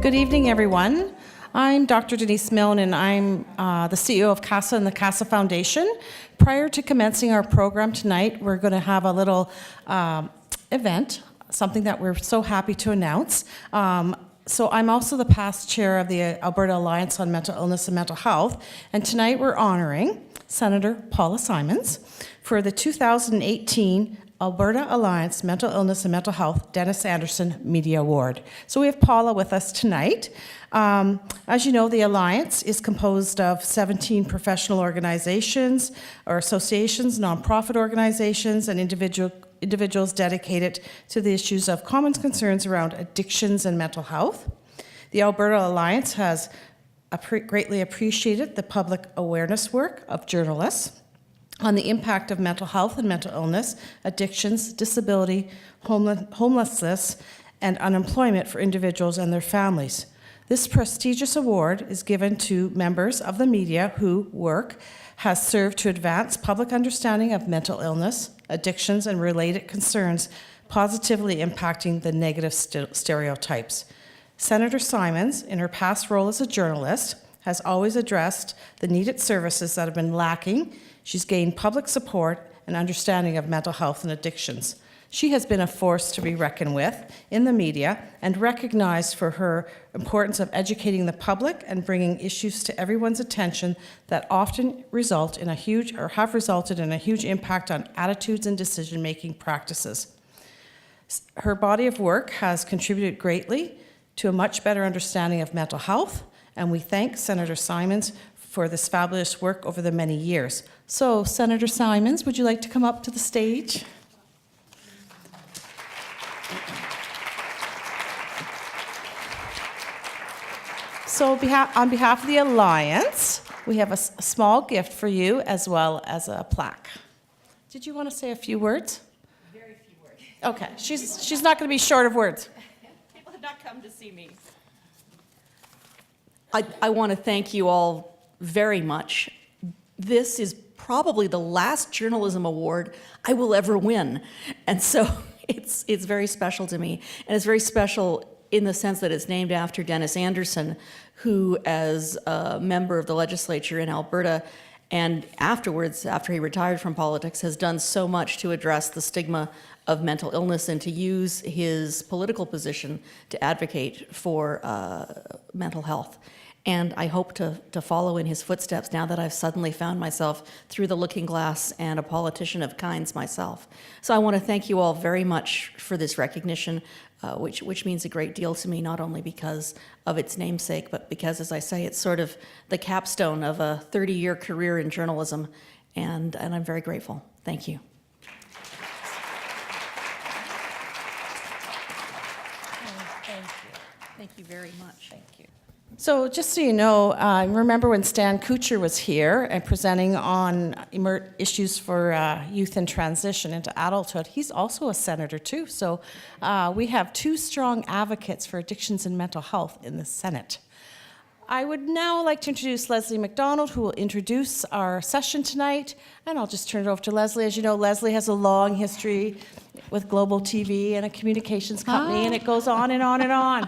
Good evening, everyone. I'm Dr. Denise Milne, and I'm the CEO of CASA and the CASA Foundation. Prior to commencing our program tonight, we're going to have a little event, something that we're so happy to announce. So I'm also the past chair of the Alberta Alliance on Mental Illness and Mental Health, and tonight we're honoring Senator Paula Simons for the 2018 Alberta Alliance Mental Illness and Mental Health Dennis Anderson Media Award. So we have Paula with us tonight. As you know, the Alliance is composed of 17 professional organizations or associations, nonprofit organizations, and individuals dedicated to the issues of common concerns around addictions and mental health. The Alberta Alliance has greatly appreciated the public awareness work of journalists on the impact of mental health and mental illness, addictions, disability, homelessness, and unemployment for individuals and their families. This prestigious award is given to members of the media whose work has served to advance public understanding of mental illness, addictions, and related concerns, positively impacting the negative stereotypes. Senator Simons, in her past role as a journalist, has always addressed the needed services that have been lacking. She's gained public support and understanding of mental health and addictions. She has been a force to be reckoned with in the media and recognized for her importance of educating the public and bringing issues to everyone's attention that often result in have resulted in a huge impact on attitudes and decision-making practices. Her body of work has contributed greatly to a much better understanding of mental health, and we thank Senator Simons for this fabulous work over the many years. So, Senator Simons, would you like to come up to the stage? So on behalf of the Alliance, we have a small gift for you as well as a plaque. Did you want to say a few words? Very few words. Okay, she's not going to be short of words. People have not come to see me. I want to thank you all very much. This is probably the last journalism award I will ever win. And so it's very special to me. And it's very special in the sense that it's named after Dennis Anderson, who, as a member of the legislature in Alberta, and afterwards, after he retired from politics, has done so much to address the stigma of mental illness and to use his political position to advocate for mental health. And I hope to follow in his footsteps now that I've suddenly found myself through the looking glass and a politician of kinds myself. So I want to thank you all very much for this recognition, which means a great deal to me, not only because of its namesake, but because, as I say, it's sort of the capstone of a 30-year career in journalism, and I'm very grateful. Thank you. Thank you very much. Thank you. So just so you know, remember when Stan Kuchar was here and presenting on issues for youth in transition into adulthood? He's also a senator too. So we have two strong advocates for addictions and mental health in the Senate. I would now like to introduce Leslie McDonald, who will introduce our session tonight. And I'll just turn it over to Leslie. As you know, Leslie has a long history with Global TV and a communications company, and it goes on and on and on.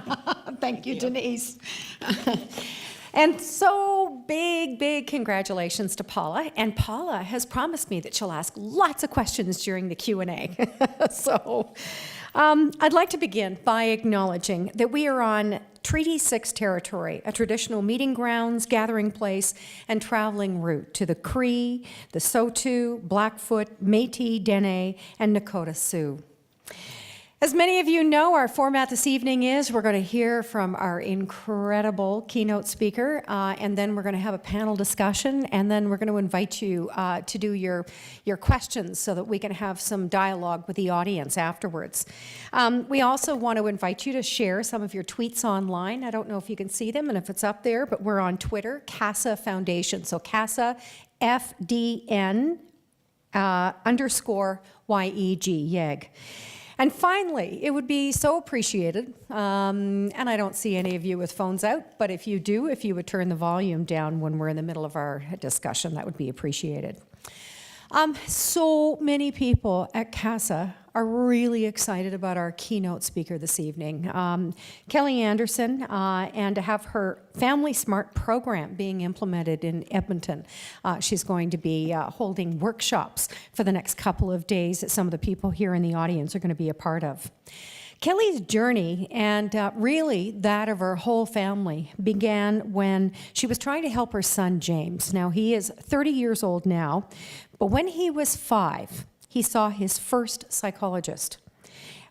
Thank you, Denise. And so big congratulations to Paula. And Paula has promised me that she'll ask lots of questions during the Q&A. So I'd like to begin by acknowledging that we are on Treaty 6 territory, a traditional meeting grounds, gathering place, and traveling route to the Cree, the Saulteaux, Blackfoot, Métis, Dene, and Nakota Sioux. As many of you know, our format this evening is we're going to hear from our incredible keynote speaker, and then we're going to have a panel discussion, and then we're going to invite you to do your questions so that we can have some dialogue with the audience afterwards. We also want to invite you to share some of your tweets online. I don't know if you can see them and if it's up there, but we're on Twitter, CASA Foundation. So CASA, FDN _ YEG, YEG. And finally, it would be so appreciated, and I don't see any of you with phones out, but if you do, if you would turn the volume down when we're in the middle of our discussion, that would be appreciated. So many people at CASA are really excited about our keynote speaker this evening, Keli Anderson, and to have her FamilySmart program being implemented in Edmonton. She's going to be holding workshops for the next couple of days that some of the people here in the audience are going to be a part of. Keli's journey, and really that of her whole family, began when she was trying to help her son, James. Now, he is 30 years old now, but when he was 5, he saw his first psychologist.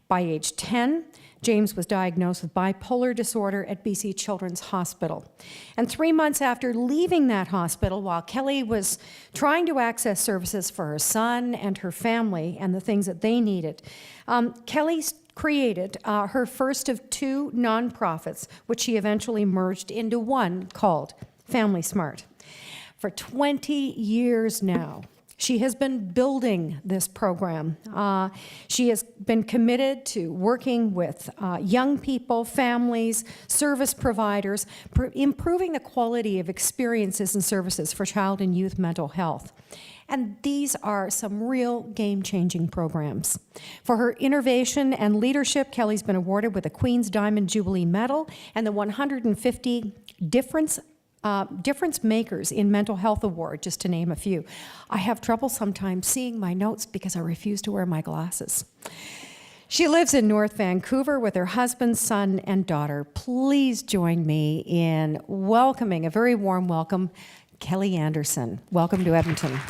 By age 10, James was diagnosed with bipolar disorder at BC Children's Hospital. And 3 months after leaving that hospital, while Keli was trying to access services for her son and her family and the things that they needed, Keli created her first of 2 nonprofits, which she eventually merged into one called FamilySmart. For 20 years now, she has been building this program. She has been committed to working with young people, families, service providers, improving the quality of experiences and services for child and youth mental health. And these are some real game-changing programs. For her innovation and leadership, Keli's been awarded with the Queen's Diamond Jubilee Medal and the 150 Difference Makers in Mental Health Award, just to name a few. I have trouble sometimes seeing my notes because I refuse to wear my glasses. She lives in North Vancouver with her husband, son, and daughter. Please join me in welcoming, a very warm welcome, Keli Anderson. Welcome to Edmonton.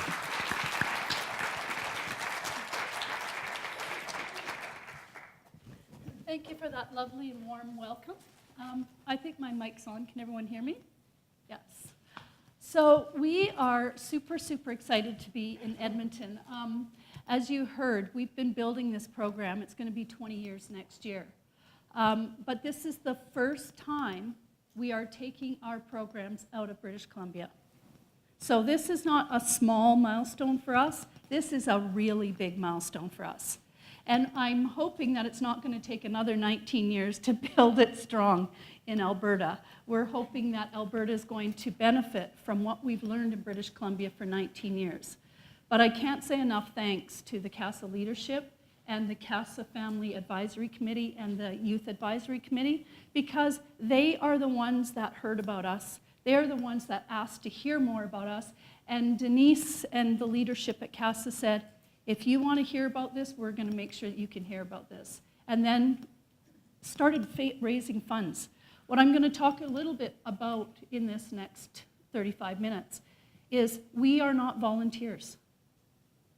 Thank you for that lovely and warm welcome. I think my mic's on. Can everyone hear me? Yes. So we are super, super excited to be in Edmonton. As you heard, we've been building this program. It's going to be 20 years next year. But this is the first time we are taking our programs out of British Columbia. So this is not a small milestone for us. This is a really big milestone for us. And I'm hoping that it's not going to take another 19 years to build it strong in Alberta. We're hoping that Alberta is going to benefit from what we've learned in British Columbia for 19 years. But I can't say enough thanks to the CASA leadership and the CASA Family Advisory Committee and the Youth Advisory Committee, because they are the ones that heard about us. They are the ones that asked to hear more about us. And Denise and the leadership at CASA said, if you want to hear about this, we're going to make sure that you can hear about this. And then started raising funds. What I'm going to talk a little bit about in this next 35 minutes is we are not volunteers.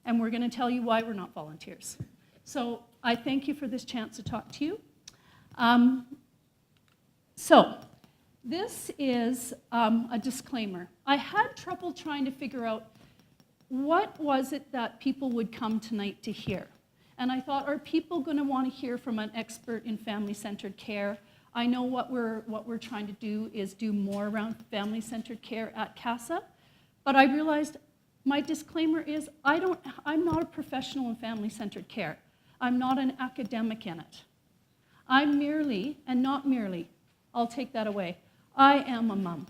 And we're going to tell you why we're not volunteers. So I thank you for this chance to talk to you. This is a disclaimer. I had trouble trying to figure out what was it that people would come tonight to hear. And I thought, are people going to want to hear from an expert in family-centered care? I know what we're trying to do is do more around family-centered care at CASA, but I realized my disclaimer is I'm not a professional in family-centered care. I'm not an academic in it. I'm merely, and not merely, I'll take that away, I am a mom.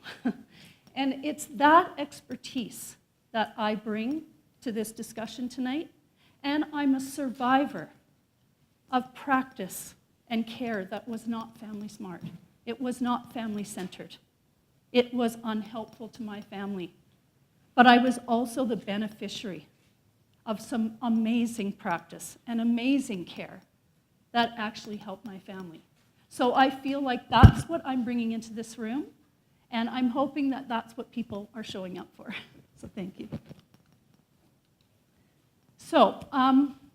And it's that expertise that I bring to this discussion tonight, and I'm a survivor of practice and care that was not FamilySmart. It was not family-centered. It was unhelpful to my family. But I was also the beneficiary of some amazing practice and amazing care that actually helped my family. So I feel like that's what I'm bringing into this room, and I'm hoping that that's what people are showing up for. So thank you. So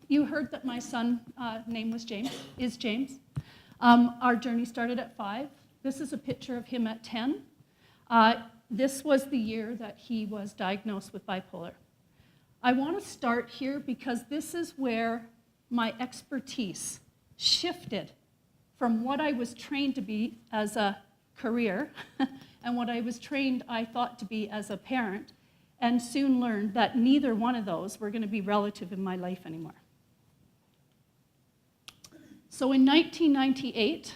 you heard that my son name was James, is James. Our journey started at 5. This is a picture of him at 10. This was the year that he was diagnosed with bipolar. I want to start here because this is where my expertise shifted from what I was trained to be as a career and what I was trained, I thought, to be as a parent, and soon learned that neither one of those were going to be relative in my life anymore. So in 1998,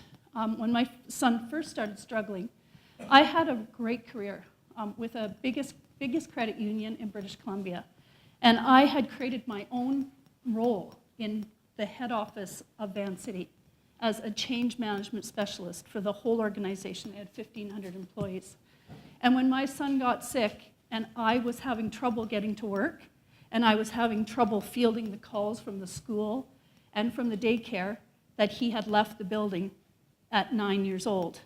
when my son first started struggling, I had a great career with a biggest credit union in British Columbia. And I had created my own role in the head office of Van City as a change management specialist for the whole organization. They had 1,500 employees. And when my son got sick and I was having trouble getting to work, and I was having trouble fielding the calls from the school and from the daycare that he had left the building at 9 years old,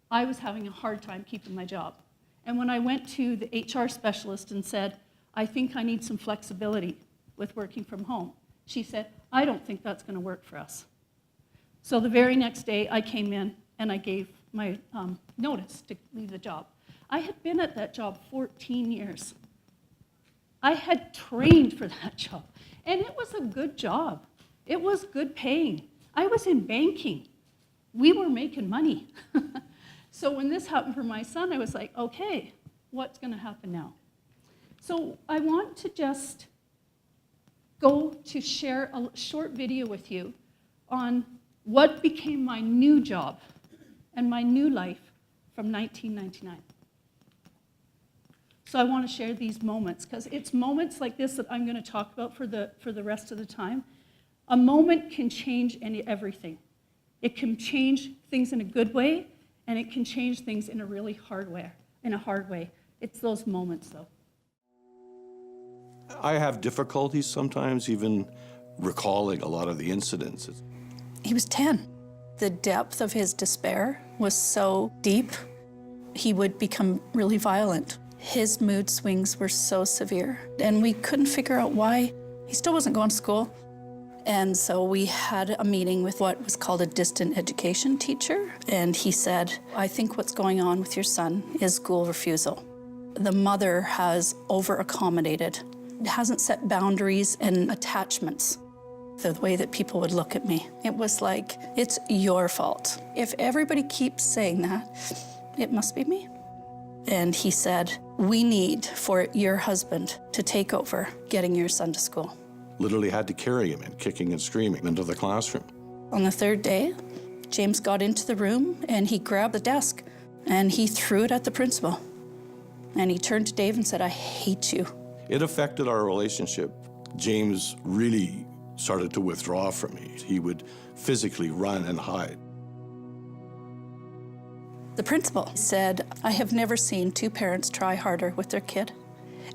I was having a hard time keeping my job. And when I went to the HR specialist and said, I think I need some flexibility with working from home, she said, I don't think that's going to work for us. So the very next day, I came in and I gave my notice to leave the job. I had been at that job 14 years. I had trained for that job, and it was a good job. It was good paying. I was in banking. We were making money. So when this happened for my son, I was like, okay, what's going to happen now? So I want to just go to share a short video with you on what became my new job and my new life from 1999. So I want to share these moments, because it's moments like this that I'm going to talk about for the rest of the time. A moment can change everything. It can change things in a good way, and it can change things in a really hard way. It's those moments, though. I have difficulties sometimes even recalling a lot of the incidents. He was 10. The depth of his despair was so deep, he would become really violent. His mood swings were so severe, and we couldn't figure out why. He still wasn't going to school. And so we had a meeting with what was called a distant education teacher, and he said, I think what's going on with your son is school refusal. The mother has over-accommodated, hasn't set boundaries and attachments. The way that people would look at me, it was like, it's your fault. If everybody keeps saying that, it must be me. And he said, we need for your husband to take over getting your son to school. Literally had to carry him in, kicking and screaming, into the classroom. On the third day, James got into the room and he grabbed the desk and he threw it at the principal. And he turned to Dave and said, I hate you. It affected our relationship. James really started to withdraw from me. He would physically run and hide. The principal said, I have never seen two parents try harder with their kid.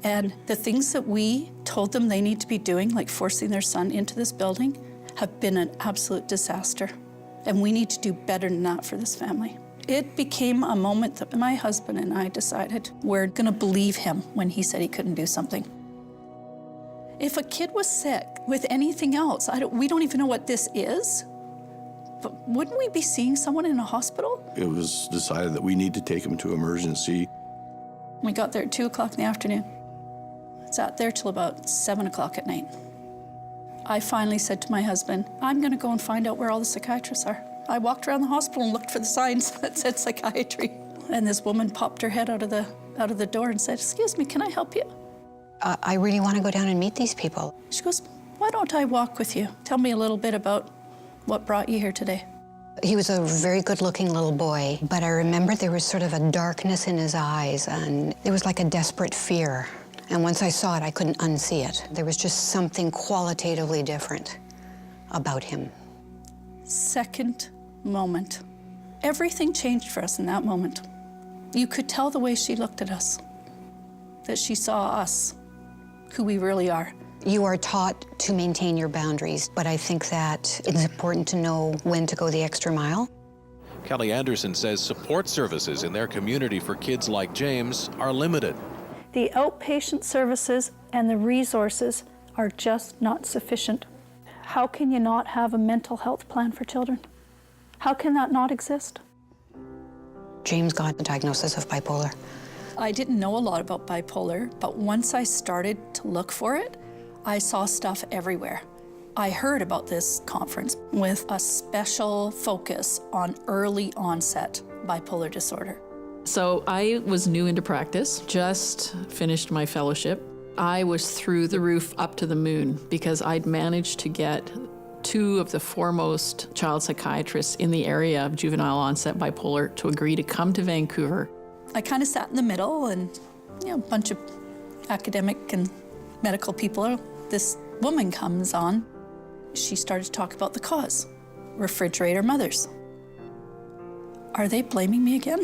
And the things that we told them they need to be doing, like forcing their son into this building, have been an absolute disaster. And we need to do better than that for this family. It became a moment that my husband and I decided we're going to believe him when he said he couldn't do something. If a kid was sick with anything else, we don't even know what this is, but wouldn't we be seeing someone in a hospital? It was decided that we need to take him to emergency. We got there at 2 o'clock in the afternoon. Sat there till about 7 o'clock at night. I finally said to my husband, I'm going to go and find out where all the psychiatrists are. I walked around the hospital and looked for the signs that said psychiatry. And this woman popped her head out of the door and said, excuse me, can I help you? I really want to go down and meet these people. She goes, why don't I walk with you? Tell me a little bit about what brought you here today. He was a very good-looking little boy, but I remember there was sort of a darkness in his eyes, and there was like a desperate fear. And once I saw it, I couldn't unsee it. There was just something qualitatively different about him. Second moment. Everything changed for us in that moment. You could tell the way she looked at us, that she saw us, who we really are. You are taught to maintain your boundaries, but I think that it's important to know when to go the extra mile. Keli Anderson says support services in their community for kids like James are limited. The outpatient services and the resources are just not sufficient. How can you not have a mental health plan for children? How can that not exist? James got the diagnosis of bipolar. I didn't know a lot about bipolar, but once I started to look for it, I saw stuff everywhere. I heard about this conference with a special focus on early onset bipolar disorder. So I was new into practice, just finished my fellowship. I was through the roof up to the moon because I'd managed to get two of the foremost child psychiatrists in the area of juvenile onset bipolar to agree to come to Vancouver. I kind of sat in the middle and, a bunch of academic and medical people. This woman comes on She started to talk about the cause, refrigerator mothers. Are they blaming me again?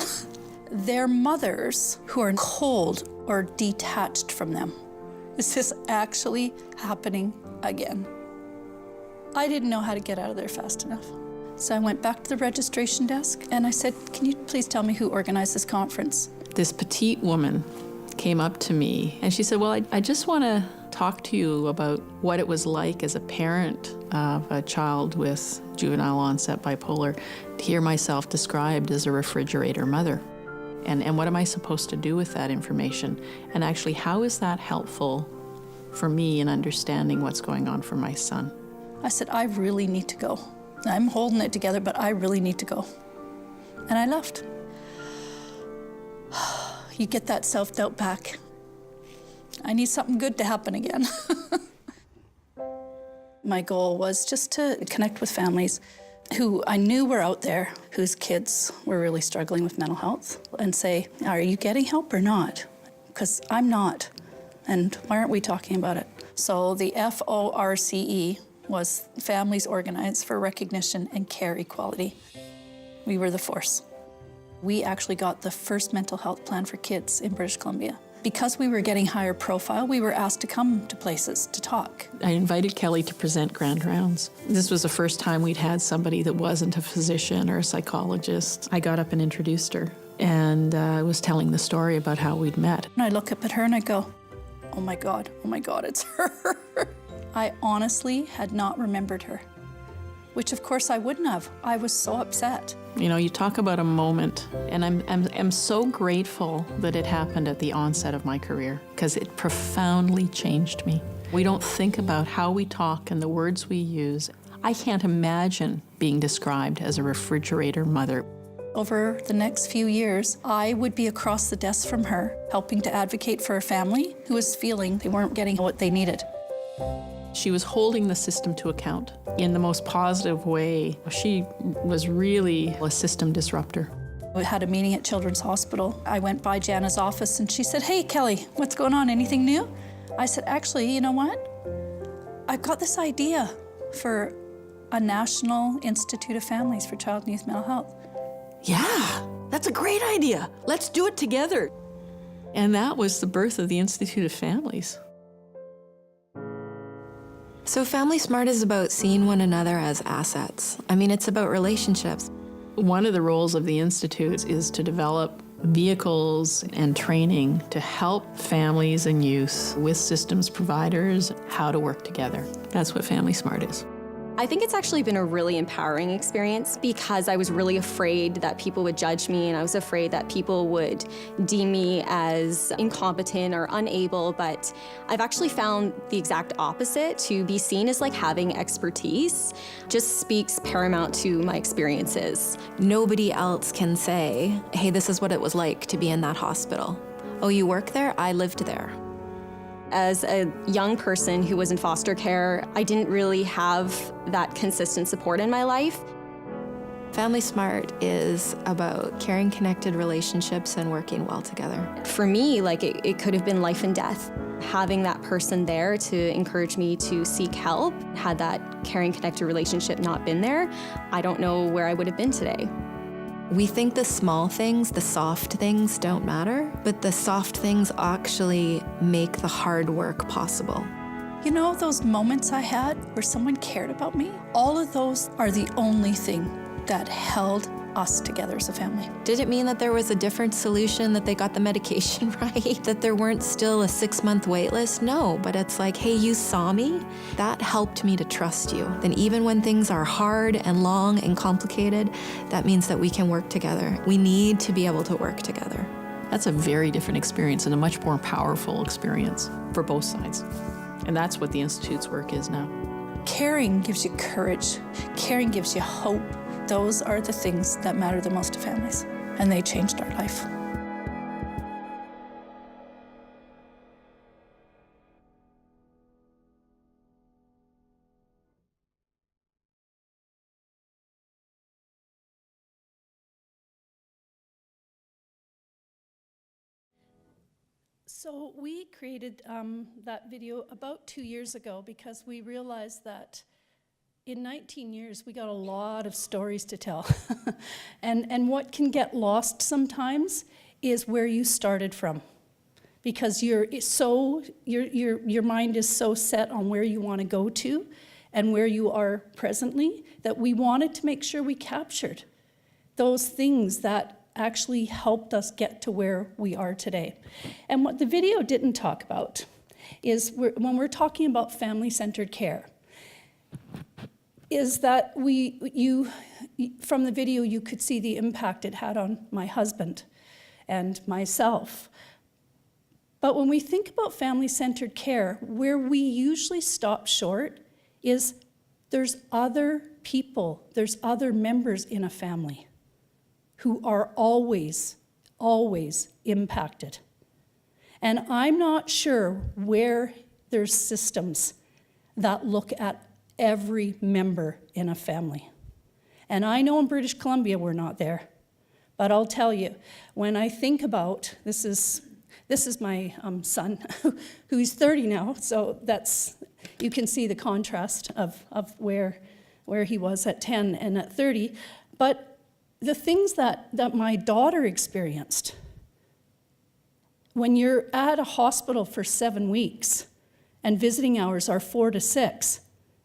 They're mothers who are cold or detached from them. Is this actually happening again? I didn't know how to get out of there fast enough. So I went back to the registration desk and I said, can you please tell me who organized this conference? This petite woman came up to me and she said, well, I just want to talk to you about what it was like as a parent of a child with juvenile onset bipolar to hear myself described as a refrigerator mother. And what am I supposed to do with that information? And actually, how is that helpful for me in understanding what's going on for my son? I said, I really need to go. I'm holding it together, but I really need to go. And I left. You get that self-doubt back. I need something good to happen again. My goal was just to connect with families who I knew were out there, whose kids were really struggling with mental health, and say, are you getting help or not? Because I'm not, and why aren't we talking about it? So the FORCE was Families Organized for Recognition and Care Equality. We were the force. We actually got the first mental health plan for kids in British Columbia. Because we were getting higher profile, we were asked to come to places to talk. I invited Keli to present Grand Rounds. This was the first time we'd had somebody that wasn't a physician or a psychologist. I got up and introduced her, and I was telling the story about how we'd met. And I look up at her and I go, oh my God, it's her. I honestly had not remembered her, which of course I wouldn't have. I was so upset. You know, you talk about a moment, and I'm so grateful that it happened at the onset of my career, because it profoundly changed me. We don't think about how we talk and the words we use. I can't imagine being described as a refrigerator mother. Over the next few years, I would be across the desk from her, helping to advocate for a family who was feeling they weren't getting what they needed. She was holding the system to account in the most positive way. She was really a system disruptor. We had a meeting at Children's Hospital. I went by Jana's office and she said, hey, Keli, what's going on? Anything new? I said, actually, you know what? I've got this idea for a National Institute of Families for Child and Youth Mental Health. Yeah, that's a great idea. Let's do it together. And that was the birth of the Institute of Families. So FamilySmart is about seeing one another as assets. I mean, it's about relationships. One of the roles of the Institute is to develop vehicles and training to help families and youth with systems providers how to work together. That's what FamilySmart is. I think it's actually been a really empowering experience because I was really afraid that people would judge me, and I was afraid that people would deem me as incompetent or unable, but I've actually found the exact opposite. To be seen as like having expertise just speaks paramount to my experiences. Nobody else can say, hey, this is what it was like to be in that hospital. Oh, you work there? I lived there. As a young person who was in foster care, I didn't really have that consistent support in my life. FamilySmart is about caring, connected relationships and working well together. For me, like it could have been life and death. Having that person there to encourage me to seek help, had that caring, connected relationship not been there, I don't know where I would have been today. We think the small things, the soft things don't matter, but the soft things actually make the hard work possible. You know, those moments I had where someone cared about me, all of those are the only thing that held us together as a family. Did it mean that there was a different solution, that they got the medication right, that there weren't still a 6-month wait list? No, but it's like, hey, you saw me. That helped me to trust you. Then even when things are hard and long and complicated, that means that we can work together. We need to be able to work together. That's a very different experience and a much more powerful experience for both sides. And that's what the Institute's work is now. Caring gives you courage. Caring gives you hope. Those are the things that matter the most to families, and they changed our life. So we created that video about 2 years ago because we realized that In 19 years, we got a lot of stories to tell. and what can get lost sometimes is where you started from. Because your mind is so set on where you want to go to and where you are presently that we wanted to make sure we captured those things that actually helped us get to where we are today. And what the video didn't talk about is when we're talking about family-centered care, is that from the video you could see the impact it had on my husband and myself. But when we think about family-centered care, where we usually stop short is there's other people, there's other members in a family who are always, always impacted. And I'm not sure where there's systems that look at every member in a family. And I know in British Columbia we're not there, but I'll tell you, when I think about, this is my son, who's 30 now, so you can see the contrast of where he was at 10 and at 30. But the things that my daughter experienced, when you're at a hospital for 7 weeks and visiting hours are 4 to 6,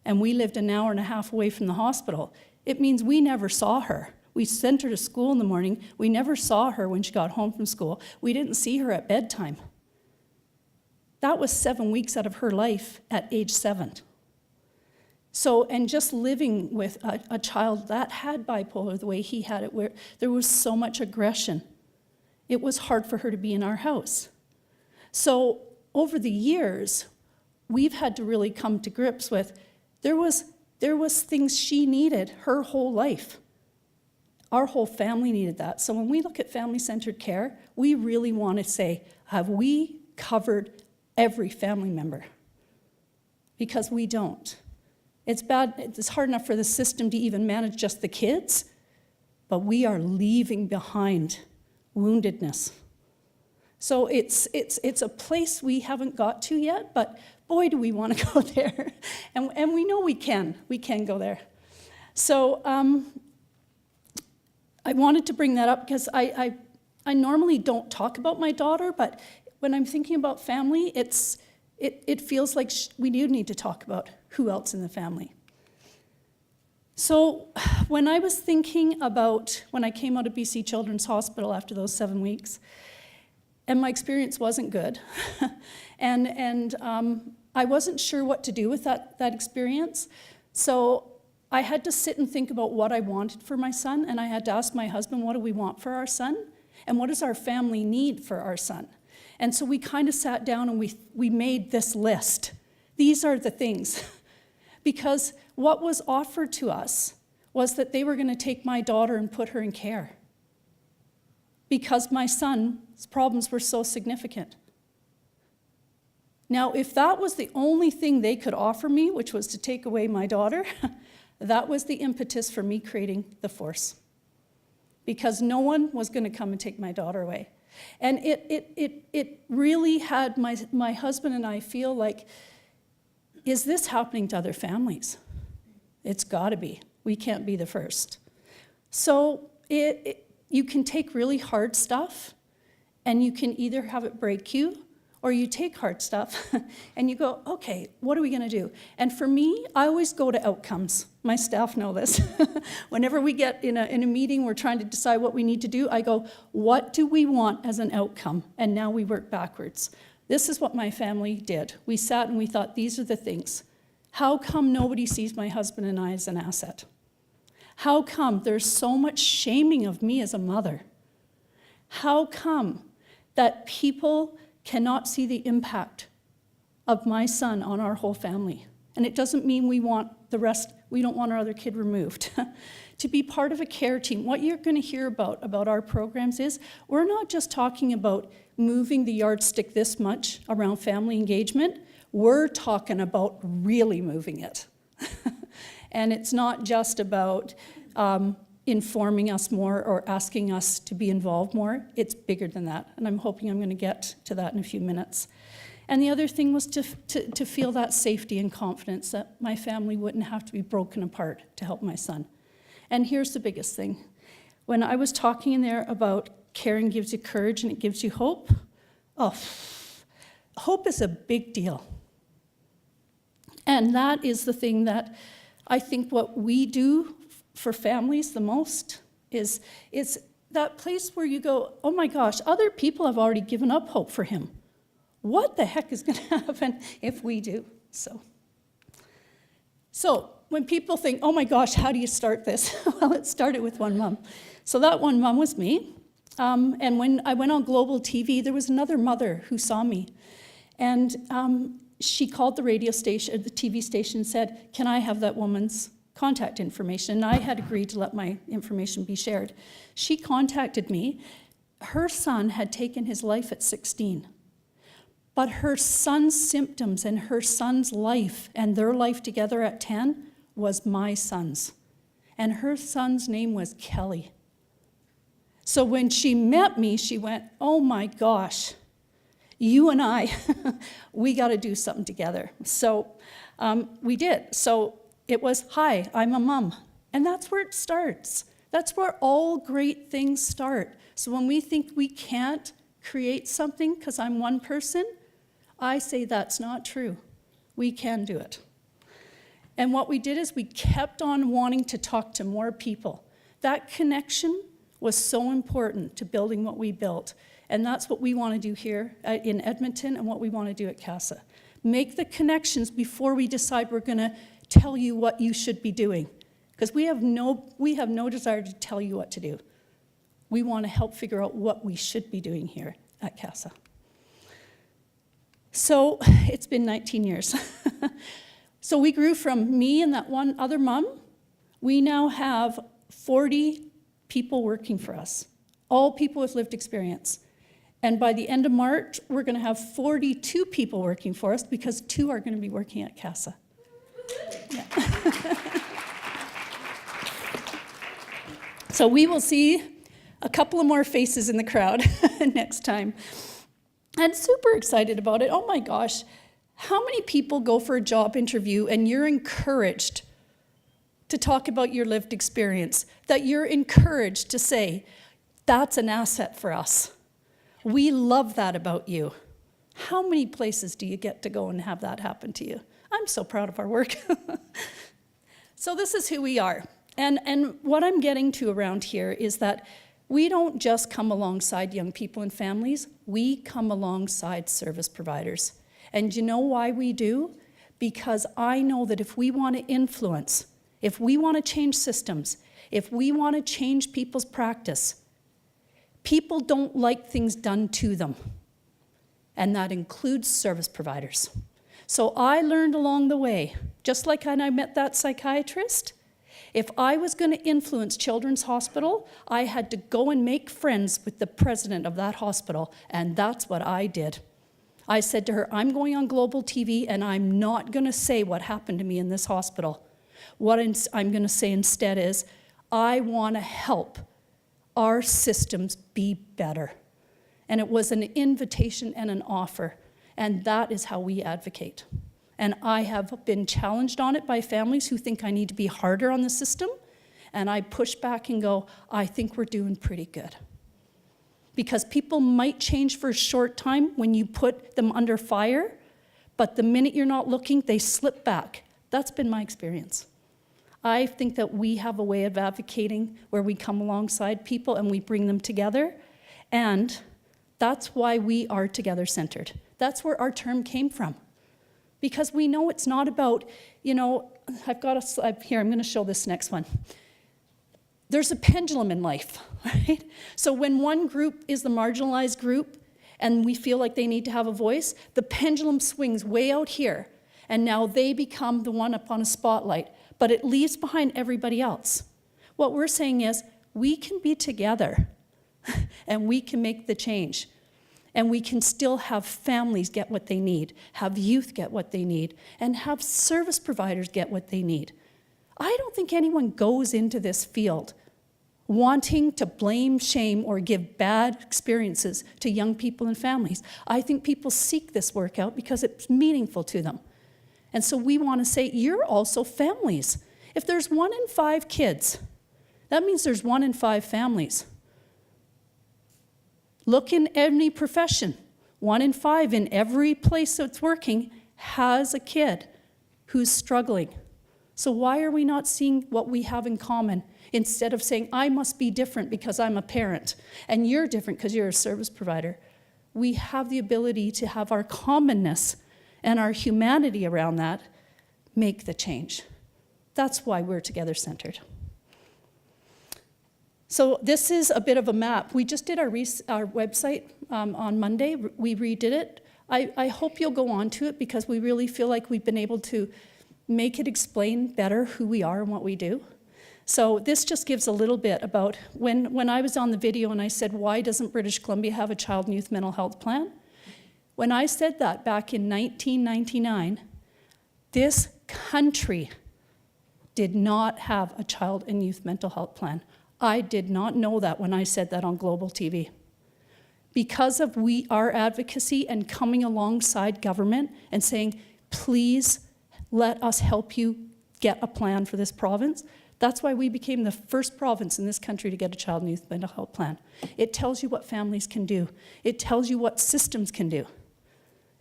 and we lived an hour and a half away from the hospital, it means we never saw her. We sent her to school in the morning. We never saw her when she got home from school. We didn't see her at bedtime. That was 7 weeks out of her life at age 7. So, and just living with a child that had bipolar the way he had it, where there was so much aggression, it was hard for her to be in our house. So over the years, we've had to really come to grips with, there was things she needed her whole life. Our whole family needed that. So when we look at family-centered care, we really want to say, have we covered every family member? Because we don't. It's bad, it's hard enough for the system to even manage just the kids, but we are leaving behind woundedness. So it's a place we haven't got to yet, but boy, do we want to go there. And we know we can go there. So I wanted to bring that up because I normally don't talk about my daughter, but when I'm thinking about family, it feels like we do need to talk about who else in the family. So when I was thinking about when I came out of BC Children's Hospital after those 7 weeks, and my experience wasn't good, and I wasn't sure what to do with that experience, so I had to sit and think about what I wanted for my son, and I had to ask my husband, what do we want for our son? And what does our family need for our son? And so we kind of sat down and we made this list. These are the things. Because what was offered to us was that they were going to take my daughter and put her in care. Because my son's problems were so significant. Now, if that was the only thing they could offer me, which was to take away my daughter, that was the impetus for me creating the force. Because no one was going to come and take my daughter away. And it really had my husband and I feel like, is this happening to other families? It's got to be. We can't be the first. So you can take really hard stuff, and you can either have it break you, or you take hard stuff and you go, okay, what are we going to do? And for me, I always go to outcomes. My staff know this. Whenever we get in a meeting, we're trying to decide what we need to do, I go, what do we want as an outcome? And now we work backwards. This is what my family did. We sat and we thought, these are the things. How come nobody sees my husband and I as an asset? How come there's so much shaming of me as a mother? How come that people cannot see the impact of my son on our whole family? And it doesn't mean we want the rest, we don't want our other kid removed. To be part of a care team, what you're going to hear about our programs is, we're not just talking about moving the yardstick this much around family engagement, we're talking about really moving it. And it's not just about informing us more or asking us to be involved more. It's bigger than that, and I'm hoping I'm going to get to that in a few minutes. And the other thing was to feel that safety and confidence that my family wouldn't have to be broken apart to help my son. And here's the biggest thing. When I was talking in there about caring gives you courage and it gives you hope, hope is a big deal. And that is the thing that I think what we do for families the most is that place where you go, oh my gosh, other people have already given up hope for him. What the heck is going to happen if we do? So when people think, oh my gosh, how do you start this? Well, it started with one mom. So that one mom was me. And when I went on global TV, there was another mother who saw me. And she called the radio station, the TV station, and said, can I have that woman's contact information? And I had agreed to let my information be shared. She contacted me. Her son had taken his life at 16. But her son's symptoms and her son's life and their life together at 10 was my son's. And her son's name was Keli. So when she met me, she went, oh my gosh, you and I, we got to do something together. So we did. So it was, hi, I'm a mom. And that's where it starts. That's where all great things start. So when we think we can't create something because I'm one person, I say that's not true. We can do it. And what we did is we kept on wanting to talk to more people. That connection was so important to building what we built. And that's what we want to do here in Edmonton and what we want to do at CASA. Make the connections before we decide we're going to tell you what you should be doing. Because we have no desire to tell you what to do. We want to help figure out what we should be doing here at CASA. So it's been 19 years. So we grew from me and that one other mom. We now have 40 people working for us, all people with lived experience. And by the end of March, we're going to have 42 people working for us because 2 are going to be working at CASA. Yeah. So we will see a couple of more faces in the crowd next time. And super excited about it. Oh my gosh, how many people go for a job interview and you're encouraged to talk about your lived experience, that you're encouraged to say, that's an asset for us. We love that about you. How many places do you get to go and have that happen to you? I'm so proud of our work. So this is who we are. And what I'm getting to around here is that we don't just come alongside young people and families, we come alongside service providers. And you know why we do? Because I know that if we want to influence, if we want to change systems, if we want to change people's practice, people don't like things done to them. And that includes service providers. So I learned along the way, just like when I met that psychiatrist, if I was going to influence Children's Hospital, I had to go and make friends with the president of that hospital, and that's what I did. I said to her, I'm going on global TV, and I'm not going to say what happened to me in this hospital. What I'm going to say instead is, I want to help our systems be better. And it was an invitation and an offer, and that is how we advocate. And I have been challenged on it by families who think I need to be harder on the system. And I push back and go, I think we're doing pretty good. Because people might change for a short time when you put them under fire, but the minute you're not looking, they slip back. That's been my experience. I think that we have a way of advocating where we come alongside people and we bring them together. And that's why we are together-centered. That's where our term came from. Because we know it's not about, I've got a slide here, I'm going to show this next one. There's a pendulum in life, right? So when one group is the marginalized group and we feel like they need to have a voice, the pendulum swings way out here, and now they become the one up on a spotlight, but it leaves behind everybody else. What we're saying is, we can be together, and we can make the change. And we can still have families get what they need, have youth get what they need, and have service providers get what they need. I don't think anyone goes into this field wanting to blame, shame, or give bad experiences to young people and families. I think people seek this work out because it's meaningful to them. And so we want to say, you're also families. If there's 1 in 5 kids, that means there's 1 in 5 families. Look in any profession. 1 in 5 in every place that's working has a kid who's struggling. So why are we not seeing what we have in common instead of saying, I must be different because I'm a parent and you're different because you're a service provider? We have the ability to have our commonness and our humanity around that make the change. That's why we're together-centered. So this is a bit of a map. We just did our website on Monday. We redid it. I hope you'll go on to it because we really feel like we've been able to make it explain better who we are and what we do. So this just gives a little bit about when I was on the video and I said, why doesn't British Columbia have a child and youth mental health plan? When I said that back in 1999, this country did not have a child and youth mental health plan. I did not know that when I said that on Global TV. Because of our advocacy and coming alongside government and saying, please let us help you get a plan for this province, that's why we became the first province in this country to get a child and youth mental health plan. It tells you what families can do. It tells you what systems can do.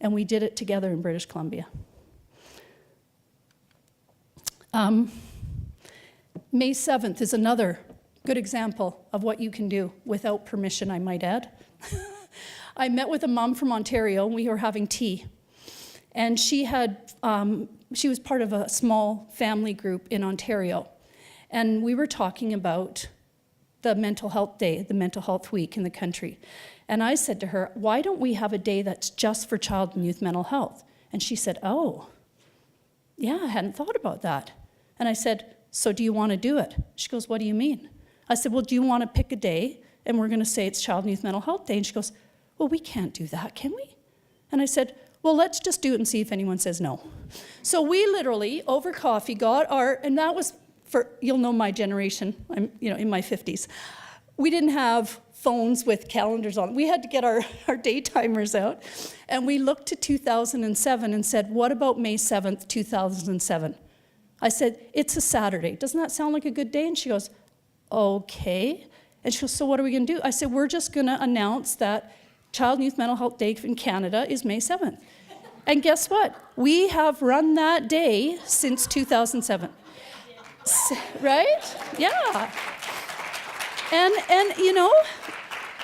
And we did it together in British Columbia. May 7th is another good example of what you can do without permission, I might add. I met with a mom from Ontario, and we were having tea. And she was part of a small family group in Ontario. And we were talking about the mental health day, the mental health week in the country. And I said to her, why don't we have a day that's just for child and youth mental health? And she said, oh, yeah, I hadn't thought about that. And I said, so do you want to do it? She goes, what do you mean? I said, well, do you want to pick a day and we're going to say it's Child and Youth Mental Health Day? And she goes, well, we can't do that, can we? And I said, well, let's just do it and see if anyone says no. So we literally, over coffee, got and that was for, you'll know my generation, I'm in my 50s. We didn't have phones with calendars on. We had to get our day timers out. And we looked to 2007 and said, what about May 7th, 2007? I said, it's a Saturday. Doesn't that sound like a good day? And she goes, okay. And she goes, so what are we going to do? I said, we're just going to announce that Child and Youth Mental Health Day in Canada is May 7th. And guess what? We have run that day since 2007. Right? Yeah. And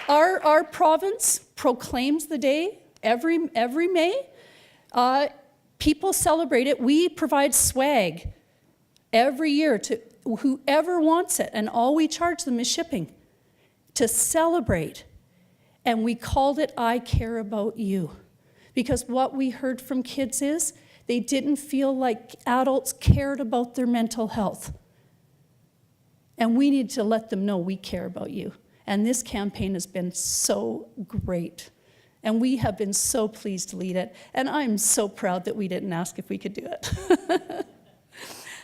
our province proclaims the day every May. People celebrate it. We provide swag every year to whoever wants it, and all we charge them is shipping to celebrate. And we called it I Care About You, because what we heard from kids is they didn't feel like adults cared about their mental health. And we need to let them know we care about you. And this campaign has been so great. And we have been so pleased to lead it. And I'm so proud that we didn't ask if we could do it.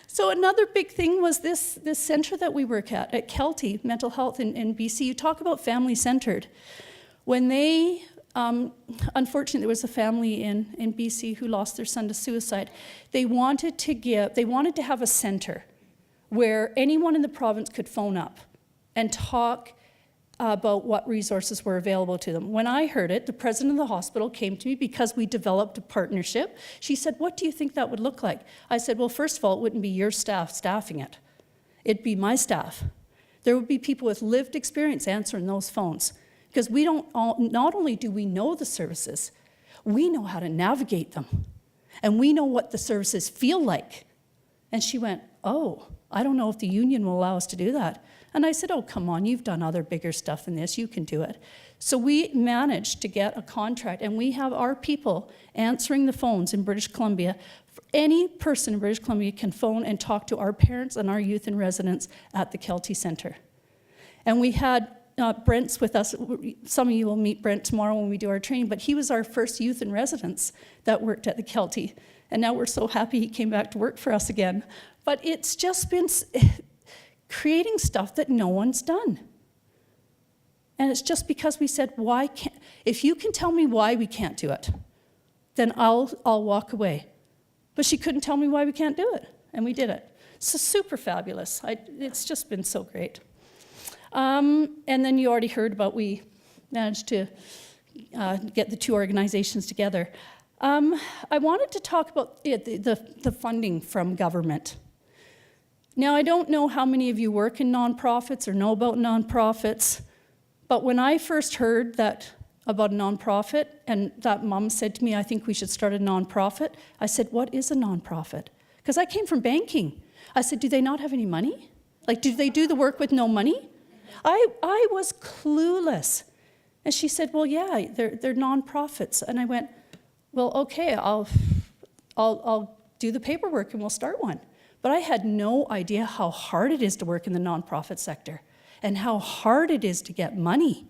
So another big thing was this center that we work at Kelty Mental Health in BC. You talk about family-centered. When they, unfortunately, there was a family in BC who lost their son to suicide. They wanted to have a center where anyone in the province could phone up and talk about what resources were available to them. When I heard it, the president of the hospital came to me because we developed a partnership. She said, what do you think that would look like? I said, well, first of all, it wouldn't be your staff staffing it. It'd be my staff. There would be people with lived experience answering those phones. Because not only do we know the services, we know how to navigate them. And we know what the services feel like. And she went, oh, I don't know if the union will allow us to do that. And I said, oh, come on, you've done other bigger stuff than this, you can do it. So we managed to get a contract, and we have our people answering the phones in British Columbia. Any person in British Columbia can phone and talk to our parents and our youth and residents at the Kelty Centre. And we had Brent's with us. Some of you will meet Brent tomorrow when we do our training, but he was our first youth and residents that worked at the Kelty. And now we're so happy he came back to work for us again. But it's just been, creating stuff that no one's done. And it's just because we said, why can't, if you can tell me why we can't do it, then I'll walk away. But she couldn't tell me why we can't do it, and we did it. So super fabulous. It's just been so great. And then you already heard about we managed to get the two organizations together. I wanted to talk about the funding from government. Now, I don't know how many of you work in nonprofits or know about nonprofits, but when I first heard that about a nonprofit, and that mom said to me, I think we should start a nonprofit, I said, what is a nonprofit? Because I came from banking. I said, do they not have any money? Like, do they do the work with no money? I was clueless. And she said, well, yeah, they're nonprofits. And I went, well, okay, I'll do the paperwork and we'll start one. But I had no idea how hard it is to work in the nonprofit sector and how hard it is to get money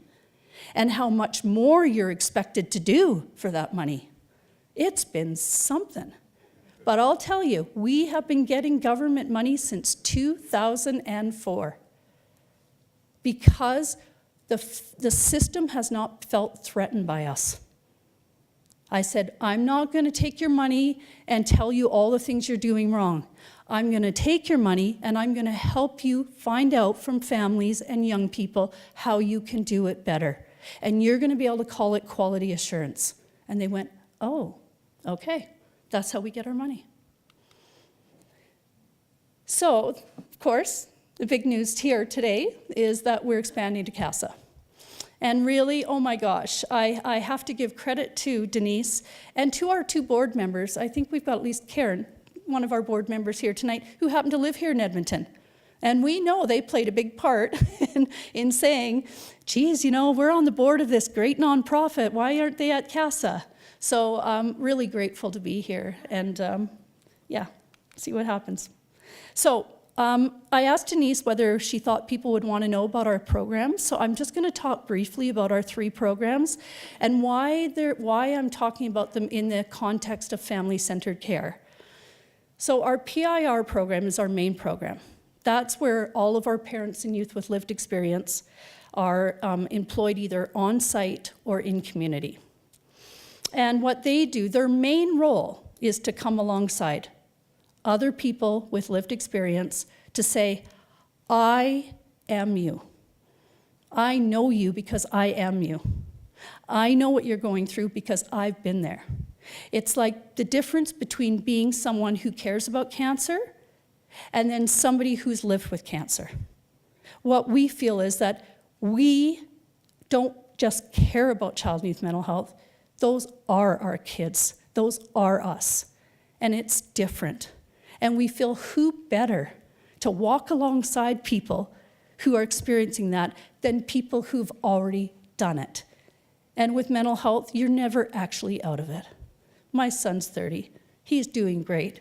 and how much more you're expected to do for that money. It's been something. But I'll tell you, we have been getting government money since 2004 because the system has not felt threatened by us. I said, I'm not going to take your money and tell you all the things you're doing wrong. I'm going to take your money and I'm going to help you find out from families and young people how you can do it better. And you're going to be able to call it quality assurance. And they went, oh, okay, that's how we get our money. So, of course, the big news here today is that we're expanding to CASA. And really, oh my gosh, I have to give credit to Denise and to our two board members. I think we've got at least Karen, one of our board members here tonight, who happen to live here in Edmonton. And we know they played a big part in saying, geez, you know, we're on the board of this great nonprofit. Why aren't they at CASA? So I'm really grateful to be here and yeah, see what happens. So I asked Denise whether she thought people would want to know about our programs. So I'm just going to talk briefly about our 3 programs and why I'm talking about them in the context of family-centered care. So our PIR program is our main program. That's where all of our parents and youth with lived experience are employed either on-site or in community. And what they do, their main role is to come alongside other people with lived experience to say, I am you. I know you because I am you. I know what you're going through because I've been there. It's like the difference between being someone who cares about cancer and then somebody who's lived with cancer. What we feel is that we don't just care about child and youth mental health. Those are our kids. Those are us. And it's different. And we feel who better to walk alongside people who are experiencing that than people who've already done it. And with mental health, you're never actually out of it. My son's 30. He's doing great.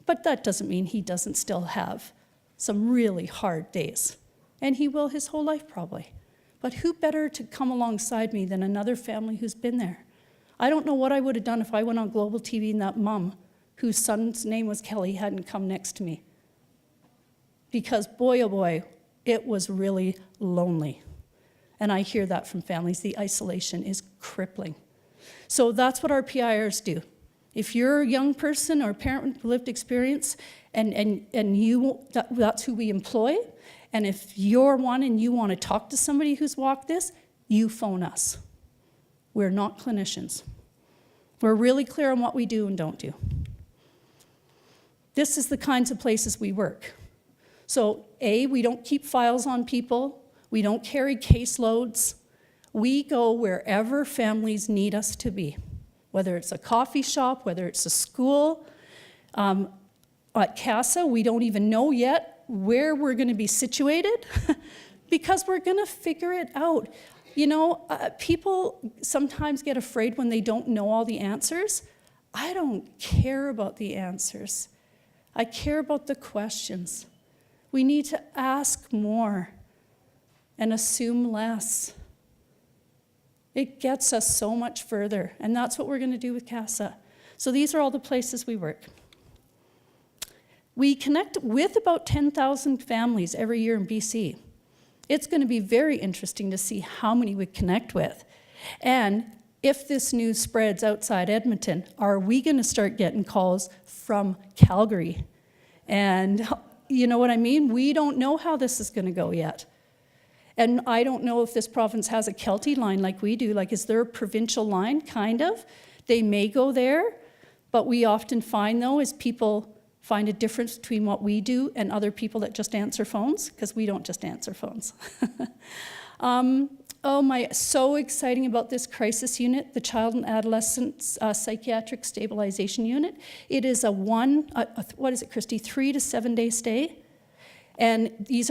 But that doesn't mean he doesn't still have some really hard days. And he will his whole life probably. But who better to come alongside me than another family who's been there? I don't know what I would have done if I went on global TV and that mom, whose son's name was Kelly, hadn't come next to me. Because boy, oh boy, it was really lonely. And I hear that from families. The isolation is crippling. So that's what our PIRs do. If you're a young person or a parent with lived experience and that's who we employ, and if you're one and you want to talk to somebody who's walked this, you phone us. We're not clinicians. We're really clear on what we do and don't do. This is the kinds of places we work. So A, we don't keep files on people. We don't carry caseloads. We go wherever families need us to be, whether it's a coffee shop, whether it's a school. At CASA, we don't even know yet where we're going to be situated because we're going to figure it out. You know, people sometimes get afraid when they don't know all the answers. I don't care about the answers. I care about the questions. We need to ask more and assume less. It gets us so much further, and that's what we're going to do with CASA. So these are all the places we work. We connect with about 10,000 families every year in BC. It's going to be very interesting to see how many we connect with. And if this news spreads outside Edmonton, are we going to start getting calls from Calgary? And you know what I mean? We don't know how this is going to go yet. And I don't know if this province has a Kelty line like we do. Like, is there a provincial line? Kind of. They may go there, but we often find, though, is people find a difference between what we do and other people that just answer phones, because we don't just answer phones. Oh my, so exciting about this crisis unit, the Child and Adolescent Psychiatric Stabilization Unit. It is what is it, Christy, 3 to 7 day stay. And these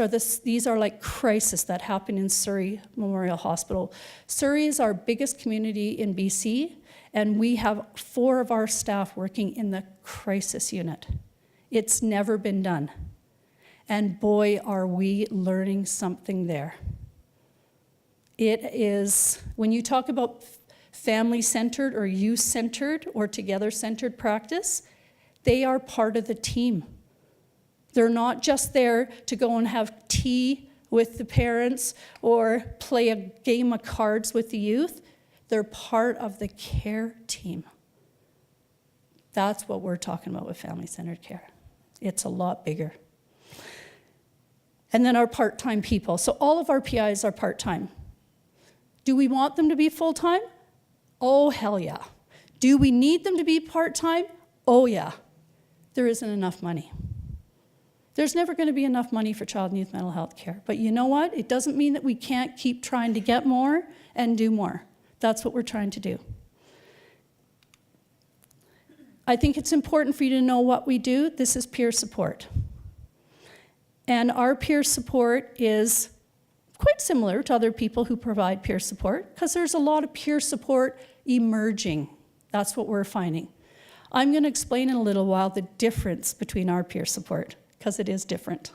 are like crises that happen in Surrey Memorial Hospital. Surrey is our biggest community in BC, and we have 4 of our staff working in the crisis unit. It's never been done. And boy, are we learning something there. It is, when you talk about family-centered or youth-centered or together-centered practice, they are part of the team. They're not just there to go and have tea with the parents or play a game of cards with the youth. They're part of the care team. That's what we're talking about with family-centered care. It's a lot bigger. And then our part-time people. So all of our PIs are part-time. Do we want them to be full-time? Oh, hell yeah. Do we need them to be part-time? Oh, yeah. There isn't enough money. There's never going to be enough money for child and youth mental health care. But you know what? It doesn't mean that we can't keep trying to get more and do more. That's what we're trying to do. I think it's important for you to know what we do. This is peer support. And our peer support is quite similar to other people who provide peer support, because there's a lot of peer support emerging. That's what we're finding. I'm going to explain in a little while the difference between our peer support, because it is different.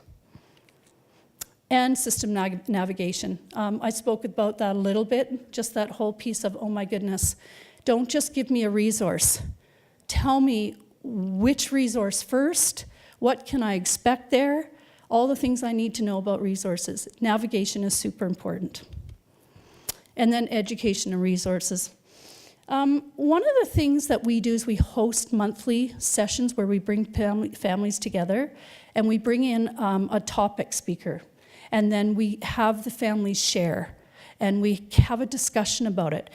And system navigation. I spoke about that a little bit, just that whole piece of, oh my goodness, don't just give me a resource. Tell me which resource first, what can I expect there, all the things I need to know about resources. Navigation is super important. And then education and resources. One of the things that we do is we host monthly sessions where we bring families together, and we bring in a topic speaker. And then we have the families share, and we have a discussion about it.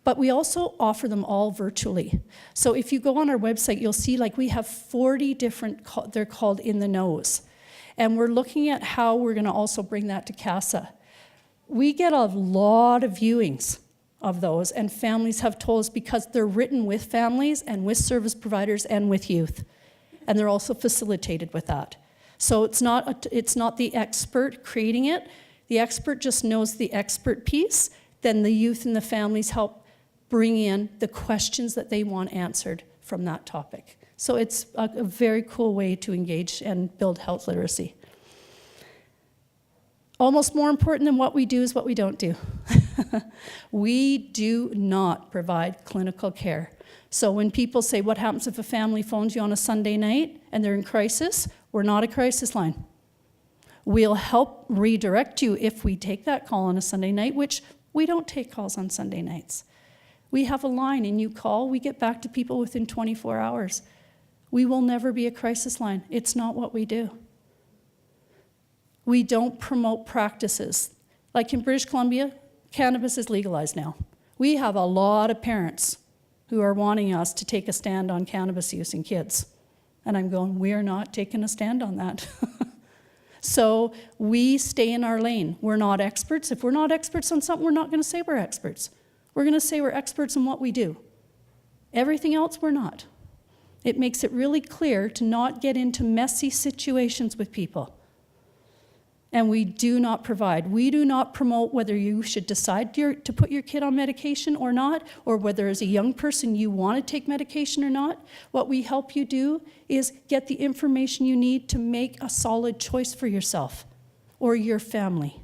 But we also offer them all virtually. So if you go on our website, you'll see like we have 40 different, they're called In the Knows. And we're looking at how we're going to also bring that to CASA. We get a lot of viewings of those, and families have told us, because they're written with families and with service providers and with youth. And they're also facilitated with that. So it's not the expert creating it. The expert just knows the expert piece. Then the youth and the families help bring in the questions that they want answered from that topic. So it's a very cool way to engage and build health literacy. Almost more important than what we do is what we don't do. We do not provide clinical care. So when people say, what happens if a family phones you on a Sunday night and they're in crisis? We're not a crisis line. We'll help redirect you if we take that call on a Sunday night, which we don't take calls on Sunday nights. We have a line, and you call, we get back to people within 24 hours. We will never be a crisis line. It's not what we do. We don't promote practices. Like in British Columbia, cannabis is legalized now. We have a lot of parents who are wanting us to take a stand on cannabis use in kids. And I'm going, we are not taking a stand on that. So we stay in our lane. We're not experts. If we're not experts on something, we're not going to say we're experts. We're going to say we're experts in what we do. Everything else, we're not. It makes it really clear to not get into messy situations with people. And we do not provide. We do not promote whether you should decide to put your kid on medication or not, or whether as a young person you want to take medication or not. What we help you do is get the information you need to make a solid choice for yourself or your family.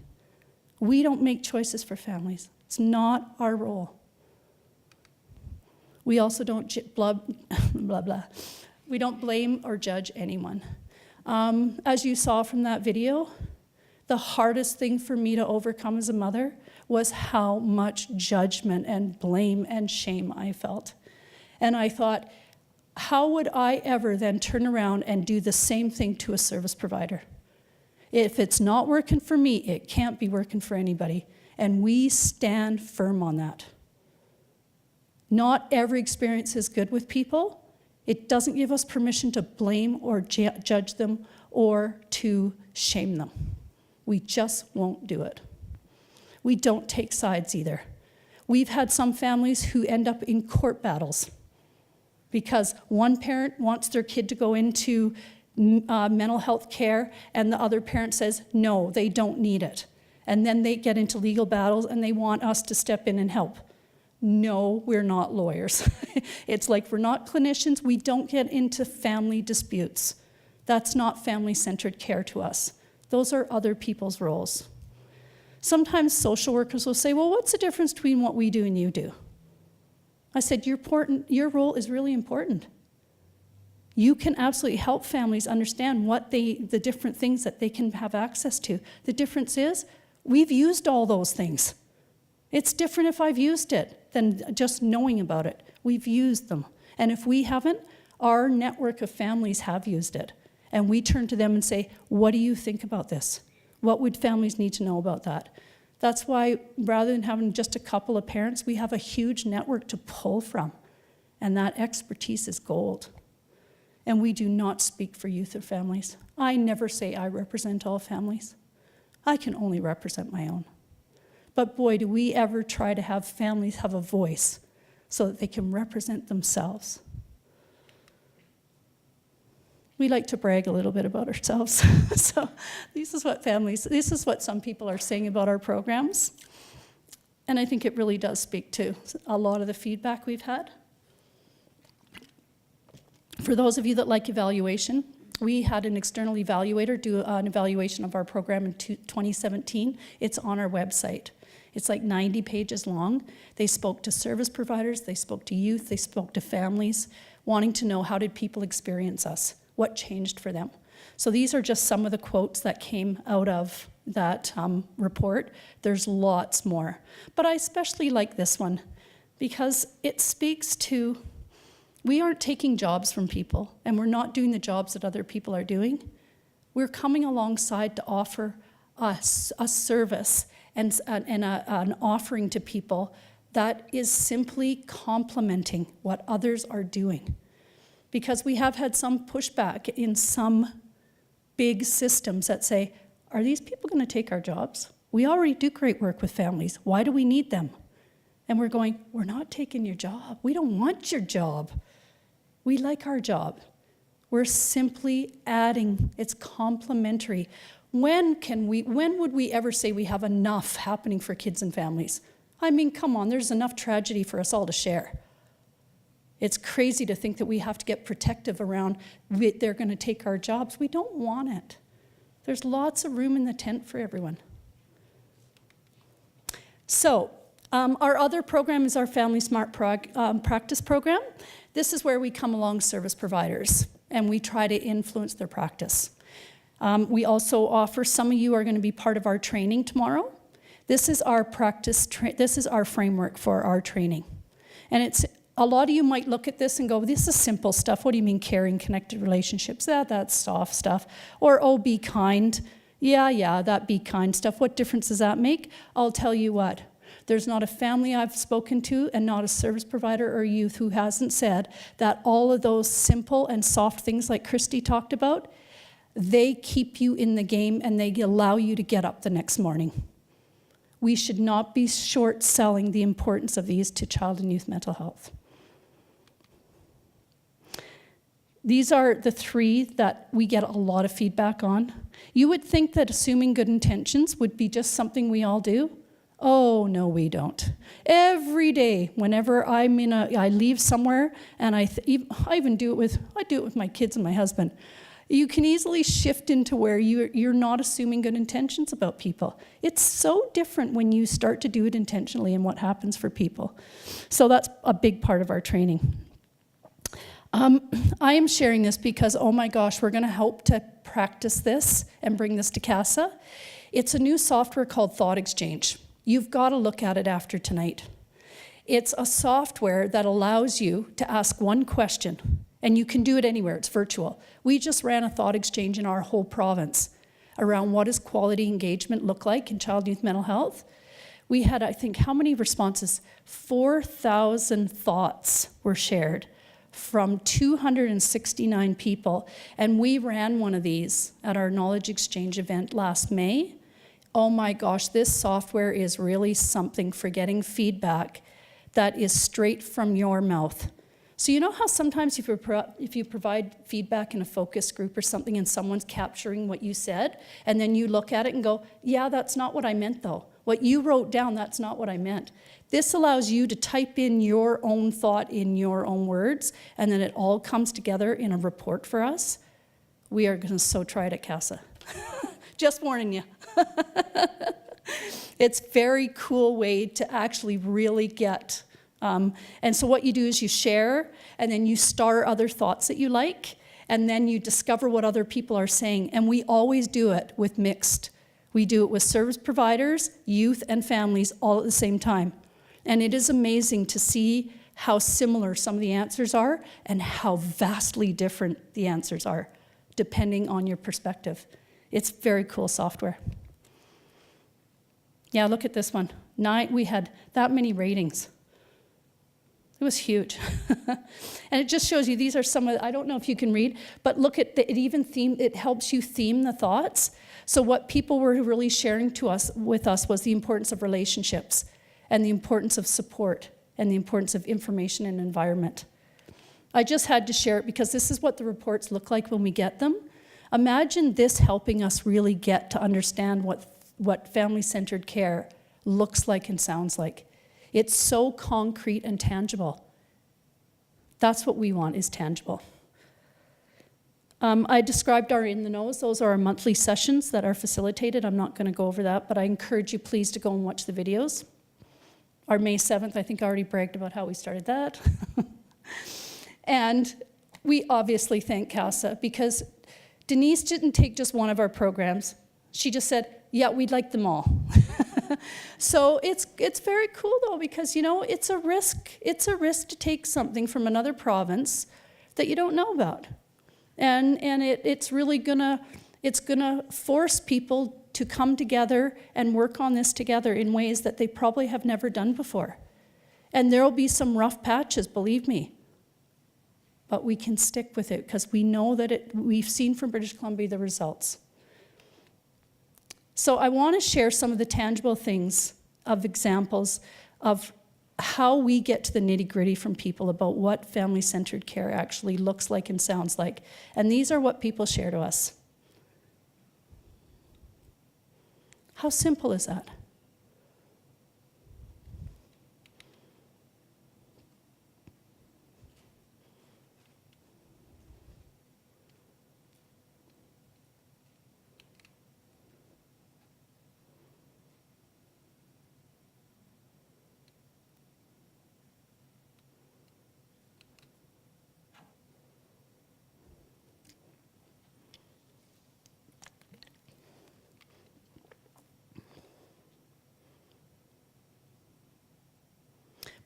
We don't make choices for families. It's not our role. We also don't blah, blah, blah. We don't blame or judge anyone. As you saw from that video, the hardest thing for me to overcome as a mother was how much judgment and blame and shame I felt. And I thought, how would I ever then turn around and do the same thing to a service provider? If it's not working for me, it can't be working for anybody. And we stand firm on that. Not every experience is good with people. It doesn't give us permission to blame or judge them or to shame them. We just won't do it. We don't take sides either. We've had some families who end up in court battles because one parent wants their kid to go into mental health care and the other parent says, no, they don't need it. And then they get into legal battles and they want us to step in and help. No, we're not lawyers. It's like we're not clinicians. We don't get into family disputes. That's not family-centered care to us. Those are other people's roles. Sometimes social workers will say, well, what's the difference between what we do and you do? I said, your role is really important. You can absolutely help families understand what the different things that they can have access to. The difference is, we've used all those things. It's different if I've used it than just knowing about it. We've used them. And if we haven't, our network of families have used it. And we turn to them and say, what do you think about this? What would families need to know about that? That's why rather than having just a couple of parents, we have a huge network to pull from. And that expertise is gold. And we do not speak for youth or families. I never say I represent all families. I can only represent my own. But boy, do we ever try to have families have a voice so that they can represent themselves. We like to brag a little bit about ourselves. So this is what some people are saying about our programs. And I think it really does speak to a lot of the feedback we've had. For those of you that like evaluation, we had an external evaluator do an evaluation of our program in 2017. It's on our website. It's like 90 pages long. They spoke to service providers, they spoke to youth, they spoke to families, wanting to know how did people experience us, what changed for them. So these are just some of the quotes that came out of that report. There's lots more. But I especially like this one because it speaks to, we aren't taking jobs from people and we're not doing the jobs that other people are doing. We're coming alongside to offer us a service and an offering to people that is simply complementing what others are doing. Because we have had some pushback in some big systems that say, are these people going to take our jobs? We already do great work with families. Why do we need them? And we're going, we're not taking your job. We don't want your job. We like our job. We're simply adding, it's complementary. When would we ever say we have enough happening for kids and families? I mean, come on, there's enough tragedy for us all to share. It's crazy to think that we have to get protective around, they're going to take our jobs. We don't want it. There's lots of room in the tent for everyone. So, our other program is our FamilySmart practice program. This is where we come along service providers and we try to influence their practice. We also offer, some of you are going to be part of our training tomorrow. This is our this is our framework for our training. And it's, a lot of you might look at this and go, this is simple stuff. What do you mean caring, connected relationships? That's soft stuff. Or, oh, be kind. Yeah, that be kind stuff. What difference does that make? I'll tell you what. There's not a family I've spoken to and not a service provider or youth who hasn't said that all of those simple and soft things like Christy talked about, they keep you in the game and they allow you to get up the next morning. We should not be short-selling the importance of these to child and youth mental health. These are the three that we get a lot of feedback on. You would think that assuming good intentions would be just something we all do. Oh, no, we don't. Every day, whenever I leave somewhere, and I even do it with my kids and my husband. You can easily shift into where you're not assuming good intentions about people. It's so different when you start to do it intentionally and what happens for people. So that's a big part of our training. I am sharing this because, oh my gosh, we're going to hope to practice this and bring this to CASA. It's a new software called Thought Exchange. You've got to look at it after tonight. It's a software that allows you to ask one question, and you can do it anywhere. It's virtual. We just ran a thought exchange in our whole province around what does quality engagement look like in child and youth mental health. We had, I think, how many responses? 4,000 thoughts were shared from 269 people. And we ran one of these at our Knowledge Exchange event last May. Oh my gosh, this software is really something for getting feedback that is straight from your mouth. So you know how sometimes if you provide feedback in a focus group or something and someone's capturing what you said, and then you look at it and go, yeah, that's not what I meant though. What you wrote down, that's not what I meant. This allows you to type in your own thought in your own words, and then it all comes together in a report for us. We are going to so try it at CASA. Just warning you. It's a very cool way to actually really get. And so what you do is you share, and then you star other thoughts that you like, and then you discover what other people are saying. And we always do it with mixed. We do it with service providers, youth, and families all at the same time. And it is amazing to see how similar some of the answers are and how vastly different the answers are, depending on your perspective. It's very cool software. Yeah, look at this one. We had that many ratings. It was huge. And it just shows you, these are some of, I don't know if you can read, but look at it helps you theme the thoughts. So what people were really sharing with us was the importance of relationships and the importance of support and the importance of information and environment. I just had to share it because this is what the reports look like when we get them. Imagine this helping us really get to understand what family-centered care looks like and sounds like. It's so concrete and tangible. That's what we want, is tangible. I described our In the Knows. Those are our monthly sessions that are facilitated. I'm not going to go over that, but I encourage you please to go and watch the videos. Our May 7th, I think I already bragged about how we started that. And we obviously thank CASA because Denise didn't take just one of our programs. She just said, yeah, we'd like them all. So it's very cool though, because you know, it's a risk. It's a risk to take something from another province that you don't know about. And it's really gonna force people to come together and work on this together in ways that they probably have never done before. And there'll be some rough patches, believe me. But we can stick with it because we know that we've seen from British Columbia the results. So I want to share some of the tangible things of examples of how we get to the nitty-gritty from people about what family-centered care actually looks like and sounds like. And these are what people share to us. How simple is that?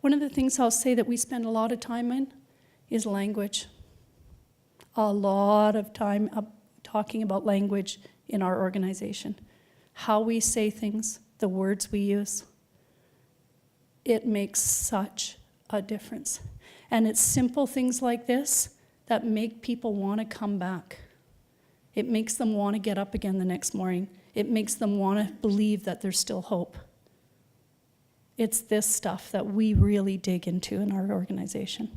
One of the things I'll say that we spend a lot of time in is language. A lot of time talking about language in our organization. How we say things, the words we use. It makes such a difference. And it's simple things like this that make people want to come back. It makes them want to get up again the next morning. It makes them want to believe that there's still hope. It's this stuff that we really dig into in our organization.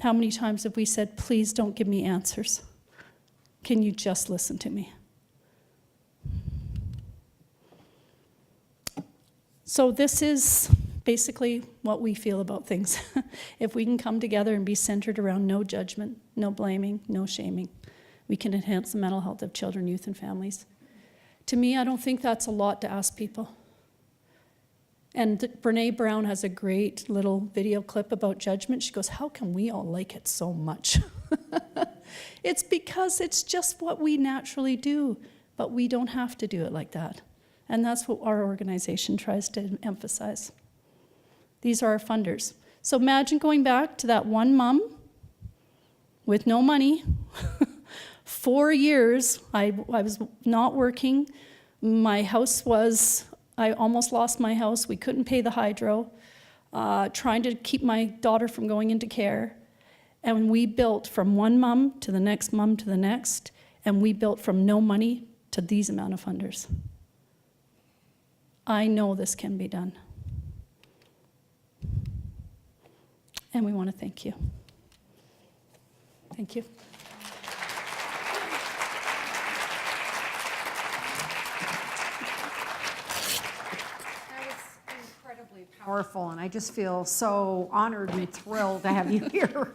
How many times have we said, please don't give me answers? Can you just listen to me? So this is basically what we feel about things. If we can come together and be centered around no judgment, no blaming, no shaming, we can enhance the mental health of children, youth, and families. To me, I don't think that's a lot to ask people. And Brene Brown has a great little video clip about judgment. She goes, how can we all like it so much? It's because it's just what we naturally do, but we don't have to do it like that. And that's what our organization tries to emphasize. These are our funders. So imagine going back to that one mom with no money. 4 years, I was not working. My house was, I almost lost my house. We couldn't pay the hydro, trying to keep my daughter from going into care. And we built from one mom to the next mom to the next, and we built from no money to these amount of funders. I know this can be done. And we want to thank you. Thank you. Powerful, and I just feel so honored and thrilled to have you here.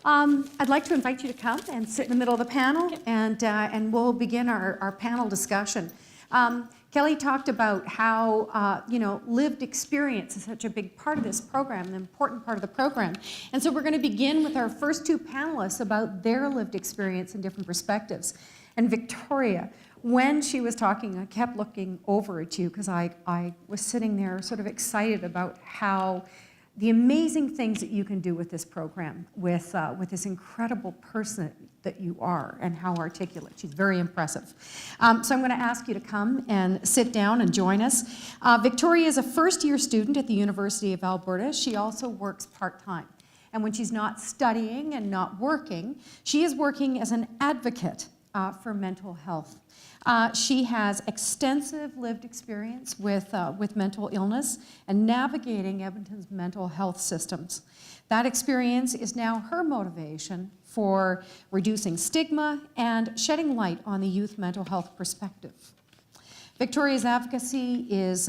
I'd like to invite you to come and sit in the middle of the panel, and we'll begin our panel discussion. Keli talked about how lived experience is such a big part of this program, an important part of the program. And so we're going to begin with our first two panelists about their lived experience and different perspectives. And Victoria, when she was talking, I kept looking over at you because I was sitting there sort of excited about how the amazing things that you can do with this program, with this incredible person that you are and how articulate. She's very impressive. So I'm going to ask you to come and sit down and join us. Victoria is a first-year student at the University of Alberta. She also works part-time. And when she's not studying and not working, she is working as an advocate for mental health. She has extensive lived experience with mental illness and navigating Edmonton's mental health systems. That experience is now her motivation for reducing stigma and shedding light on the youth mental health perspective. Victoria's advocacy is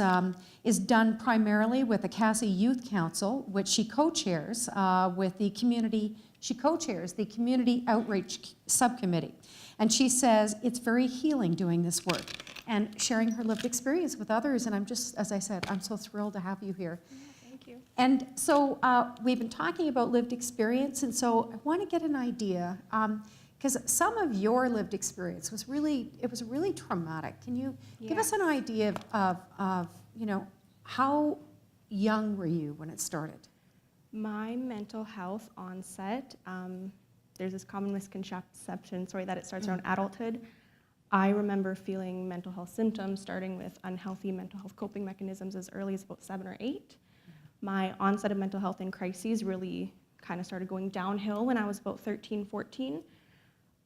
done primarily with the CASA Youth Council, which she co-chairs with the community. She co-chairs the Community Outreach Subcommittee. And she says it's very healing doing this work and sharing her lived experience with others. And I'm just, as I said, I'm so thrilled to have you here. Thank you. And so we've been talking about lived experience, and so I want to get an idea, because some of your lived experience was really traumatic. Can you give us an idea of how young were you when it started? My mental health onset, there's this common misconception, that it starts around adulthood. I remember feeling mental health symptoms starting with unhealthy mental health coping mechanisms as early as about 7 or 8. My onset of mental health in crises really kind of started going downhill when I was about 13, 14.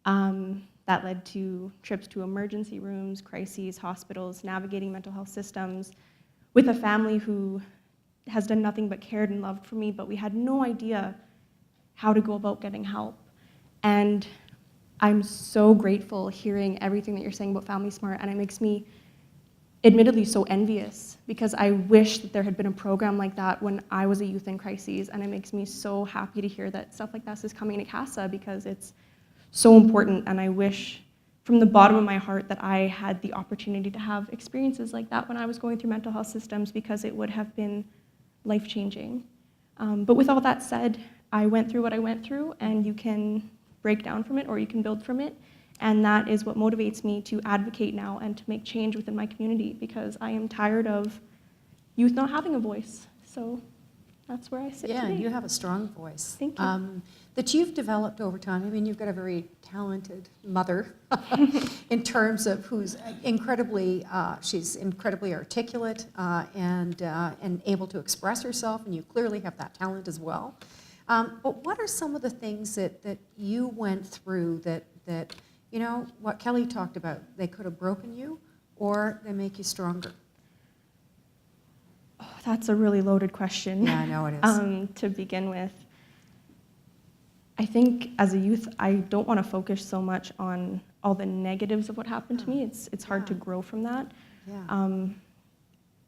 That led to trips to emergency rooms, crises, hospitals, navigating mental health systems with a family who has done nothing but cared and loved for me, but we had no idea how to go about getting help. And I'm so grateful hearing everything that you're saying about FamilySmart, and it makes me admittedly so envious, because I wish that there had been a program like that when I was a youth in crises, and it makes me so happy to hear that stuff like this is coming to CASA, because it's so important, and I wish from the bottom of my heart that I had the opportunity to have experiences like that when I was going through mental health systems, because it would have been life-changing. But with all that said, I went through what I went through, and you can break down from it or you can build from it. And that is what motivates me to advocate now and to make change within my community, because I am tired of youth not having a voice. So that's where I sit today. Yeah, you have a strong voice. Thank you. That you've developed over time. I mean, you've got a very talented mother in terms of who's she's incredibly articulate and able to express herself, and you clearly have that talent as well. But what are some of the things that you went through that what Keli talked about, they could have broken you or they make you stronger? Oh, that's a really loaded question. Yeah, I know it is. To begin with, I think as a youth, I don't want to focus so much on all the negatives of what happened to me. It's hard to grow from that. Yeah.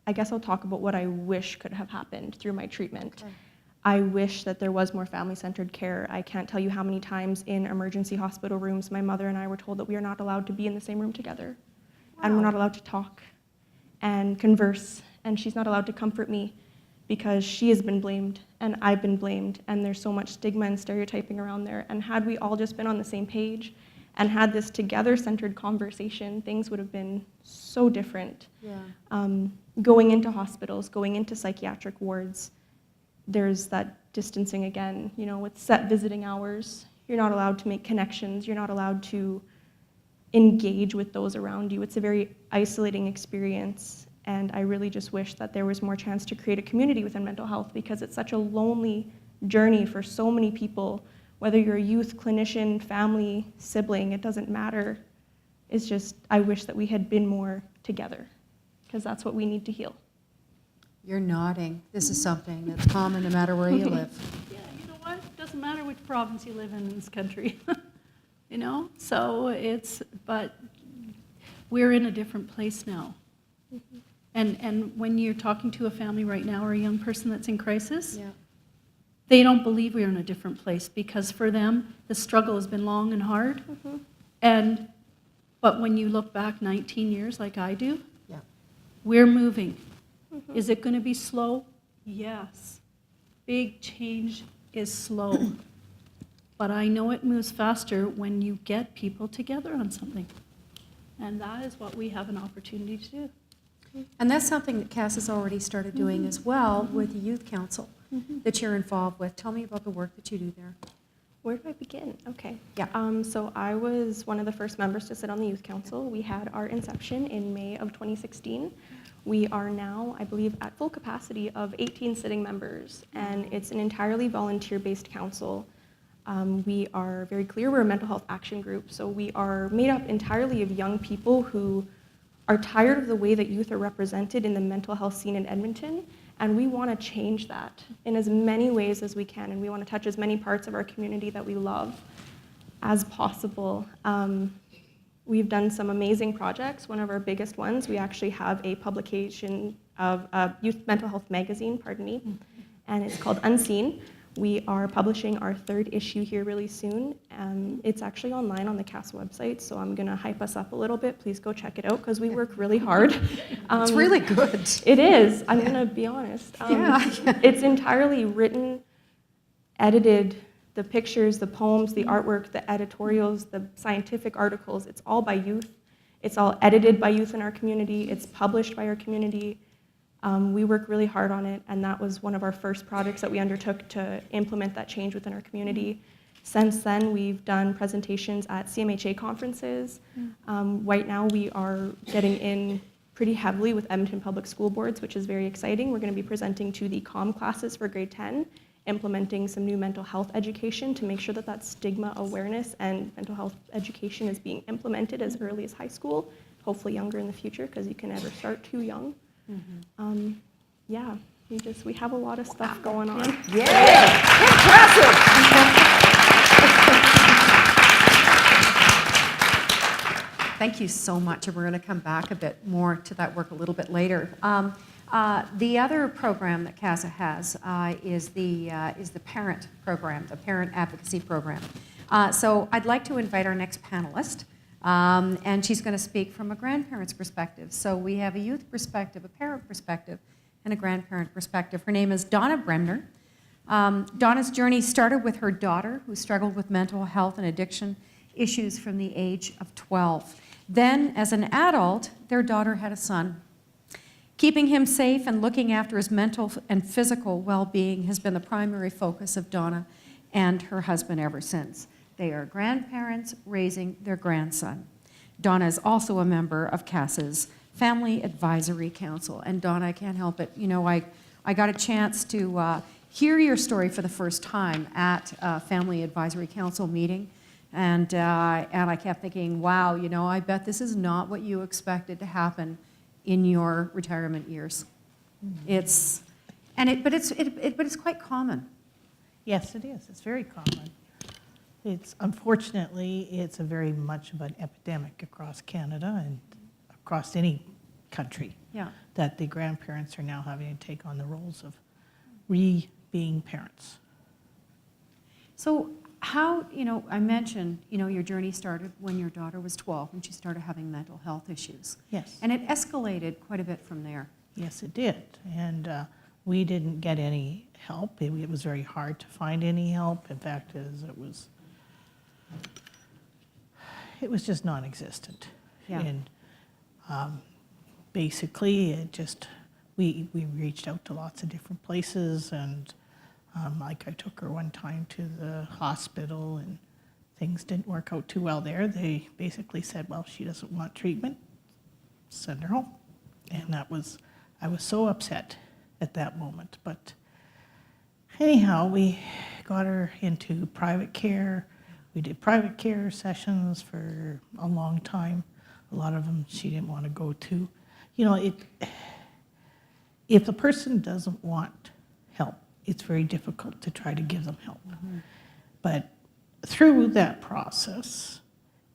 I guess I'll talk about what I wish could have happened through my treatment. Okay. I wish that there was more family-centered care. I can't tell you how many times in emergency hospital rooms my mother and I were told that we are not allowed to be in the same room together. Wow. And we're not allowed to talk and converse and she's not allowed to comfort me because she has been blamed and I've been blamed, and there's so much stigma and stereotyping around there. And had we all just been on the same page and had this together-centered conversation, things would have been so different. Going into hospitals, going into psychiatric wards, there's that distancing again, you know, with set visiting hours. You're not allowed to make connections. You're not allowed to engage with those around you. It's a very isolating experience, and I really just wish that there was more chance to create a community within mental health, because it's such a lonely journey for so many people. Whether you're a youth, clinician, family, sibling, it doesn't matter. It's just, I wish that we had been more together, because that's what we need to heal. You're nodding. This is something that's common no matter where you live. Yeah, you know what? It doesn't matter which province you live in this country. You know? So but we're in a different place now. And when you're talking to a family right now or a young person that's in crisis, they don't believe we're in a different place, because for them, the struggle has been long and hard. But when you look back 19 years like I do, we're moving. Is it going to be slow? Yes. Big change is slow. But I know it moves faster when you get people together on something. And that is what we have an opportunity to do. And that's something that CASA's already started doing as well with the Youth Council that you're involved with. Tell me about the work that you do there. Where do I begin? Okay. Yeah. So I was one of the first members to sit on the Youth Council. We had our inception in May of 2016. We are now, I believe, at full capacity of 18 sitting members, and it's an entirely volunteer-based council. We are very clear, we're a mental health action group, so we are made up entirely of young people who are tired of the way that youth are represented in the mental health scene in Edmonton, and we want to change that in as many ways as we can, and we want to touch as many parts of our community that we love as possible. We've done some amazing projects. One of our biggest ones, we actually have a publication of a youth mental health magazine, and it's called Unseen. We are publishing our 3rd issue here really soon. It's actually online on the CASA website, so I'm going to hype us up a little bit. Please go check it out, because we work really hard. It's really good. It is. I'm going to be honest. It's entirely written, edited, the pictures, the poems, the artwork, the editorials, the scientific articles, it's all by youth. It's all edited by youth in our community. It's published by our community. We work really hard on it, and that was one of our first projects that we undertook to implement that change within our community. Since then, we've done presentations at CMHA conferences. Right now, we are getting in pretty heavily with Edmonton Public School Boards, which is very exciting. We're going to be presenting to the COM classes for grade 10, implementing some new mental health education to make sure that that stigma awareness and mental health education is being implemented as early as high school, hopefully younger in the future, because you can never start too young. Yeah, we have a lot of stuff going on. Yeah, impressive. Thank you so much, and we're going to come back a bit more to that work a little bit later. The other program that CASA has is the parent program, the parent advocacy program. So I'd like to invite our next panelist, and she's going to speak from a grandparent's perspective. So we have a youth perspective, a parent perspective, and a grandparent perspective. Her name is Donna Bremner. Donna's journey started with her daughter, who struggled with mental health and addiction issues from the age of 12. Then, as an adult, their daughter had a son. Keeping him safe and looking after his mental and physical well-being has been the primary focus of Donna and her husband ever since. They are grandparents raising their grandson. Donna is also a member of CASA's Family Advisory Council. And Donna, I can't help it. You know, I got a chance to hear your story for the first time at a Family Advisory Council meeting. And I kept thinking, wow, you know, I bet this is not what you expected to happen in your retirement years. But it's quite common. Yes, it is. It's very common. Unfortunately, it's a very much of an epidemic across Canada and across any country. Yeah. That the grandparents are now having to take on the roles of being parents. So how, you know, I mentioned, you know, your journey started when your daughter was 12 and she started having mental health issues. Yes. And it escalated quite a bit from there. Yes, it did. And we didn't get any help. It was very hard to find any help. In fact, it was just non-existent. Yeah. And basically, we reached out to lots of different places, and like I took her one time to the hospital, and things didn't work out too well there. They basically said, well, she doesn't want treatment, send her home. And I was so upset at that moment. But anyhow, we got her into private care. We did private care sessions for a long time. A lot of them she didn't want to go to. You know, if the person doesn't want help, it's very difficult to try to give them help. But through that process,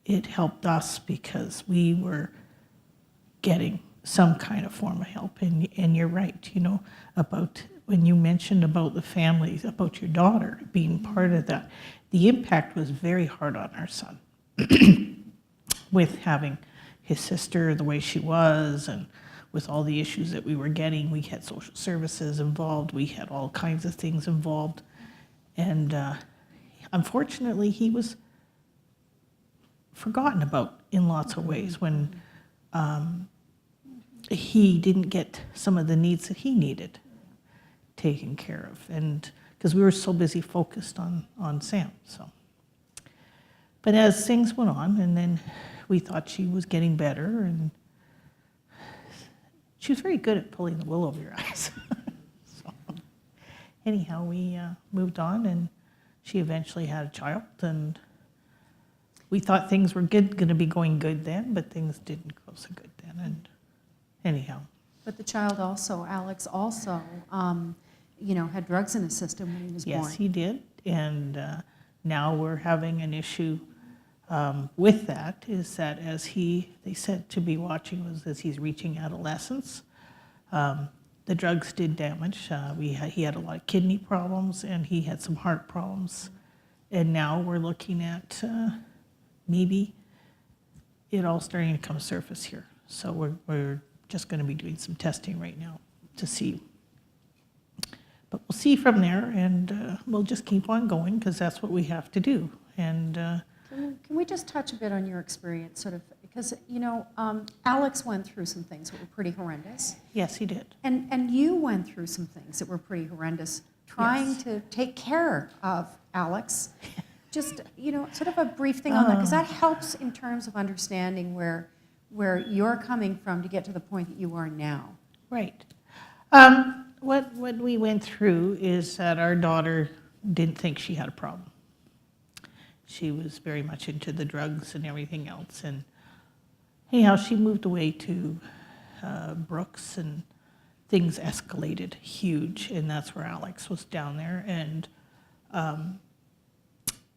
it helped us because we were getting some kind of form of help. And you're right, you know, about when you mentioned about the families, about your daughter being part of that, the impact was very hard on our son with having his sister the way she was, and with all the issues that we were getting. We had social services involved, we had all kinds of things involved. And unfortunately, he was forgotten about in lots of ways when he didn't get some of the needs that he needed taken care of, and because we were so busy focused on Sam. So, but as things went on, and then we thought she was getting better, and she was very good at pulling the wool over your eyes. So, anyhow, we moved on, and she eventually had a child, and we thought things were going to be going good then, but things didn't go so good then. And anyhow. But the child also, Alex also, you know, had drugs in his system when he was born. Yes, he did. And now we're having an issue with that, is that as they said to be watching was as he's reaching adolescence, the drugs did damage. He had a lot of kidney problems, and he had some heart problems. And now we're looking at maybe it all starting to come surface here. So we're just going to be doing some testing right now to see. But we'll see from there, and we'll just keep on going because that's what we have to do. And Can we just touch a bit on your experience, sort of, because, you know, Alex went through some things that were pretty horrendous. Yes, he did. And you went through some things that were pretty horrendous, trying to take care of Alex. Just, you know, sort of a brief thing on that, because that helps in terms of understanding where you're coming from to get to the point that you are now. Right. What we went through is that our daughter didn't think she had a problem. She was very much into the drugs and everything else. And anyhow, she moved away to Brooks, and things escalated huge. And that's where Alex was down there. And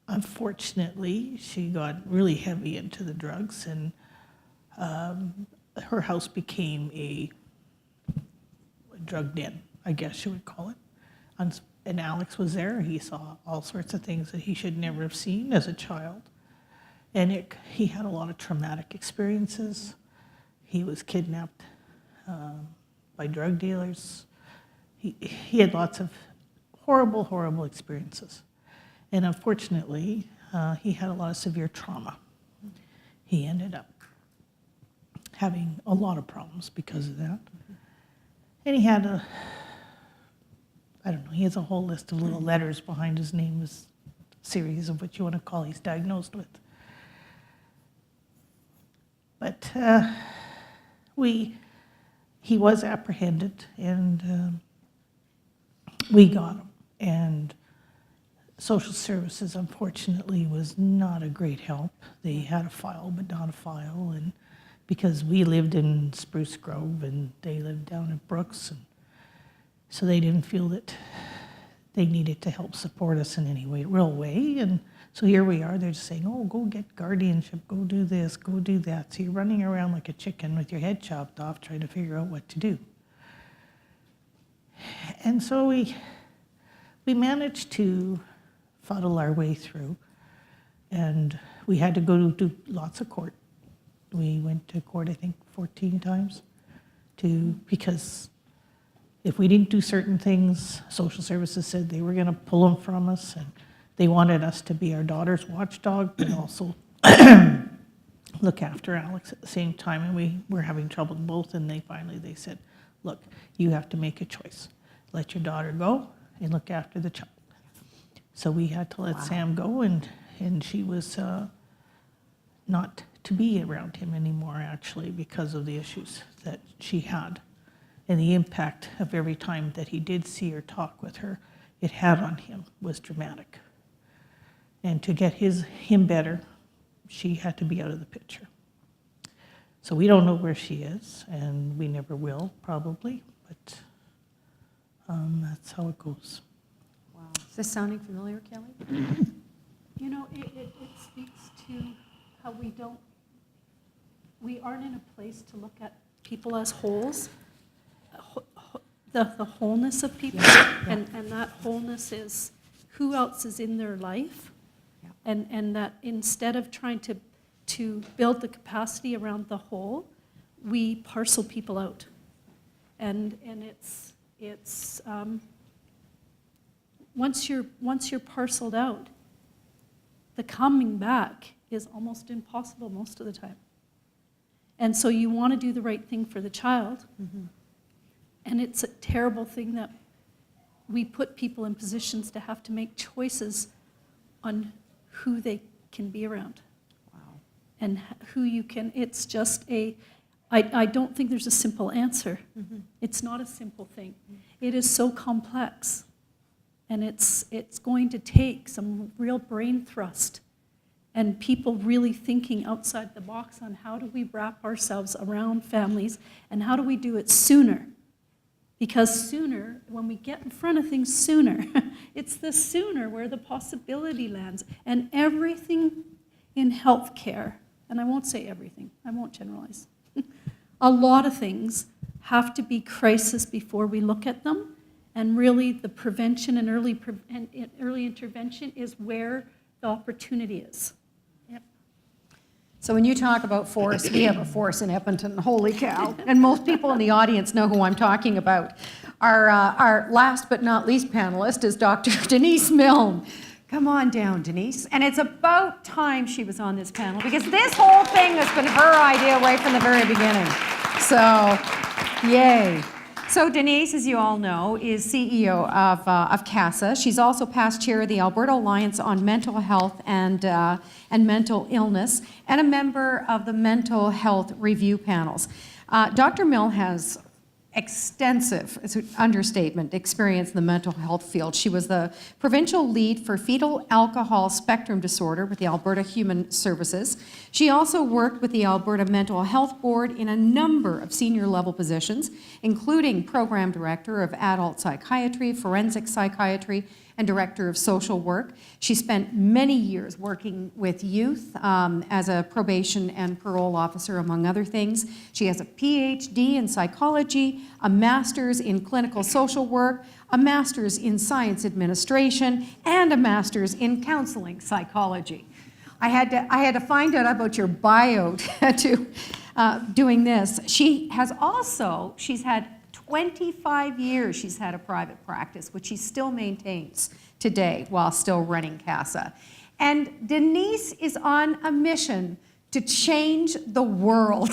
unfortunately, she got really heavy into the drugs, and her house became a drug den, I guess you would call it. And Alex was there. He saw all sorts of things that he should never have seen as a child. And he had a lot of traumatic experiences. He was kidnapped by drug dealers. He had lots of horrible, horrible experiences. And unfortunately, he had a lot of severe trauma. He ended up having a lot of problems because of that. And he had he has a whole list of little letters behind his name, a series of what you want to call he's diagnosed with. But he was apprehended, and we got him. And social services, unfortunately, was not a great help. They had a file, but not a file, and because we lived in Spruce Grove and they lived down at Brooks, and so they didn't feel that they needed to help support us in any real way. And so here we are, they're just saying, oh, go get guardianship, go do this, go do that. So you're running around like a chicken with your head chopped off trying to figure out what to do. And so we managed to fuddle our way through, and we had to go do lots of court. We went to court, I think, 14 times because if we didn't do certain things, social services said they were going to pull them from us, and they wanted us to be our daughter's watchdog, but also look after Alex at the same time, and we were having trouble with both, and they said, look, you have to make a choice. Let your daughter go and look after the child. So we had to let Sam go, and she was not to be around him anymore, actually, because of the issues that she had. And the impact of every time that he did see or talk with her, it had on him was dramatic. And to get him better, she had to be out of the picture. So we don't know where she is, and we never will, probably, but that's how it goes. Wow. Is this sounding familiar, Kelly? You know, it speaks to how we aren't in a place to look at people as wholes, the wholeness of people, and that wholeness is who else is in their life, and that instead of trying to build the capacity around the whole, we parcel people out, and it's once you're parceled out, the coming back is almost impossible most of the time. And so you want to do the right thing for the child. Mm-hmm. And it's a terrible thing that we put people in positions to have to make choices on who they can be around. Wow. And who you can, it's just I don't think there's a simple answer. Mm-hmm. It's not a simple thing. Mm-hmm. It is so complex. And it's going to take some real brain thrust and people really thinking outside the box on how do we wrap ourselves around families and how do we do it sooner. Because sooner, when we get in front of things sooner, it's the sooner where the possibility lands. And everything in healthcare, and I won't say everything, I won't generalize, a lot of things have to be crisis before we look at them. And really the prevention and early intervention is where the opportunity is. Yep. So when you talk about force, we have a force in Edmonton, holy cow. And most people in the audience know who I'm talking about. Our last but not least panelist is Dr. Denise Milne. Come on down, Denise. And it's about time she was on this panel because this whole thing has been her idea right from the very beginning. So, yay. So Denise, as you all know, is CEO of CASA. She's also past chair of the Alberta Alliance on Mental Health and Mental Illness, and a member of the Mental Health Review Panels. Dr. Milne has extensive, it's an understatement, experience in the mental health field. She was the provincial lead for fetal alcohol spectrum disorder with the Alberta Human Services. She also worked with the Alberta Mental Health Board in a number of senior level positions, including program director of adult psychiatry, forensic psychiatry, and director of social work. She spent many years working with youth as a probation and parole officer, among other things. She has a PhD in psychology, a master's in clinical social work, a master's in science administration, and a master's in counseling psychology. I had to find out about your bio to doing this. She's had 25 years she's had a private practice, which she still maintains today while still running CASA. And Denise is on a mission to change the world.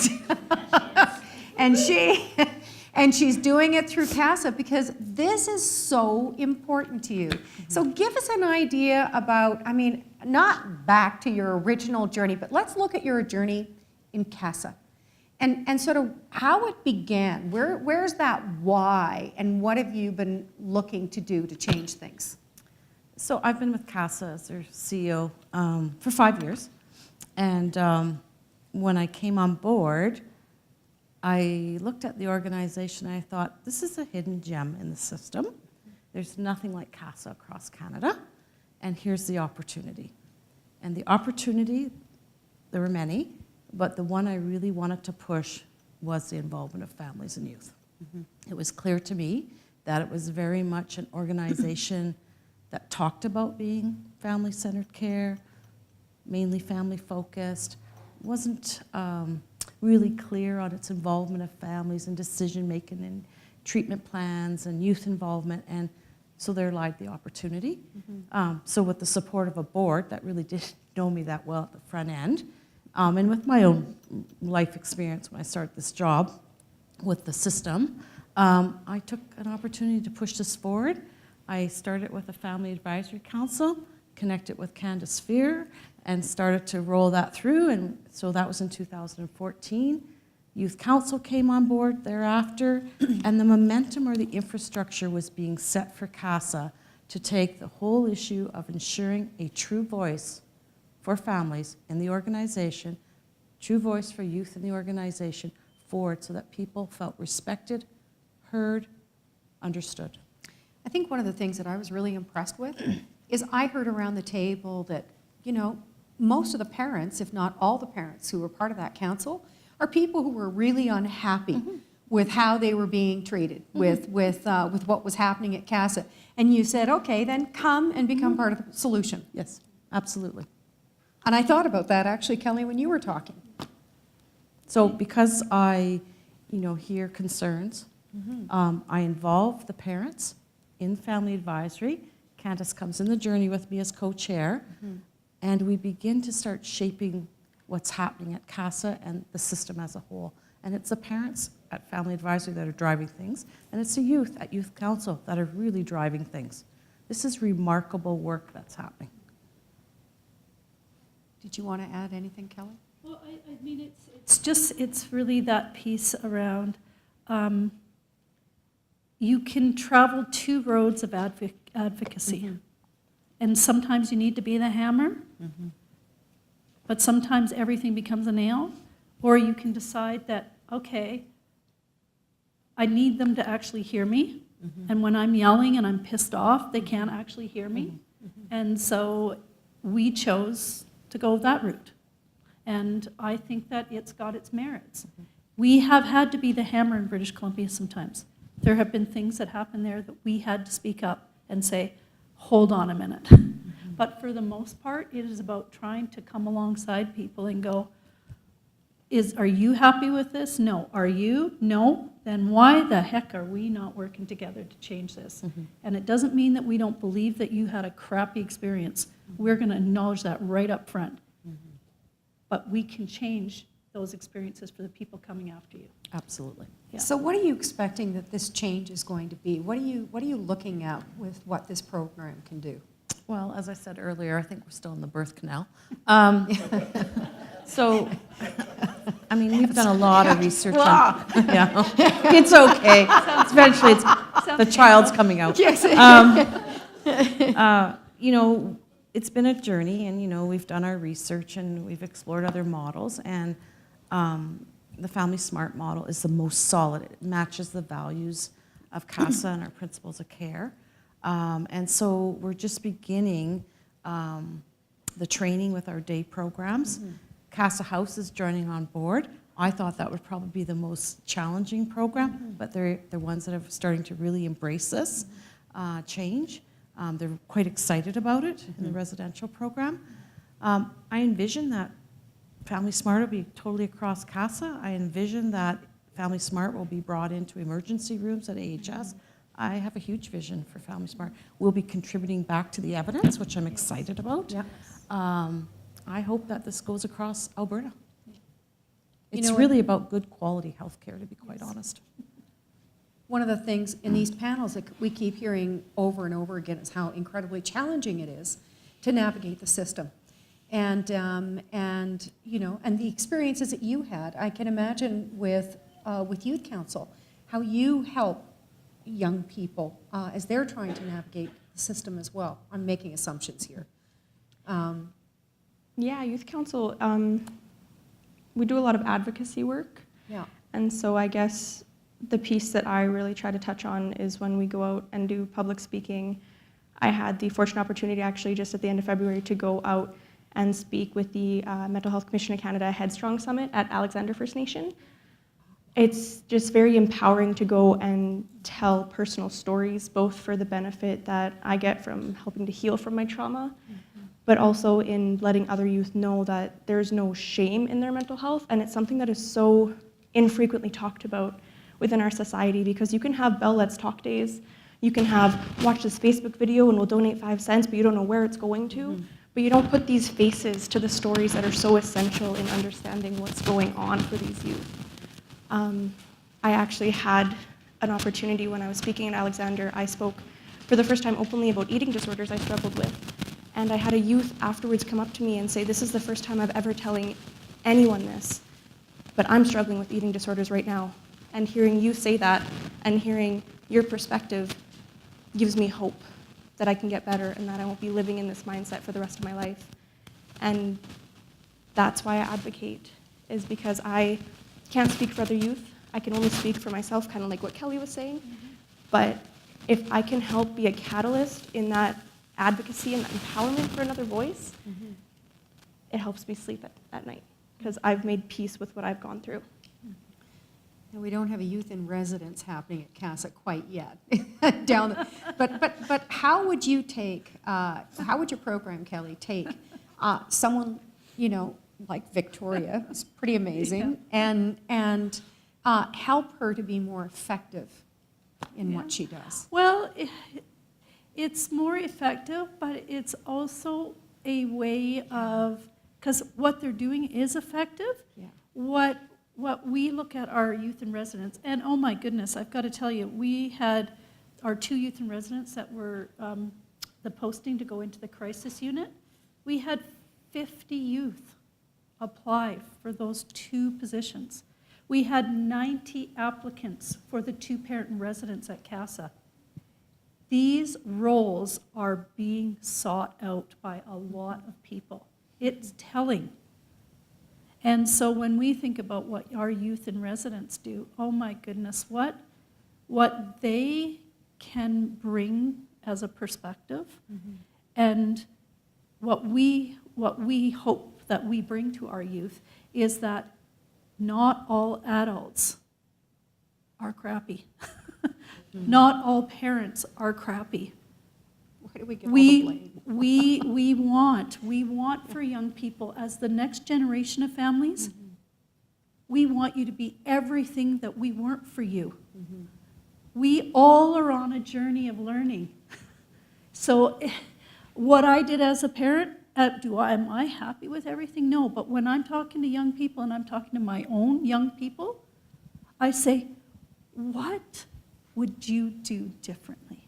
and she's doing it through CASA because this is so important to you. So give us an idea about, I mean, not back to your original journey, but let's look at your journey in CASA. And sort of how it began, where's that why, and what have you been looking to do to change things? So I've been with CASA as their CEO for 5 years. And when I came on board, I looked at the organization and I thought, this is a hidden gem in the system. There's nothing like CASA across Canada. And here's the opportunity. And the opportunity, there were many, but the one I really wanted to push was the involvement of families and youth. Mm-hmm. It was clear to me that it was very much an organization that talked about being family-centered care, mainly family-focused, wasn't really clear on its involvement of families and decision-making and treatment plans and youth involvement, and so there lied the opportunity. So with the support of a board that really didn't know me that well at the front end, and with my own life experience when I started this job with the system, I took an opportunity to push this forward. I started with a family advisory council, connected with Candace Fear, and started to roll that through, and so that was in 2014. Youth Council came on board thereafter, and the momentum or the infrastructure was being set for CASA to take the whole issue of ensuring a true voice for families in the organization, true voice for youth in the organization forward so that people felt respected, heard, understood. I think one of the things that I was really impressed with is I heard around the table that, you know, most of the parents, if not all the parents who were part of that council, are people who were really unhappy with how they were being treated, with what was happening at CASA. And you said, okay, then come and become part of the solution. Yes, absolutely. And I thought about that actually, Kelly, when you were talking. So because I, hear concerns, I involve the parents in family advisory. Candace comes in the journey with me as co-chair, and we begin to start shaping what's happening at CASA and the system as a whole. And it's the parents at Family Advisory that are driving things, and it's the youth at Youth Council that are really driving things. This is remarkable work that's happening. Did you want to add anything, Kelly? Well, I mean, it's really that piece around, you can travel two roads of advocacy. And sometimes you need to be the hammer, but sometimes everything becomes a nail. Or you can decide that, okay, I need them to actually hear me. And when I'm yelling and I'm pissed off, they can't actually hear me. And so we chose to go that route. And I think that it's got its merits. We have had to be the hammer in British Columbia sometimes. There have been things that happened there that we had to speak up and say, hold on a minute. But for the most part, it is about trying to come alongside people and go, are you happy with this? No. Are you? No. Then why the heck are we not working together to change this? And it doesn't mean that we don't believe that you had a crappy experience. We're going to acknowledge that right up front. But we can change those experiences for the people coming after you. Absolutely. Yeah. So what are you expecting that this change is going to be? What are you looking at with what this program can do? Well, as I said earlier, I think we're still in the birth canal. So, I mean, we've done a lot of research on, it's okay. Eventually, the child's coming out. Yes. It's been a journey, and, we've done our research, and we've explored other models, and the FamilySmart model is the most solid. It matches the values of CASA and our principles of care. And so we're just beginning the training with our day programs. CASA House is joining on board. I thought that would probably be the most challenging program, but they're ones that are starting to really embrace this change. They're quite excited about it in the residential program. I envision that FamilySmart will be totally across CASA. I envision that FamilySmart will be brought into emergency rooms at AHS. I have a huge vision for FamilySmart. We'll be contributing back to the evidence, which I'm excited about. I hope that this goes across Alberta. It's really about good quality healthcare, to be quite honest. One of the things in these panels that we keep hearing over and over again is how incredibly challenging it is to navigate the system. And the experiences that you had, I can imagine with Youth Council, how you help young people as they're trying to navigate the system as well. I'm making assumptions here. Yeah, Youth Council, we do a lot of advocacy work. Yeah. And so I guess the piece that I really try to touch on is when we go out and do public speaking. I had the fortunate opportunity actually just at the end of February to go out and speak with the Mental Health Commission of Canada Headstrong Summit at Alexander First Nation. It's just very empowering to go and tell personal stories, both for the benefit that I get from helping to heal from my trauma, but also in letting other youth know that there's no shame in their mental health, and it's something that is so infrequently talked about within our society, because you can have Bell Let's Talk days, you can have watch this Facebook video and we'll donate 5 cents, but you don't know where it's going to. But you don't put these faces to the stories that are so essential in understanding what's going on for these youth. I actually had an opportunity when I was speaking at Alexander. I spoke for the first time openly about eating disorders I struggled with. And I had a youth afterwards come up to me and say, this is the first time I've ever telling anyone this, but I'm struggling with eating disorders right now. And hearing you say that and hearing your perspective gives me hope that I can get better and that I won't be living in this mindset for the rest of my life. And that's why I advocate, is because I can't speak for other youth. I can only speak for myself, kind of like what Keli was saying. But if I can help be a catalyst in that advocacy and that empowerment for another voice, it helps me sleep at night, because I've made peace with what I've gone through. And we don't have a youth in residence happening at CASA quite yet. But how would you take, how would your program, Keli, take someone, you know, like Victoria, it's pretty amazing, and help her to be more effective in what she does? Well, it's more effective, but it's also a way of, because what they're doing is effective. What we look at our youth in residence, and oh my goodness, I've got to tell you, we had our 2 youth in residence that were the posting to go into the crisis unit. We had 50 youth apply for those 2 positions. We had 90 applicants for the 2 parent in residence at CASA. These roles are being sought out by a lot of people. It's telling. And so when we think about what our youth in residence do, oh my goodness, what they can bring as a perspective, and what we hope that we bring to our youth is that not all adults are crappy. Not all parents are crappy. Why do we get all the blame? We want for young people, as the next generation of families, we want you to be everything that we weren't for you. We all are on a journey of learning. So what I did as a parent, am I happy with everything? No, but when I'm talking to young people and I'm talking to my own young people, I say, what would you do differently?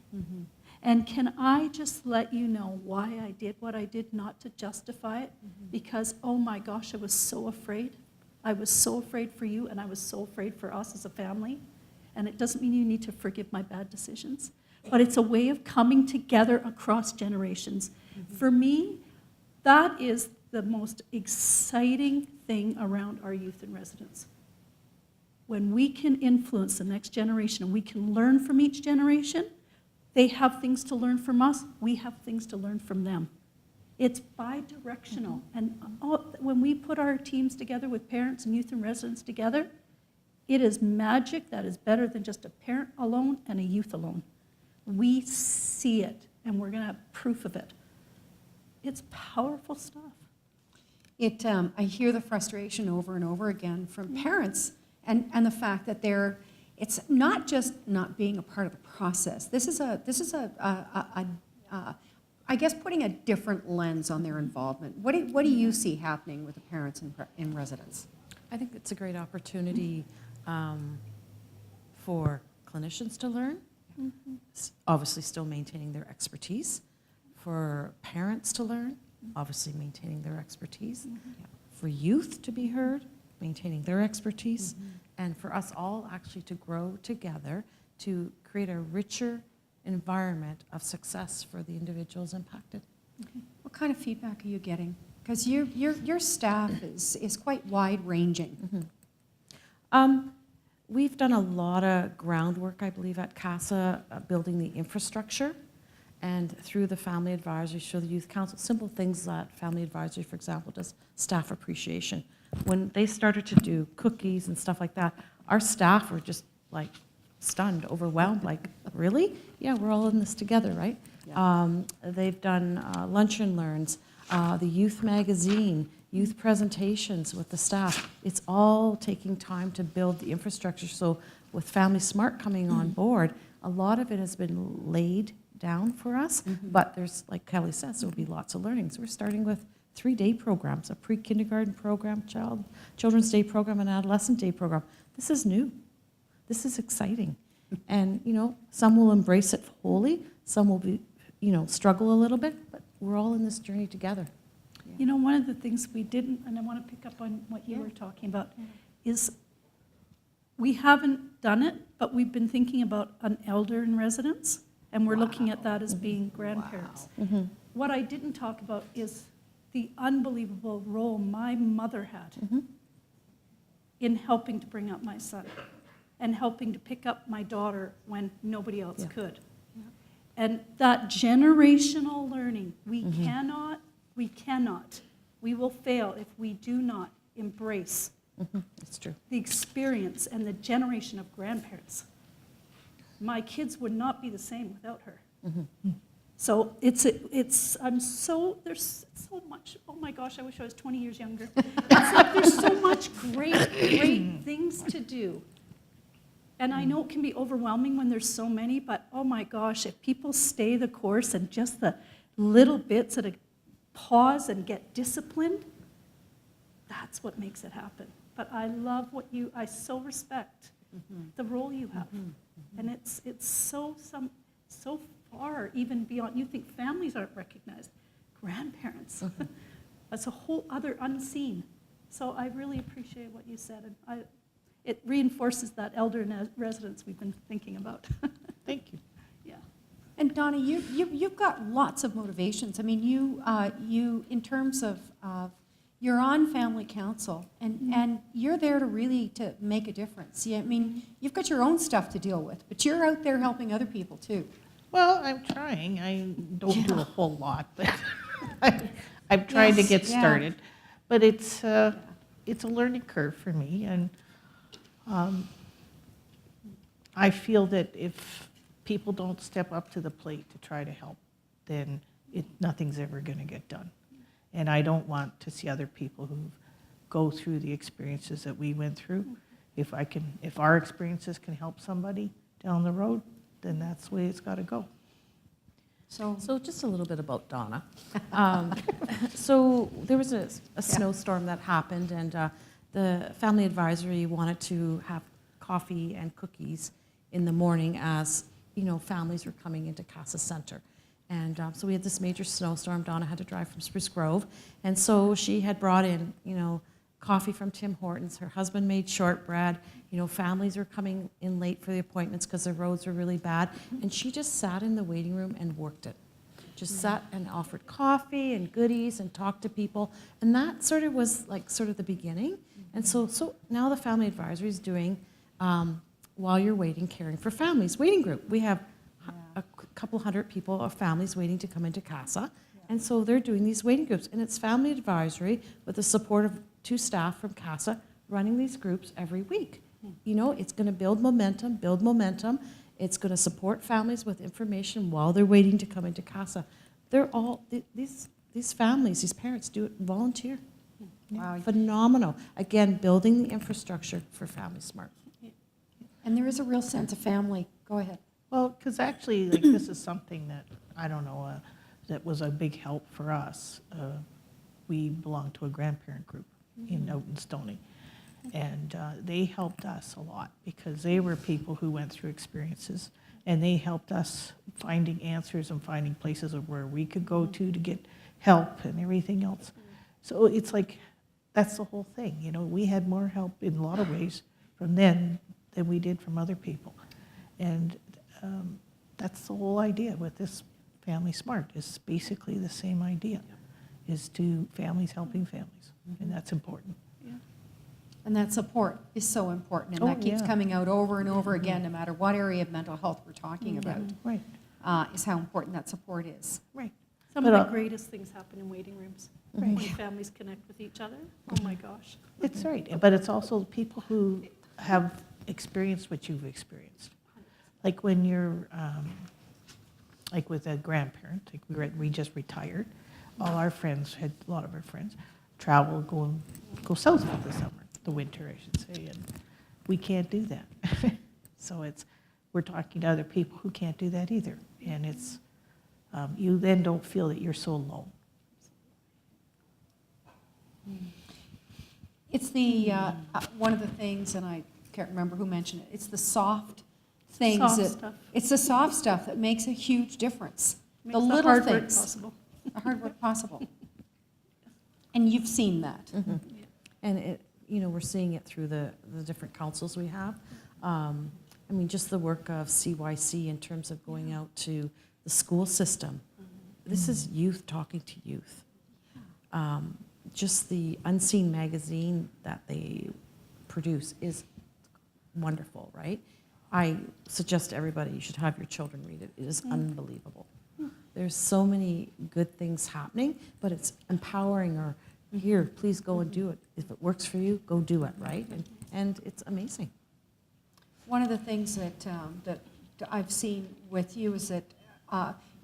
And can I just let you know why I did what I did, not to justify it? Because, oh my gosh, I was so afraid. I was so afraid for you, and I was so afraid for us as a family. And it doesn't mean you need to forgive my bad decisions, but it's a way of coming together across generations. For me, that is the most exciting thing around our youth in residence. When we can influence the next generation and we can learn from each generation, they have things to learn from us, we have things to learn from them. It's bi-directional. And when we put our teams together with parents and youth in residence together, it is magic that is better than just a parent alone and a youth alone. We see it, and we're going to have proof of it. It's powerful stuff. I hear the frustration over and over again from parents, and the fact that it's not just not being a part of the process. This is I guess putting a different lens on their involvement. What do you see happening with the parents in residence? I think it's a great opportunity for clinicians to learn, obviously still maintaining their expertise, for parents to learn, obviously maintaining their expertise, for youth to be heard, maintaining their expertise, and for us all actually to grow together to create a richer environment of success for the individuals impacted. What kind of feedback are you getting? Because your staff is quite wide-ranging. We've done a lot of groundwork, I believe, at CASA, building the infrastructure, and through the Family Advisory, through the Youth Council, simple things that Family Advisory, for example, does staff appreciation. When they started to do cookies and stuff like that, our staff were just like stunned, overwhelmed, like, really? Yeah, we're all in this together, right? Yeah. They've done lunch and learns. the youth magazine, youth presentations with the staff. It's all taking time to build the infrastructure. So with FamilySmart coming on board, a lot of it has been laid down for us, but there's, like Kelly says, there will be lots of learnings. We're starting with 3-day programs, a pre-kindergarten program, children's day program, and adolescent day program. This is new. This is exciting. And, you know, some will embrace it wholly, some will be, you know, struggle a little bit, but we're all in this journey together. You know, one of the things we didn't, and I want to pick up on what you were talking about, is we haven't done it, but we've been thinking about an elder in residence, and we're looking at that as being grandparents. What I didn't talk about is the unbelievable role my mother had in helping to bring up my son and helping to pick up my daughter when nobody else could. And that generational learning, we will fail if we do not embrace That's true. the experience and the generation of grandparents. My kids would not be the same without her. So there's so much, oh my gosh, I wish I was 20 years younger. It's like there's so much great things to do. And I know it can be overwhelming when there's so many, but oh my gosh, if people stay the course and just the little bits that pause and get disciplined, that's what makes it happen. But I love I so respect the role you have. And it's so far, even beyond, you think families aren't recognized. Grandparents, that's a whole other unseen. So I really appreciate what you said. And it reinforces that elder residence we've been thinking about. Thank you. Yeah. And Donna, you've got lots of motivations. I mean, you in terms of you're on family council, and you're there to really make a difference. Yeah, I mean, you've got your own stuff to deal with, but you're out there helping other people too. Well, I'm trying. I don't do a whole lot, but I'm trying to get started. But it's a learning curve for me, and I feel that if people don't step up to the plate to try to help, then nothing's ever going to get done. And I don't want to see other people who go through the experiences that we went through. If our experiences can help somebody down the road, then that's the way it's got to go. So just a little bit about Donna. So there was a snowstorm that happened, and the family advisory wanted to have coffee and cookies in the morning as, you know, families were coming into CASA Center. And so we had this major snowstorm. Donna had to drive from Spruce Grove. And so she had brought in, you know, coffee from Tim Hortons. Her husband made shortbread. You know, families were coming in late for the appointments because the roads were really bad. And she just sat in the waiting room and worked it. Just sat and offered coffee and goodies and talked to people. And that sort of was like sort of the beginning. And so now the family advisory is doing, while you're waiting, caring for families, waiting group. We have a couple hundred people of families waiting to come into CASA. And so they're doing these waiting groups. And it's family advisory with the support of 2 staff from CASA running these groups every week. You know, it's going to build momentum. It's going to support families with information while they're waiting to come into CASA. They're all, these families, these parents do it volunteer. Wow. Phenomenal. Again, building the infrastructure for FamilySmart. And there is a real sense of family. Go ahead. Well, because actually, like, this is something that, I don't know, that was a big help for us. We belong to a grandparent group in Newton Stoney. And they helped us a lot because they were people who went through experiences, and they helped us finding answers and finding places of where we could go to get help and everything else. So it's like, that's the whole thing. You know, we had more help in a lot of ways from them than we did from other people. And that's the whole idea with this FamilySmart. Is basically the same idea, is to families helping families, and that's important. And that support is so important, and that keeps coming out over and over again, no matter what area of mental health we're talking about. Right. Is how important that support is. Right. Some of the greatest things happen in waiting rooms. When families connect with each other. Oh my gosh. It's right, but it's also people who have experienced what you've experienced. Like when you're, like with a grandparent, like we just retired, all our friends had, a lot of our friends travel, go south for the summer, the winter, I should say, and we can't do that. So we're talking to other people who can't do that either, and it's, you then don't feel that you're so alone. It's the, one of the things, and I can't remember who mentioned it, it's the soft things. Soft stuff. It's the soft stuff that makes a huge difference. Makes the the little hard work things. possible. The hard work possible. And you've seen that. Mm-hmm. And it, we're seeing it through the different councils we have. I mean, just the work of CYC in terms of going out to the school system. This is youth talking to youth. Just the Unseen magazine that they produce is wonderful, right? I suggest to everybody you should have your children read it. It is unbelievable. There's so many good things happening, but it's empowering or here, please go and do it. If it works for you, go do it, right? And it's amazing. One of the things that I've seen with you is that,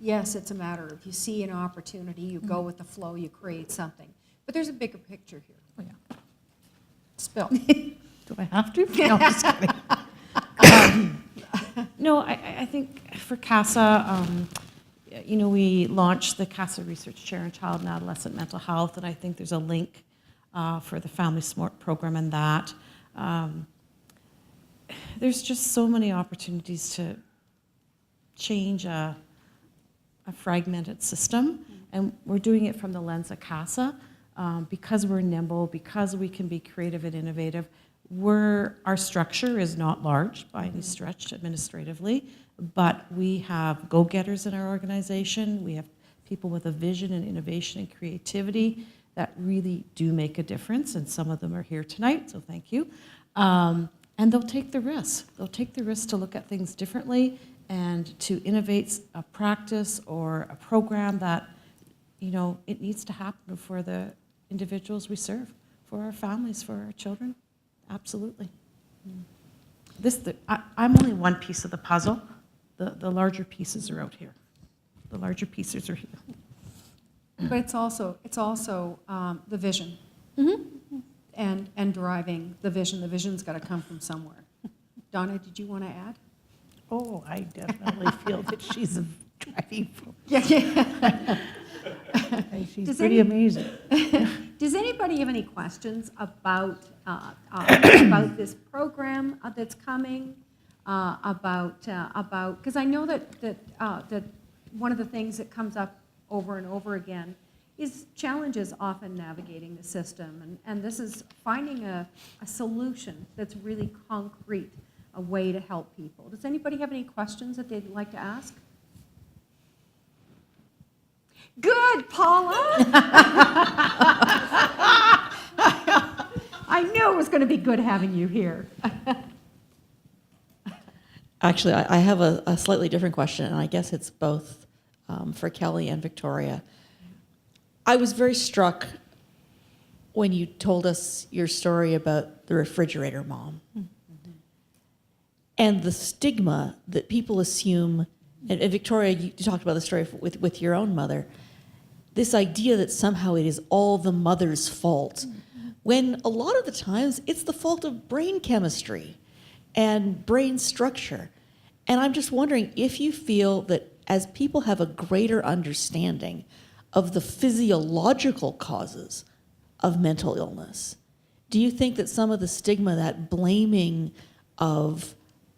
yes, it's a matter of you see an opportunity, you go with the flow, you create something. But there's a bigger picture here. Oh, yeah. Spill. Do I have to? No, I'm just kidding. No, I think for CASA, we launched the CASA Research Chair in Child and Adolescent Mental Health, and I think there's a link for the FamilySmart program and that. There's just so many opportunities to change a fragmented system, and we're doing it from the lens of CASA. Because we're nimble, because we can be creative and innovative, our structure is not large by any stretch administratively, but we have go-getters in our organization. We have people with a vision and innovation and creativity that really do make a difference, and some of them are here tonight, so thank you. And they'll take the risk. They'll take the risk to look at things differently and to innovate a practice or a program that, it needs to happen for the individuals we serve, for our families, for our children. Absolutely. I'm only one piece of the puzzle. The larger pieces are out here. The larger pieces are here. But it's also the vision. And driving the vision. The vision's got to come from somewhere. Donna, did you want to add? Oh, I definitely feel that she's a driving force. Yeah. She's pretty amazing. Does anybody have any questions about about this program that's coming? Because I know that one of the things that comes up over and over again is challenges often navigating the system, and this is finding a solution that's really concrete, a way to help people. Does anybody have any questions that they'd like to ask? Good, Paula. I knew it was going to be good having you here. Actually, I have a slightly different question, and I guess it's both for Keli and Victoria. I was very struck when you told us your story about the refrigerator mom. And the stigma that people assume, and Victoria, you talked about the story with your own mother, this idea that somehow it is all the mother's fault, when a lot of the times it's the fault of brain chemistry and brain structure. And I'm just wondering if you feel that as people have a greater understanding of the physiological causes of mental illness, do you think that some of the stigma, that blaming of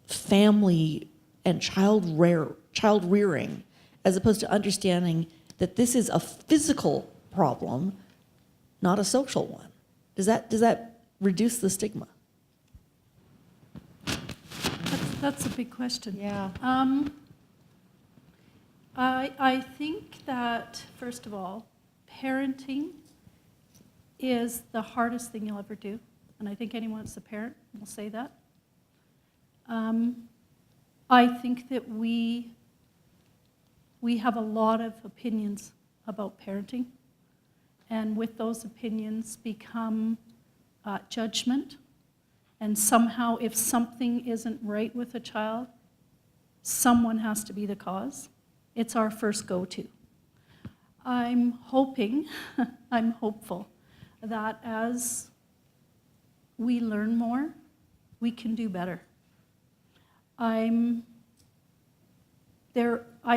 family and child rearing, as opposed to understanding that this is a physical problem, not a social one, does that reduce the stigma? That's a big question. Yeah. I think that, first of all, parenting is the hardest thing you'll ever do. And I think anyone that's a parent will say that. I think that we have a lot of opinions about parenting. And with those opinions become judgment. And somehow, if something isn't right with a child, someone has to be the cause. It's our first go-to. I'm hoping, I'm hopeful that as we learn more, we can do better. I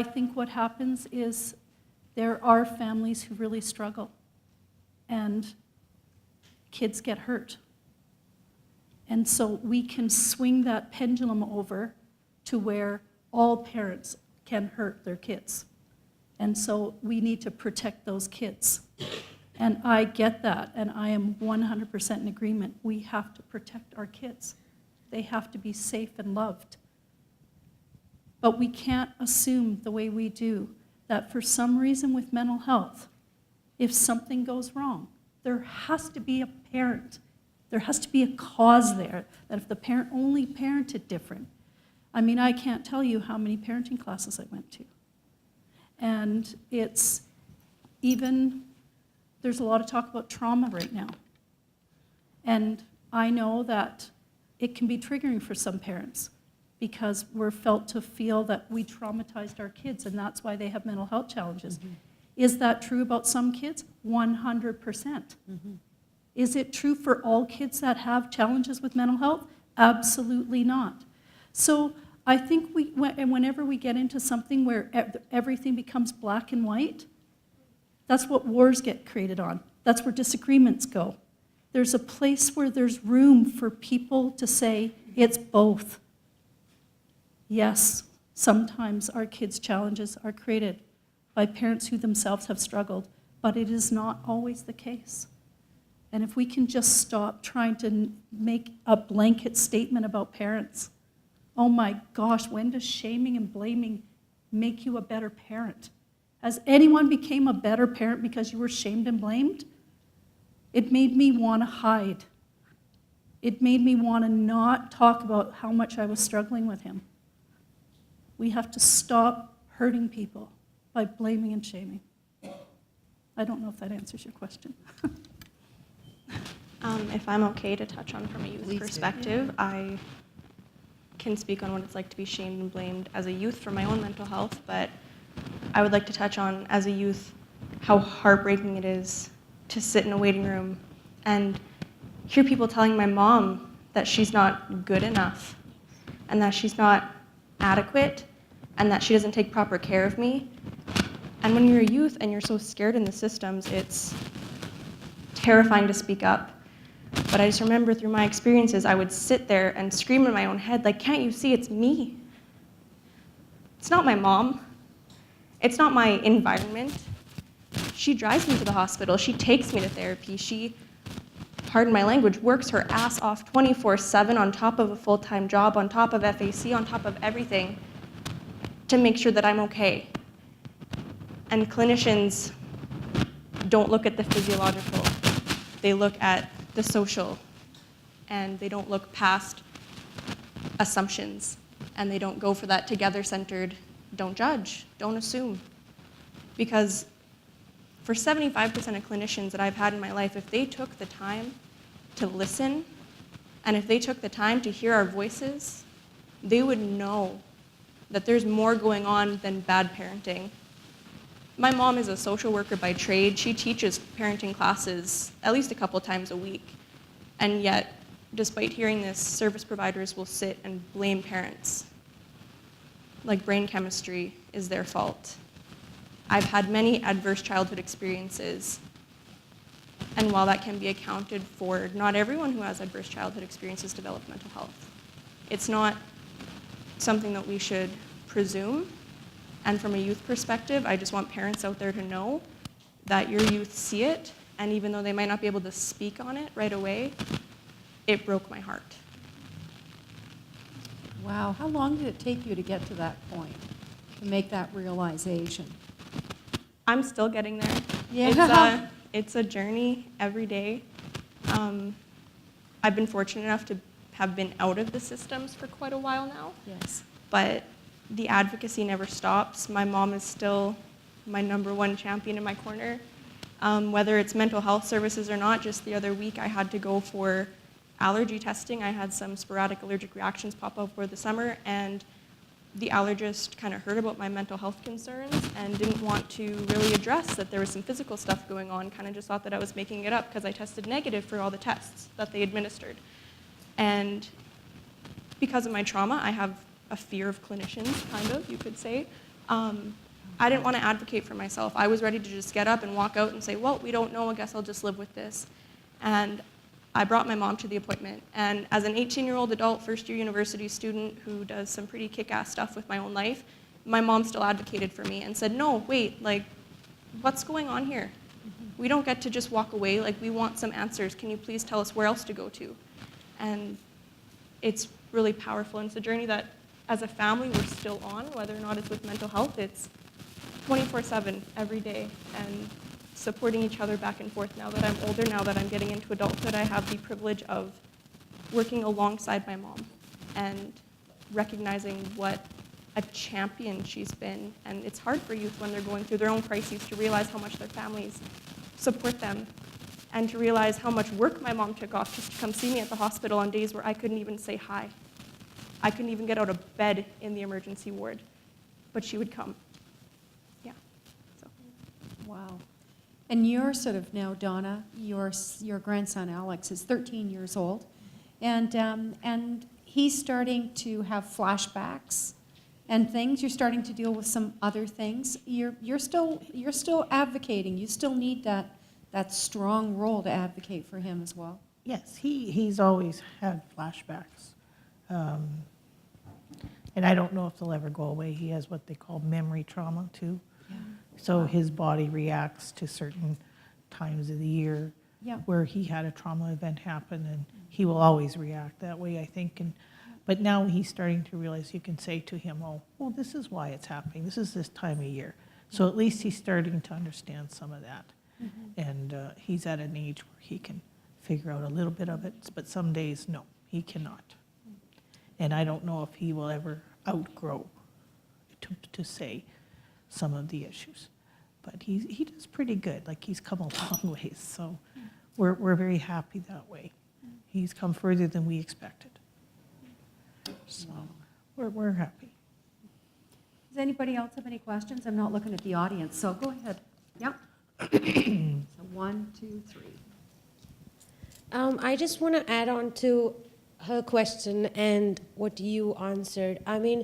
think what happens is there are families who really struggle and kids get hurt. And so we can swing that pendulum over to where all parents can hurt their kids. And so we need to protect those kids. And I get that, and I am 100% in agreement. We have to protect our kids. They have to be safe and loved. But we can't assume the way we do that for some reason with mental health, if something goes wrong, there has to be a parent. There has to be a cause there, that if the parent only parented different. I mean, I can't tell you how many parenting classes I went to. And it's even, there's a lot of talk about trauma right now. And I know that it can be triggering for some parents because we're felt to feel that we traumatized our kids and that's why they have mental health challenges. Mm-hmm. Is that true about some kids? 100%. Mm-hmm. Is it true for all kids that have challenges with mental health? Absolutely not. So I think whenever we get into something where everything becomes black and white, that's what wars get created on. That's where disagreements go. There's a place where there's room for people to say, it's both. Yes, sometimes our kids' challenges are created by parents who themselves have struggled, but it is not always the case. And if we can just stop trying to make a blanket statement about parents, oh my gosh, when does shaming and blaming make you a better parent? Has anyone became a better parent because you were shamed and blamed? It made me want to hide. It made me want to not talk about how much I was struggling with him. We have to stop hurting people by blaming and shaming. I don't know if that answers your question. If I'm okay to touch on from a youth perspective, I can speak on what it's like to be shamed and blamed as a youth for my own mental health, but I would like to touch on, as a youth, how heartbreaking it is to sit in a waiting room and hear people telling my mom that she's not good enough and that she's not adequate and that she doesn't take proper care of me. And when you're a youth and you're so scared in the systems, it's terrifying to speak up. But I just remember through my experiences, I would sit there and scream in my own head, like, can't you see it's me? It's not my mom. It's not my environment. She drives me to the hospital. She takes me to therapy. She, pardon my language, works her ass off 24/7 on top of a full-time job, on top of FAC, on top of everything to make sure that I'm okay. And clinicians don't look at the physiological. They look at the social, and they don't look past assumptions, and they don't go for that together-centered, don't judge, don't assume. Because for 75% of clinicians that I've had in my life, if they took the time to listen, and if they took the time to hear our voices, they would know that there's more going on than bad parenting. My mom is a social worker by trade. She teaches parenting classes at least a couple times a week. And yet, despite hearing this, service providers will sit and blame parents. Like brain chemistry is their fault. I've had many adverse childhood experiences. And while that can be accounted for, not everyone who has adverse childhood experiences develop mental health. It's not something that we should presume. And from a youth perspective, I just want parents out there to know that your youth see it, and even though they might not be able to speak on it right away, it broke my heart. Wow, how long did it take you to get to that point, to make that realization? I'm still getting there. Yeah. It's a journey every day. I've been fortunate enough to have been out of the systems for quite a while now. Yes. But the advocacy never stops. My mom is still my #1 champion in my corner. Whether it's mental health services or not, just the other week I had to go for allergy testing. I had some sporadic allergic reactions pop up over the summer, and the allergist kind of heard about my mental health concerns and didn't want to really address that there was some physical stuff going on, kind of just thought that I was making it up because I tested negative for all the tests that they administered. And because of my trauma, I have a fear of clinicians, kind of, you could say. I didn't want to advocate for myself. I was ready to just get up and walk out and say, well, we don't know, I guess I'll just live with this. And I brought my mom to the appointment. And as an 18-year-old adult, first-year university student who does some pretty kick-ass stuff with my own life, my mom still advocated for me and said, no, wait, like, what's going on here? We don't get to just walk away. Like, we want some answers. Can you please tell us where else to go to? And it's really powerful. And it's a journey that, as a family, we're still on, whether or not it's with mental health. It's 24/7 every day, and supporting each other back and forth. Now that I'm older, now that I'm getting into adulthood, I have the privilege of working alongside my mom and recognizing what a champion she's been. And it's hard for youth when they're going through their own crises to realize how much their families support them, and to realize how much work my mom took off just to come see me at the hospital on days where I couldn't even say hi. I couldn't even get out of bed in the emergency ward, but she would come. Yeah. So. Wow. And you're sort of now, Donna, your grandson Alex is 13 years old, and he's starting to have flashbacks and things. You're starting to deal with some other things. You're still advocating. You still need that strong role to advocate for him as well. Yes, he's always had flashbacks. And I don't know if they'll ever go away. He has what they call memory trauma too. Yeah. So his body reacts to certain times of the year where he had a trauma event happen, and he will always react that way, I think. But now he's starting to realize you can say to him, oh, well, this is why it's happening. This is this time of year. So at least he's starting to understand some of that. And he's at an age where he can figure out a little bit of it, but some days, no, he cannot. And I don't know if he will ever outgrow to say some of the issues. But he does pretty good. Like, he's come a long ways, so we're very happy that way. He's come further than we expected. So we're happy. Does anybody else have any questions? I'm not looking at the audience, so go ahead. Yeah. So 1, 2, 3. I just want to add on to her question and what you answered. I mean,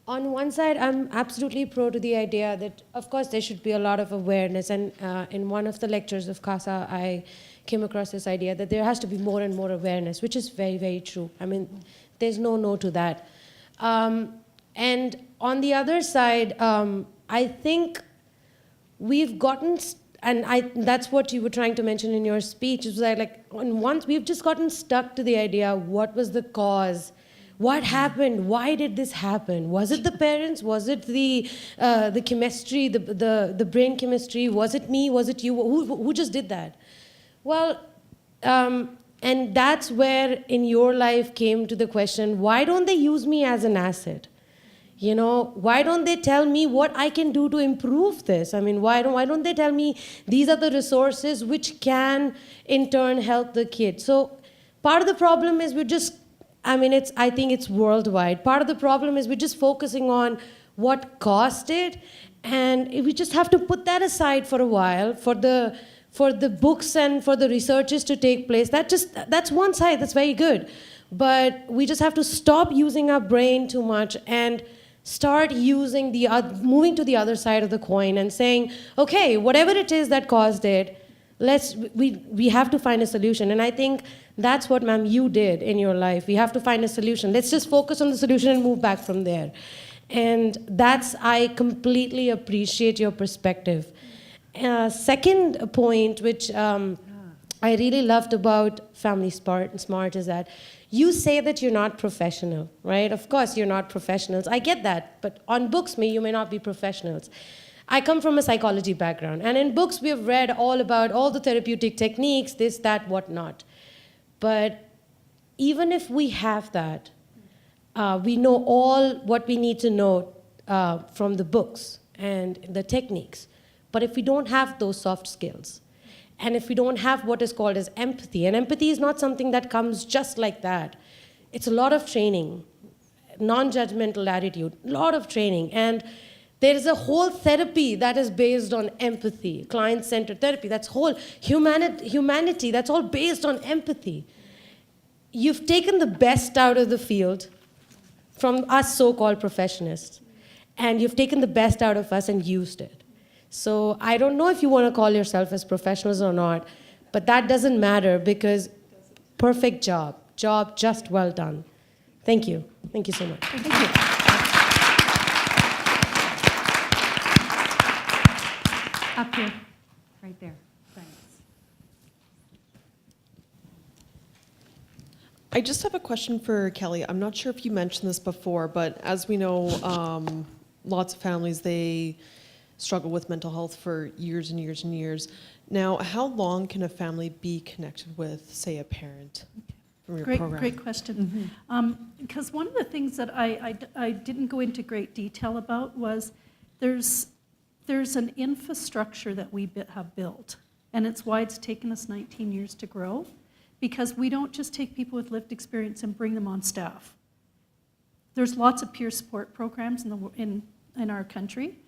on one side, I'm absolutely pro to the idea that, of course, there should be a lot of awareness. And in one of the lectures of CASA, I came across this idea that there has to be more and more awareness, which is very, very true. I mean, there's no to that. And on the other side, I think we've gotten, that's what you were trying to mention in your speech, is that, like, once we've just gotten stuck to the idea, what was the cause? What happened? Why did this happen? Was it the parents? Was it the chemistry, the brain chemistry? Was it me? Was it you? Who just did that? Well, and that's where in your life came to the question, why don't they use me as an asset? You know, why don't they tell me what I can do to improve this? I mean, why don't they tell me these are the resources which can in turn help the kid? So part of the problem is I think it's worldwide. Part of the problem is we're just focusing on what caused it, and we just have to put that aside for a while for the books and for the researches to take place. That's one side, that's very good. But we just have to stop using our brain too much and start using moving to the other side of the coin and saying, okay, whatever it is that caused it, we have to find a solution. And I think that's what, ma'am, you did in your life. We have to find a solution. Let's just focus on the solution and move back from there. And I completely appreciate your perspective. Second point, which I really loved about FamilySmart is that you say that you're not professional, right? Of course, you're not professionals. I get that. But on books, you may not be professionals. I come from a psychology background. And in books, we have read all about all the therapeutic techniques, this, that, whatnot. But even if we have that, we know all what we need to know from the books and the techniques. But if we don't have those soft skills, and if we don't have what is called as empathy, and empathy is not something that comes just like that. It's a lot of training. non-judgmental attitude, a lot of training. And there is a whole therapy that is based on empathy, client-centered therapy. That's whole humanity, that's all based on empathy. You've taken the best out of the field from us so-called professionists, and you've taken the best out of us and used it. So I don't know if you want to call yourself as professionals or not, but that doesn't matter because perfect job just well done. Thank you. Thank you so much. Thank you. Up here, right there. Thanks. I just have a question for Kelly. I'm not sure if you mentioned this before, but as we know, lots of families, they struggle with mental health for years and years and years. Now, how long can a family be connected with, say, a parent from your program? Great question. Because one of the things that I didn't go into great detail about was there's an infrastructure that we have built, and it's why it's taken us 19 years to grow, because we don't just take people with lived experience and bring them on staff. There's lots of peer support programs in our country.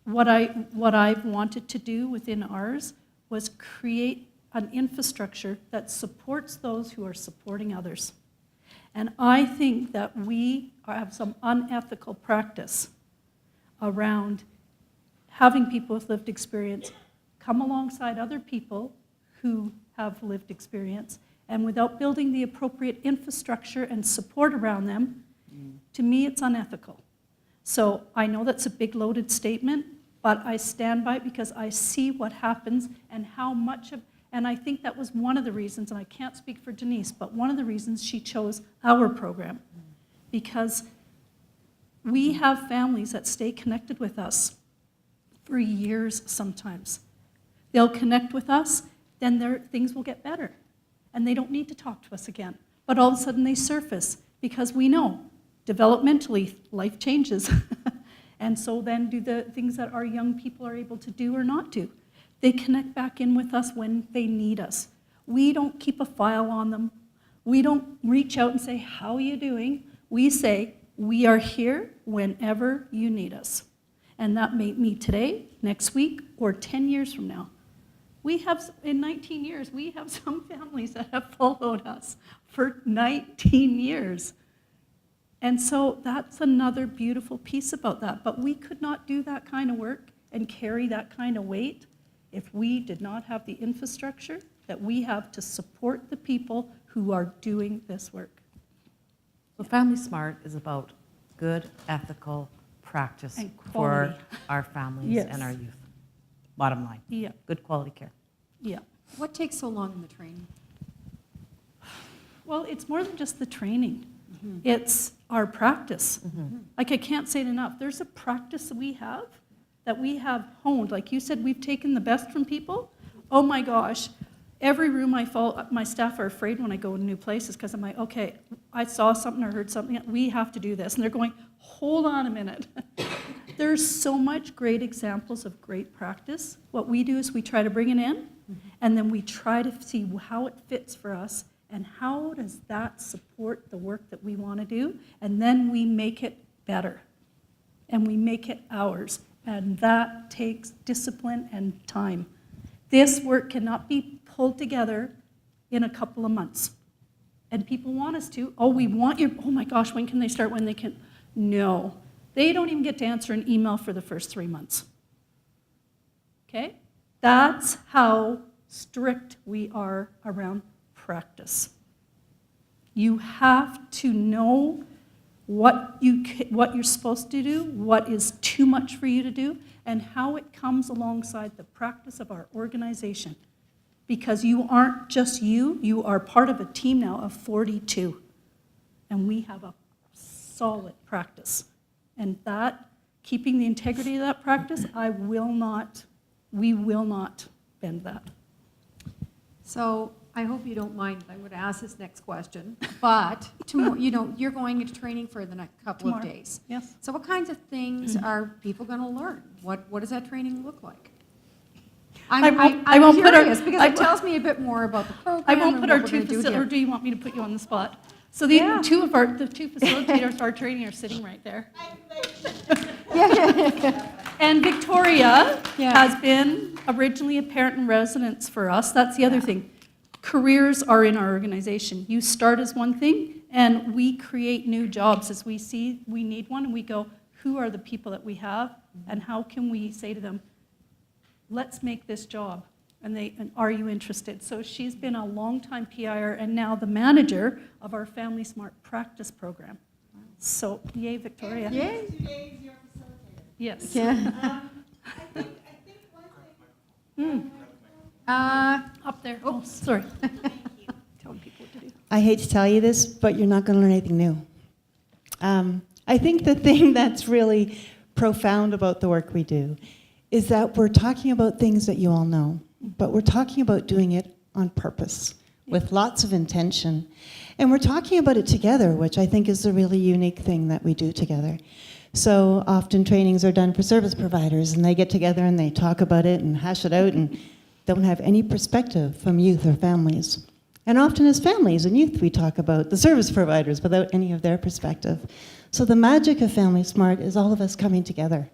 What I've wanted to do within ours was create an infrastructure that supports those who are supporting others. And I think that we have some unethical practice around having people with lived experience come alongside other people who have lived experience, and without building the appropriate infrastructure and support around them, to me it's unethical. So I know that's a big loaded statement, but I stand by it because I see what happens and how much of, and I think that was one of the reasons, and I can't speak for Denise, but one of the reasons she chose our program, because we have families that stay connected with us for years sometimes. They'll connect with us, then things will get better, and they don't need to talk to us again. But all of a sudden they surface because we know developmentally life changes. And so then do the things that our young people are able to do or not do. They connect back in with us when they need us. We don't keep a file on them. We don't reach out and say, how are you doing? We say, we are here whenever you need us. And that may mean today, next week, or 10 years from now. We have, in 19 years, we have some families that have followed us for 19 years. And so that's another beautiful piece about that. But we could not do that kind of work and carry that kind of weight if we did not have the infrastructure that we have to support the people who are doing this work. So FamilySmart is about good, ethical practice for our families and our youth. Bottom line. Yeah. Good quality care. Yeah. What takes so long in the training? Well, it's more than just the training. It's our practice. Like, I can't say it enough. There's a practice that we have honed. Like you said, we've taken the best from people. Oh my gosh. Every room I fall, my staff are afraid when I go to new places because I'm like, okay, I saw something or heard something, we have to do this. And they're going, hold on a minute. There's so much great examples of great practice. What we do is we try to bring it in, and then we try to see how it fits for us and how does that support the work that we want to do, and then we make it better, and we make it ours, and that takes discipline and time. This work cannot be pulled together in a couple of months. And people want us to, oh my gosh, when can they start, when they can? No, they don't even get to answer an email for the first 3 months. Okay? That's how strict we are around practice. You have to know what you're supposed to do, what is too much for you to do, and how it comes alongside the practice of our organization. Because you aren't just you are part of a team now of 42. And we have a solid practice. And that, keeping the integrity of that practice, we will not bend that. So I hope you don't mind, I'm going to ask this next question, but tomorrow, you're going into training for the next couple of days. Yes. So what kinds of things are people going to learn? What does that training look like? I'm curious because it tells me a bit more about the program. I won't put our two facilities, or do you want me to put you on the spot? So the two facilitators of our training are sitting right there. And Victoria has been originally a parent in residence for us. That's the other thing. Careers are in our organization. You start as one thing, and we create new jobs as we see we need one, and we go, who are the people that we have, and how can we say to them, let's make this job, and are you interested? So she's been a long-time PIR and now the manager of our FamilySmart practice program. So, yay, Victoria. Yay. Yes. Yeah. Up there. Oh, sorry. Telling people what to do. I hate to tell you this, but you're not going to learn anything new. I think the thing that's really profound about the work we do is that we're talking about things that you all know, but we're talking about doing it on purpose, with lots of intention. And we're talking about it together, which I think is a really unique thing that we do together. So often trainings are done for service providers, and they get together and they talk about it and hash it out and don't have any perspective from youth or families. And often as families and youth, we talk about the service providers without any of their perspective. So the magic of FamilySmart is all of us coming together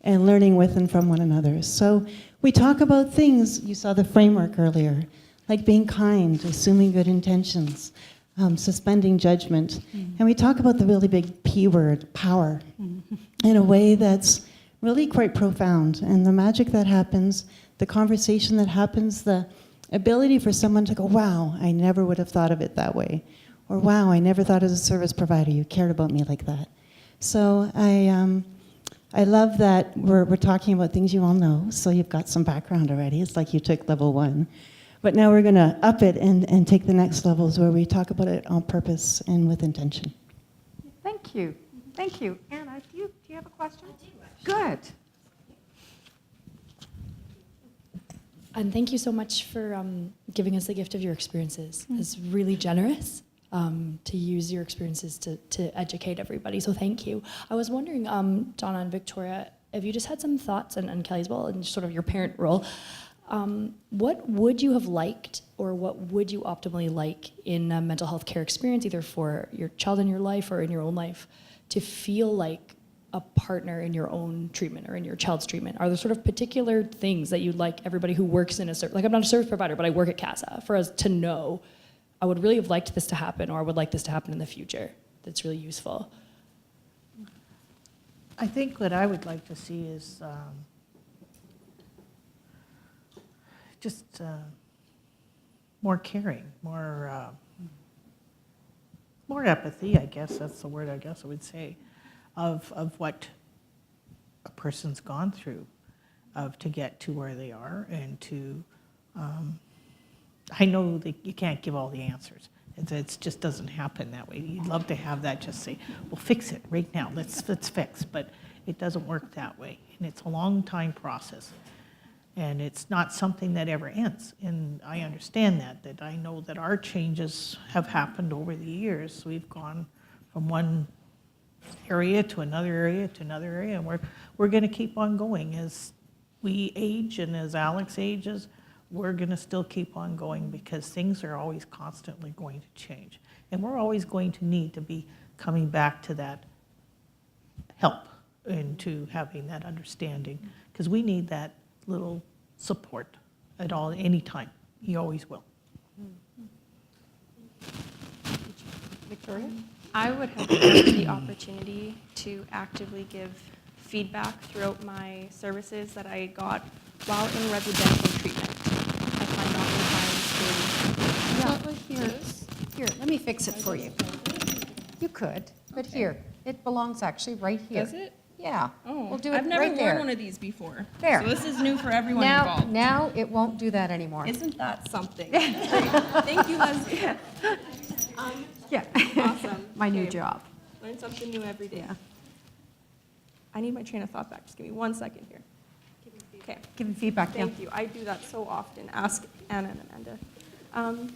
and learning with and from one another. So we talk about things, you saw the framework earlier, like being kind, assuming good intentions, suspending judgment. And we talk about the really big P word, power, in a way that's really quite profound. And the magic that happens, the conversation that happens, the ability for someone to go, wow, I never would have thought of it that way. Or wow, I never thought as a service provider you cared about me like that. So I love that we're talking about things you all know, so you've got some background already. It's like you took level 1. But now we're going to up it and take the next levels where we talk about it on purpose and with intention. Thank you. Thank you. Anna, do you have a question? Good. And thank you so much for giving us the gift of your experiences. It's really generous to use your experiences to educate everybody. So thank you. I was wondering, Donna and Victoria, if you just had some thoughts, and Kelly as well, and sort of your parent role, what would you have liked, or what would you optimally like in a mental health care experience, either for your child in your life or in your own life, to feel like a partner in your own treatment or in your child's treatment? Are there sort of particular things that you'd like everybody who works in a service, like I'm not a service provider, but I work at CASA, for us to know, I would really have liked this to happen, or I would like this to happen in the future, that's really useful? I think what I would like to see is just more caring, more empathy, I guess, that's the word I guess I would say, of what a person's gone through to get to where they are, and to, I know that you can't give all the answers. It just doesn't happen that way. You'd love to have that, just say, well, fix it right now, let's fix, but it doesn't work that way. And it's a long time process. And it's not something that ever ends. And I understand that I know that our changes have happened over the years. We've gone from one area to another area to another area, and we're going to keep on going. As we age and as Alex ages, we're going to still keep on going, because things are always constantly going to change. And we're always going to need to be coming back to that help and to having that understanding, because we need that little support at any time. You always will. Victoria? I would have loved the opportunity to actively give feedback throughout my services that I got while in residential treatment. I find oftentimes Here, let me fix it for you. You could, but here, it belongs actually right here. Does it? Yeah. Oh, We'll do it I've never right worn there. one of these before. There. So this is new for everyone involved. Now it won't do that anymore. Isn't that something? Great. Thank you, Leslie. Yeah. Awesome. My new Okay. job. Learn something new every day. I need my train of thought back. Just give me 1 second here. Okay. Giving feedback, yeah. Thank you. I do that so often. Ask Anna and Amanda.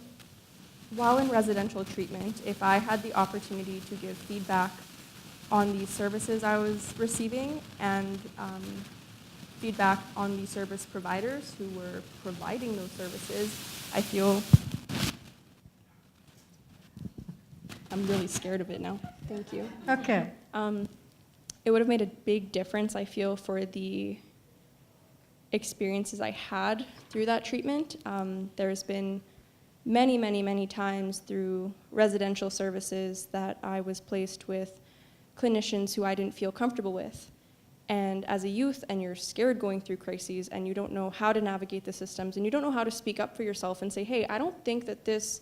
While in residential treatment, if I had the opportunity to give feedback on the services I was receiving, and feedback on the service providers who were providing those services, I feel I'm really scared of it now. Thank you. Okay. It would have made a big difference, I feel, for the experiences I had through that treatment. There's been many, many, many times through residential services that I was placed with clinicians who I didn't feel comfortable with. And as a youth, and you're scared going through crises, and you don't know how to navigate the systems, and you don't know how to speak up for yourself and say, hey, I don't think that this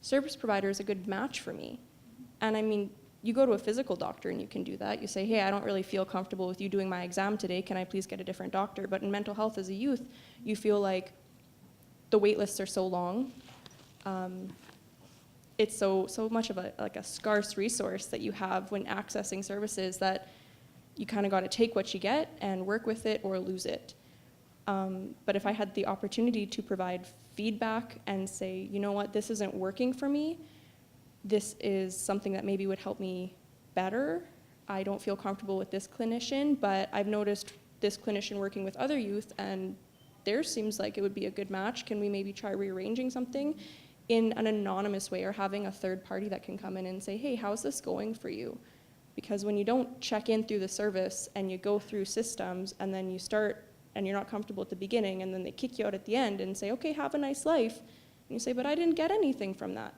service provider is a good match for me. And I mean, you go to a physical doctor and you can do that. You say, hey, I don't really feel comfortable with you doing my exam today. Can I please get a different doctor? But in mental health as a youth, you feel like the wait lists are so long. It's so much of a scarce resource that you have when accessing services that you kind of got to take what you get and work with it or lose it. But if I had the opportunity to provide feedback and say, you know what, this isn't working for me, this is something that maybe would help me better. I don't feel comfortable with this clinician, but I've noticed this clinician working with other youth, and theirs seems like it would be a good match. Can we maybe try rearranging something in an anonymous way, or having a third party that can come in and say, hey, how's this going for you? Because when you don't check in through the service and you go through systems and then you start and you're not comfortable at the beginning and then they kick you out at the end and say, okay, have a nice life. And you say, but I didn't get anything from that.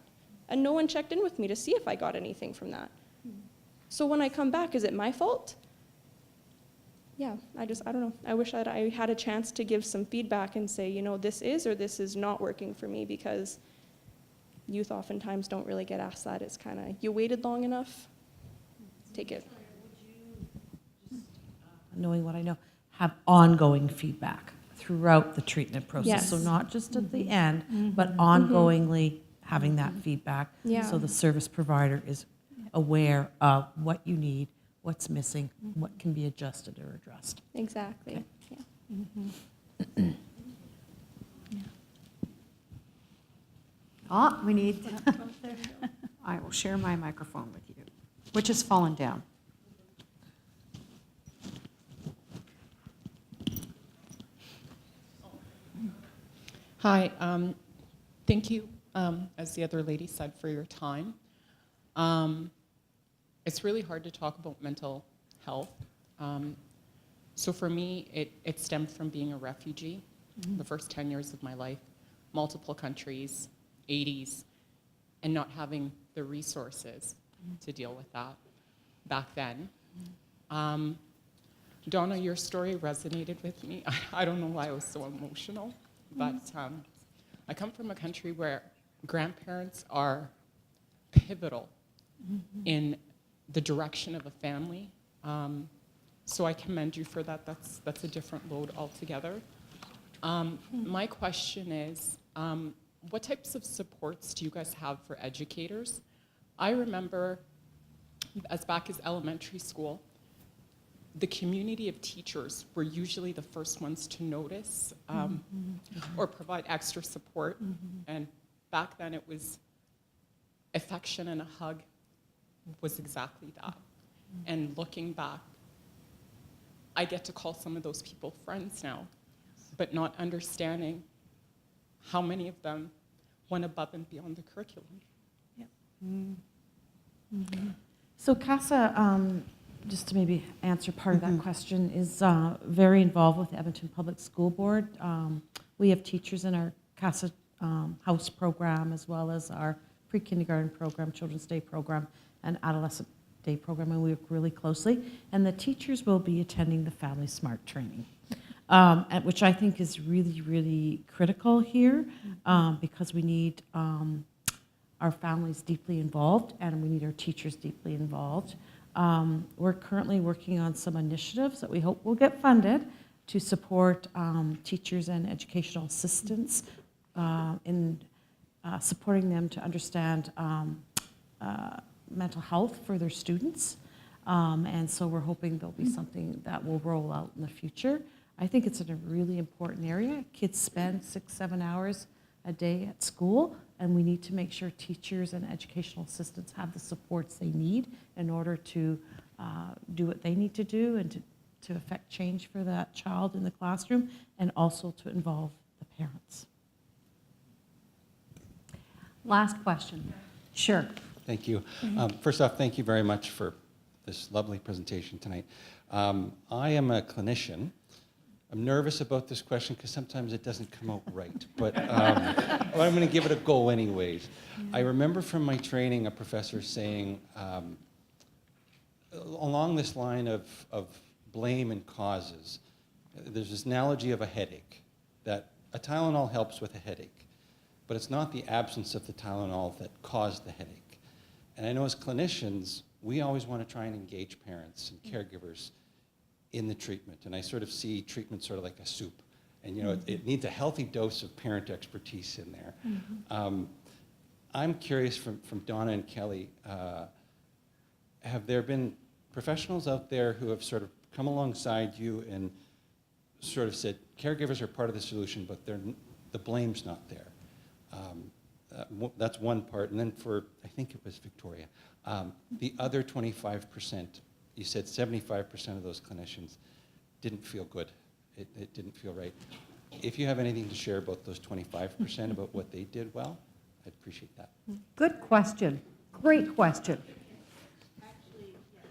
And no one checked in with me to see if I got anything from that. So when I come back, is it my fault? Yeah, I don't know. I wish that I had a chance to give some feedback and say, you know, this is or this is not working for me, because youth oftentimes don't really get asked that. It's kind of, you waited long enough, take it. Knowing what I know, have ongoing feedback throughout the treatment process. Yes. So not just at the end, but ongoingly having that feedback. Yeah. So the service provider is aware of what you need, what's missing, what can be adjusted or addressed. Exactly. Okay. Yeah. Oh, we need, I will share my microphone with you, which has fallen down. Hi, thank you, as the other lady said, for your time. It's really hard to talk about mental health. So for me, it stemmed from being a refugee, the first 10 years of my life, multiple countries, 80s, and not having the resources to deal with that back then. Donna, your story resonated with me. I don't know why I was so emotional, but I come from a country where grandparents are pivotal in the direction of a family. So I commend you for that. That's a different load altogether. My question is, what types of supports do you guys have for educators? I remember, as back as elementary school, the community of teachers were usually the first ones to notice or provide extra support. And back then it was affection, and a hug was exactly that. And looking back, I get to call some of those people friends now, but not understanding how many of them went above and beyond the curriculum. So CASA, just to maybe answer part of that question, is very involved with the Edmonton Public School Board. We have teachers in our CASA house program, as well as our pre-kindergarten program, Children's Day program, and Adolescent Day program, and we work really closely. And the teachers will be attending the FamilySmart training, which I think is really, really critical here, because we need our families deeply involved, and we need our teachers deeply involved. We're currently working on some initiatives that we hope will get funded to support teachers and educational assistants in supporting them to understand mental health for their students. And so we're hoping there'll be something that will roll out in the future. I think it's in a really important area. Kids spend 6-7 hours a day at school, and we need to make sure teachers and educational assistants have the supports they need in order to do what they need to do and to affect change for that child in the classroom, and also to involve the parents. Last question. Sure. Thank you. First off, thank you very much for this lovely presentation tonight. I am a clinician. I'm nervous about this question because sometimes it doesn't come out right, but I'm going to give it a go anyways. I remember from my training a professor saying, along this line of blame and causes, there's this analogy of a headache, that a Tylenol helps with a headache, but it's not the absence of the Tylenol that caused the headache. And I know as clinicians, we always want to try and engage parents and caregivers in the treatment. And I sort of see treatment sort of like a soup. And it needs a healthy dose of parent expertise in there. I'm curious from Donna and Kelly, have there been professionals out there who have sort of come alongside you and sort of said, caregivers are part of the solution, but the blame's not there? That's one part. And then I think it was Victoria, the other 25%, you said 75% of those clinicians didn't feel good. It didn't feel right. If you have anything to share about those 25%, about what they did well, I'd appreciate that. Good question. Great question. Actually, yes,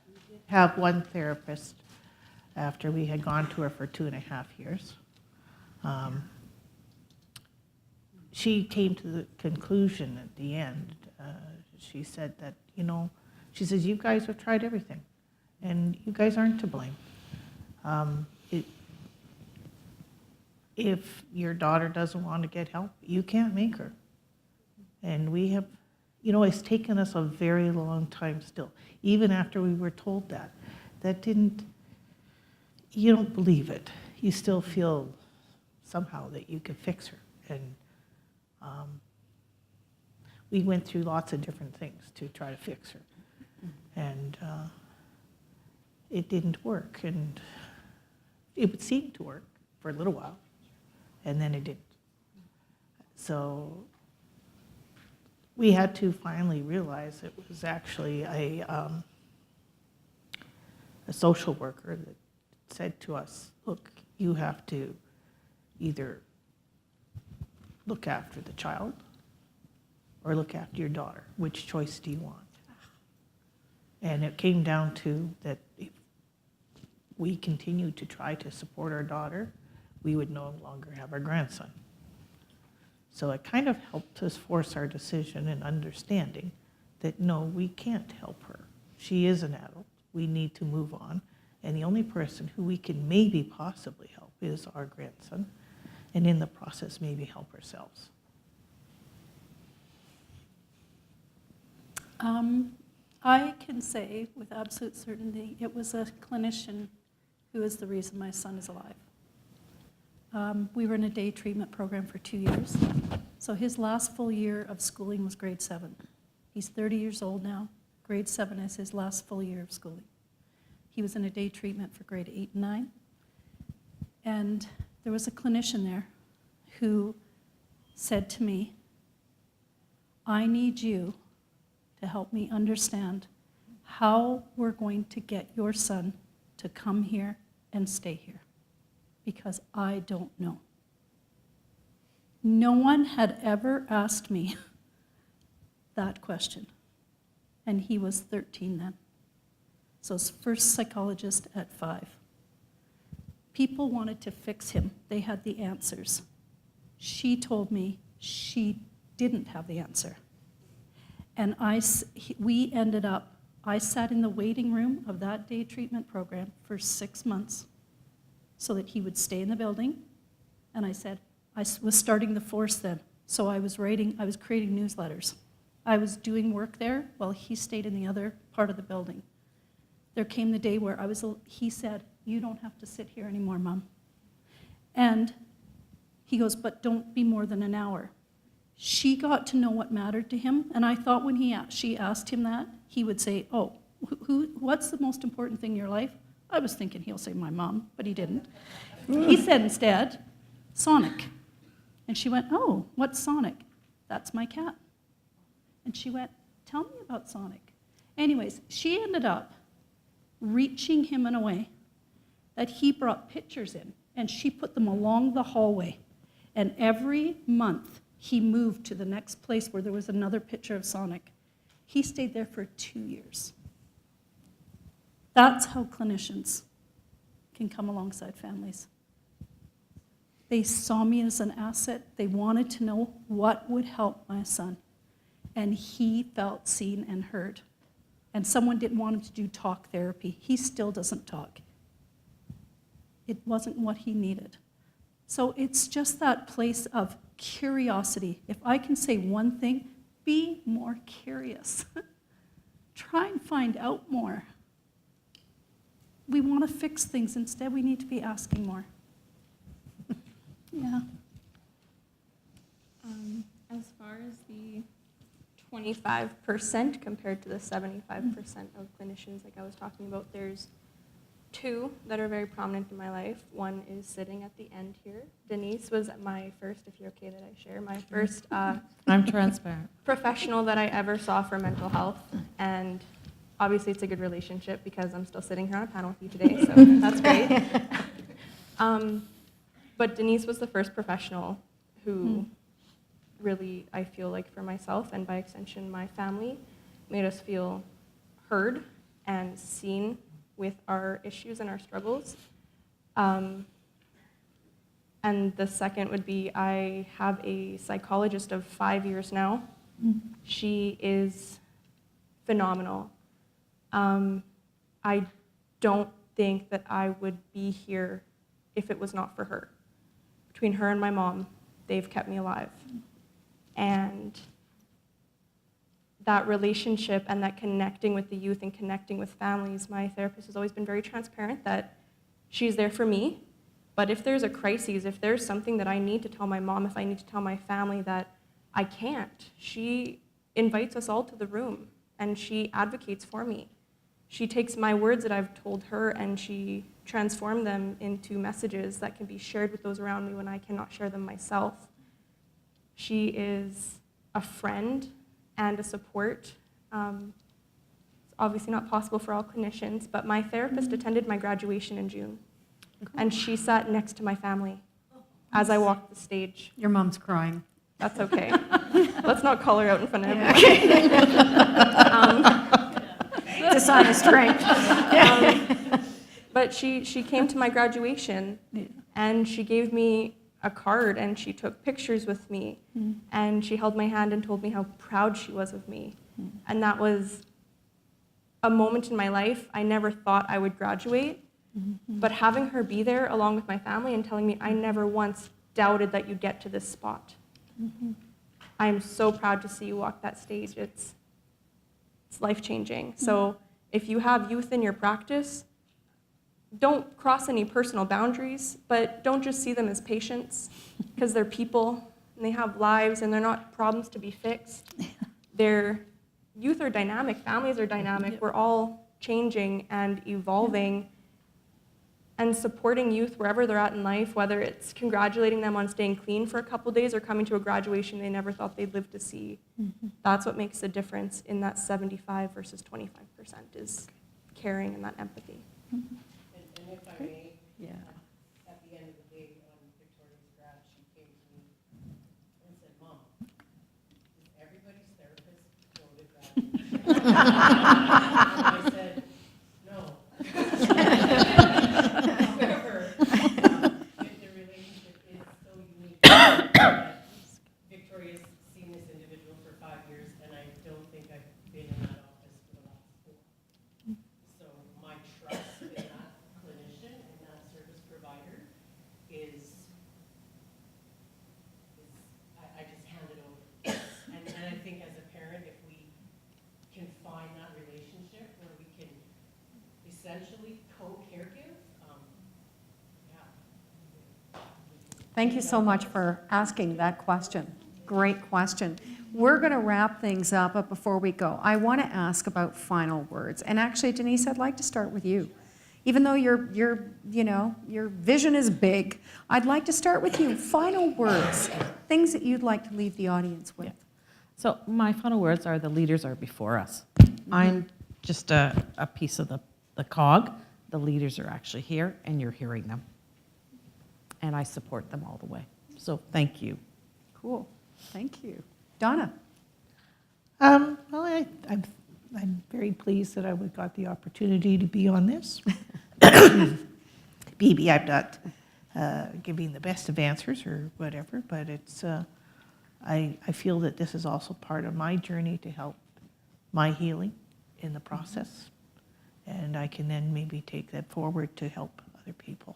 we did have one therapist after we had gone to her for 2.5 years. She came to the conclusion at the end. She said that, she says, you guys have tried everything, and you guys aren't to blame. If your daughter doesn't want to get help, you can't make her. And we have, it's taken us a very long time still, even after we were told that you don't believe it. You still feel somehow that you could fix her. And we went through lots of different things to try to fix her. And it didn't work. And it would seem to work for a little while, and then it didn't. So we had to finally realize it was actually a social worker that said to us, look, you have to either look after the child or look after your daughter. Which choice do you want? And it came down to that if we continued to try to support our daughter, we would no longer have our grandson. So it kind of helped us force our decision in understanding that no, we can't help her. She is an adult. We need to move on. And the only person who we can maybe possibly help is our grandson. And in the process, maybe help ourselves. I can say with absolute certainty it was a clinician who is the reason my son is alive. We were in a day treatment program for 2 years. So his last full year of schooling was grade 7. He's 30 years old now. Grade 7 is his last full year of schooling. He was in a day treatment for grade 8 and 9. And there was a clinician there who said to me, I need you to help me understand how we're going to get your son to come here and stay here, because I don't know. No one had ever asked me that question, and he was 13 then. So his first psychologist at 5. People wanted to fix him. They had the answers. She told me she didn't have the answer. And we ended up, I sat in the waiting room of that day treatment program for 6 months so that he would stay in the building. And I said, I was starting the force then. So I was creating newsletters. I was doing work there while he stayed in the other part of the building. There came the day where he said, you don't have to sit here anymore, Mom. And he goes, but don't be more than an hour. She got to know what mattered to him, and I thought when she asked him that, he would say, oh, what's the most important thing in your life? I was thinking he'll say my mom, but he didn't. He said instead, Sonic. And she went, oh, what's Sonic? That's my cat. And she went, tell me about Sonic. Anyways, she ended up reaching him in a way that he brought pictures in, and she put them along the hallway. And every month, he moved to the next place where there was another picture of Sonic. He stayed there for 2 years. That's how clinicians can come alongside families. They saw me as an asset. They wanted to know what would help my son. And he felt seen and heard. And someone didn't want him to do talk therapy. He still doesn't talk. It wasn't what he needed. So it's just that place of curiosity. If I can say one thing, be more curious. Try and find out more. We want to fix things. Instead, we need to be asking more. Yeah. As far as the 25% compared to the 75% of clinicians like I was talking about, there's two that are very prominent in my life. One is sitting at the end here. Denise was my first, if you're okay that I share, my first I'm transparent. professional that I ever saw for mental health. And obviously it's a good relationship because I'm still sitting here on a panel with you today, so that's great. But Denise was the first professional who really, I feel like for myself and by extension my family, made us feel heard and seen with our issues and our struggles. And the second would be, I have a psychologist of 5 years now. She is phenomenal. I don't think that I would be here if it was not for her. Between her and my mom, they've kept me alive. And that relationship and that connecting with the youth and connecting with families, my therapist has always been very transparent that she's there for me, but if there's a crisis, if there's something that I need to tell my mom, if I need to tell my family that I can't, she invites us all to the room and she advocates for me. She takes my words that I've told her and she transforms them into messages that can be shared with those around me when I cannot share them myself. She is a friend and a support. It's obviously not possible for all clinicians, but my therapist attended my graduation in June, and she sat next to my family as I walked the stage. Your mom's crying. That's okay. Let's not call her out in front of everyone. It's a sign of strength. But she came to my graduation, and she gave me a card, and she took pictures with me, and she held my hand and told me how proud she was of me. And that was a moment in my life. I never thought I would graduate, but having her be there along with my family and telling me, I never once doubted that you'd get to this spot. I'm so proud to see you walk that stage. It's life-changing. So if you have youth in your practice, don't cross any personal boundaries, but don't just see them as patients, because they're people and they have lives and they're not problems to be fixed. Youth are dynamic, families are dynamic. We're all changing and evolving, and supporting youth wherever they're at in life, whether it's congratulating them on staying clean for a couple days or coming to a graduation they never thought they'd live to see. That's what makes the difference in that 75 versus 25% is caring and that empathy. And if I may, at the end of the day on Victoria's grad, she came to me and said, Mom, is everybody's therapist go to graduation? And I said, no. However, the relationship is so unique. Victoria's seen this individual for 5 years, and I don't think I've been in that office for the last 4. So my trust in that clinician and that service provider is I just hand it over. And I think as a parent, if we can find that relationship where we can essentially co-caregive, Thank you so much for asking that question. Great question. We're going to wrap things up, but before we go, I want to ask about final words. And actually, Denise, I'd like to start with you. Even though your vision is big, I'd like to start with you. Final words, things that you'd like to leave the audience with. So my final words are: the leaders are before us. I'm just a piece of the cog. The leaders are actually here, and you're hearing them. And I support them all the way. So thank you. Cool. Thank you. Donna? Well, I'm very pleased that I got the opportunity to be on this. Maybe I'm not giving the best of answers or whatever, but it's. I feel that this is also part of my journey to help my healing in the process, and I can then maybe take that forward to help other people.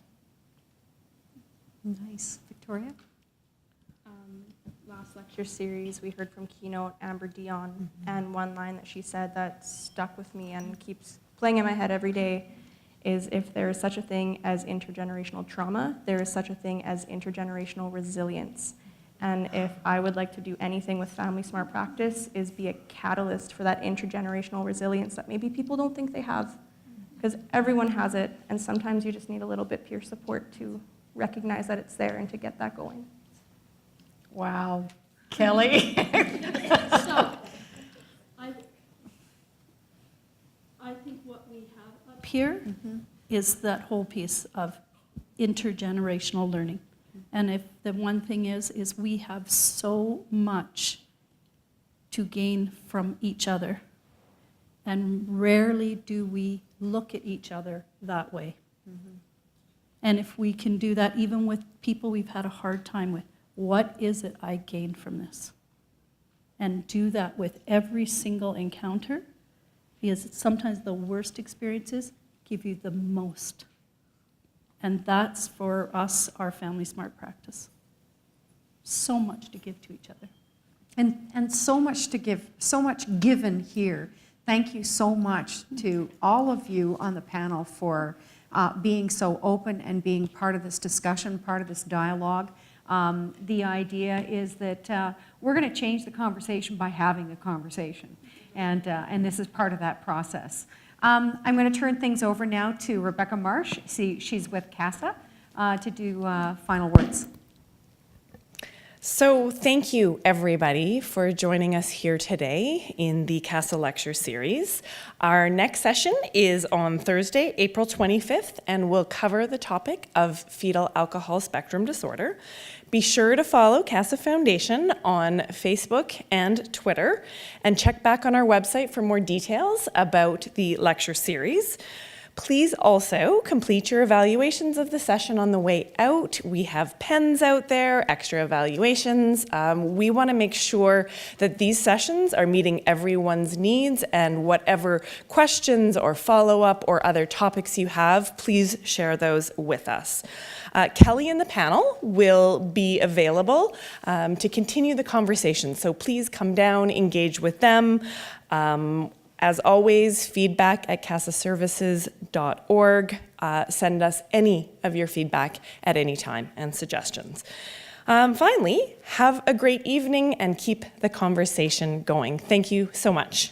Nice. Victoria? Last lecture series, we heard from keynote Amber Dion, and one line that she said that stuck with me and keeps playing in my head every day is, if there is such a thing as intergenerational trauma, there is such a thing as intergenerational resilience. And if I would like to do anything with FamilySmart practice, is be a catalyst for that intergenerational resilience that maybe people don't think they have, because everyone has it, and sometimes you just need a little bit peer support to recognize that it's there and to get that going. Wow. Kelly? So, I think what we have up here is that whole piece of intergenerational learning. And if the one thing is we have so much to gain from each other. And rarely do we look at each other that way. And if we can do that even with people we've had a hard time with, what is it I gain from this? And do that with every single encounter, because sometimes the worst experiences give you the most. And that's for us, our FamilySmart practice. So much to give to each other. And so much to give, so much given here. Thank you so much to all of you on the panel for being so open and being part of this discussion, part of this dialogue. The idea is that we're going to change the conversation by having a conversation. And this is part of that process. I'm going to turn things over now to Rebecca Marsh. She's with CASA to do final words. So thank you, everybody, for joining us here today in the CASA lecture series. Our next session is on Thursday, April 25th, and will cover the topic of fetal alcohol spectrum disorder. Be sure to follow CASA Foundation on Facebook and Twitter, and check back on our website for more details about the lecture series. Please also complete your evaluations of the session on the way out. We have pens out there, extra evaluations. We want to make sure that these sessions are meeting everyone's needs, and whatever questions or follow-up or other topics you have, please share those with us. Kelly and the panel will be available to continue the conversation, so please come down, engage with them. As always, feedback@casaservices.org. Send us any of your feedback at any time and suggestions. Finally, have a great evening and keep the conversation going. Thank you so much.